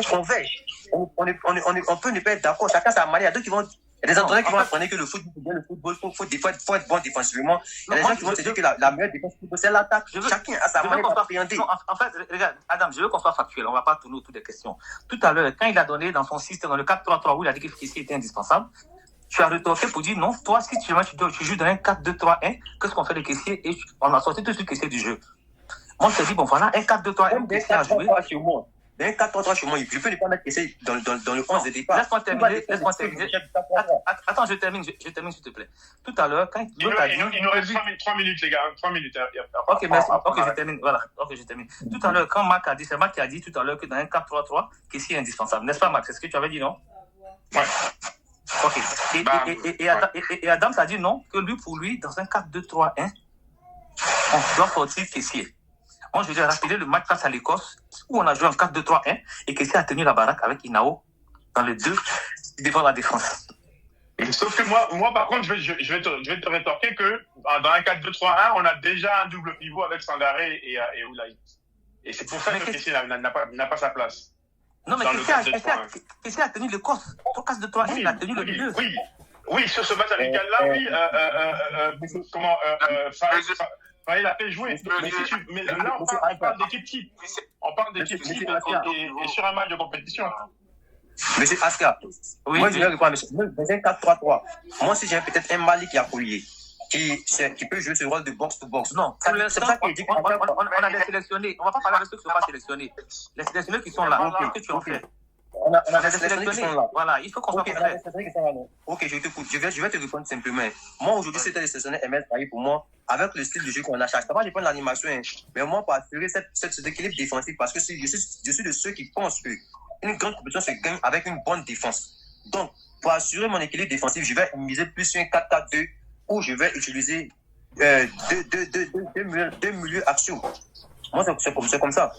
qu'on verge. On peut ne pas être d'accord. Chacun sa manière. Il y a d'autres qui vont Il y a des entraîneurs qui vont apprendre que le football, faut être bon défensivement. Il y a des gens qui vont se dire que la meilleure défense du football, c'est l'attaque. Chacun a sa manière d'appréhender. En fait, regarde, Adam, je veux qu'on soit factuel. On ne va pas tourner autour des questions. Tout à l'heure, quand il a donné dans son système, dans le 4-3-3, où il a dit que Kessie était indispensable, tu as rétorqué pour dire non, toi, si tu joues dans un 4-2-3-1, qu'est-ce qu'on fait de Kessie? Et on a sorti tout de suite Kessie du jeu. Moi, je te dis, bon, voilà, un 4-2-3-1, Kessie a joué. Dans un 4-3-3 chez moi, je peux ne pas mettre Kessie dans le 11 de départ. Laisse-moi terminer. Attends, je termine, s'il te plaît. Tout à l'heure, quand il nous reste 3 minutes, les gars. 3 minutes. Ok, merci. Ok, je termine. Voilà. Ok, je termine. Tout à l'heure, quand Marc a dit, c'est Marc qui a dit tout à l'heure que dans un 4-3-3, Kessie est indispensable. N'est-ce pas, Marc? C'est ce que tu avais dit, non? Ouais. Ok. Et Adam a dit non, que pour lui, dans un 4-2-3-1, on doit sortir Kessie. Moi, je vais rappeler le match face à l'Écosse, où on a joué en 4-2-3-1, et Kessie a tenu la baraque avec Inao dans les deux, devant la défense. Sauf que moi par contre, je vais te rétorquer que dans un 4-2-3-1, on a déjà un double pivot avec Sangaré et Oulaï. Et c'est pour ça que Kessie n'a pas sa place. Non, mais Kessie a tenu l'Écosse. 4-2-3-1, il a tenu le milieu. Oui, sur ce match amical-là, oui. Il a fait jouer. Mais là, on parle d'équipe type. On parle d'équipe type et sur un match de compétition. Monsieur Aska, moi je vais répondre, monsieur. Dans un 4-3-3, moi si j'ai peut-être un Mali qui a collier, qui peut jouer ce rôle de box-to-box. Non, pour l'instant, on a des sélectionnés. On ne va pas parler de ceux qui ne sont pas sélectionnés. Les sélectionnés qui sont là, qu'est-ce que tu en fais? On a des sélectionnés qui sont là. Voilà, il faut qu'on soit prêt. Ok, je t'écoute. Je vais te répondre simplement. Moi, aujourd'hui, c'était les sélectionnés MS pour moi, avec le style de jeu qu'on a chaque fois. Je prends l'animation, mais moi, pour assurer cet équilibre défensif, parce que je suis de ceux qui pensent que une grande compétition se gagne avec une bonne défense. Donc, pour assurer mon équilibre défensif, je vais miser plus sur un 4-4-2 où je vais utiliser deux milieux axiaux. Moi, c'est comme ça.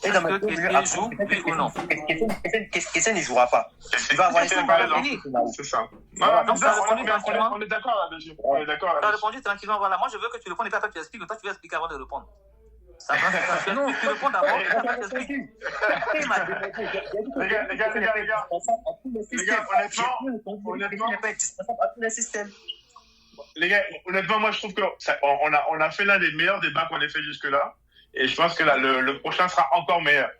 Et dans mes deux milieux axiaux, Kessie ne jouera pas. Il va avoir un c'est ça. On est d'accord là-dessus. On est d'accord. Tu as répondu tranquillement. Voilà, moi, je veux que tu répondes et pas toi tu expliques. Toi, tu vas expliquer avant de répondre. Non, tu réponds d'abord. Les gars, honnêtement, moi je trouve qu'on a fait l'un des meilleurs débats qu'on ait fait jusque-là. Et je pense que là, le prochain sera encore meilleur.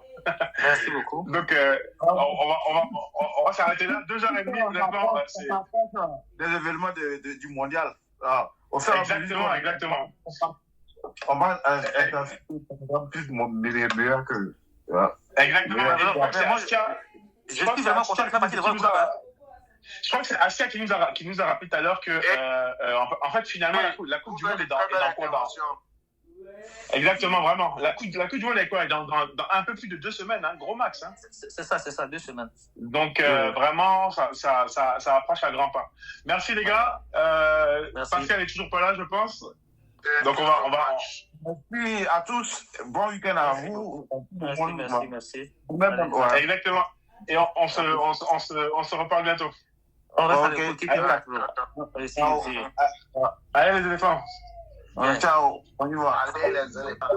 Merci beaucoup. Donc, on va s'arrêter là. 2h30, honnêtement. C'est des événements du mondial. Exactement. On va être plus meilleur que. Exactement. Je suis vraiment content de faire partie de votre groupe. Je crois que c'est Askia qui nous a rappelé tout à l'heure que, en fait, finalement, la Coupe du Monde est dans quoi? Exactement, vraiment. La coupe du Monde est quoi? Dans un peu plus de 2 semaines, hein, gros max. Hein. C'est ça, 2 semaines. Donc, vraiment, ça approche à grands pas. Merci, les gars. Pascal n'est toujours pas là, je pense. Donc, on va. Merci à tous. Bon week-end à vous. Merci. Exactement. Et on se reparle bientôt. On reste avec l'équipe. Allez, les éléphants. Ciao. On y va. Allez, les éléphants.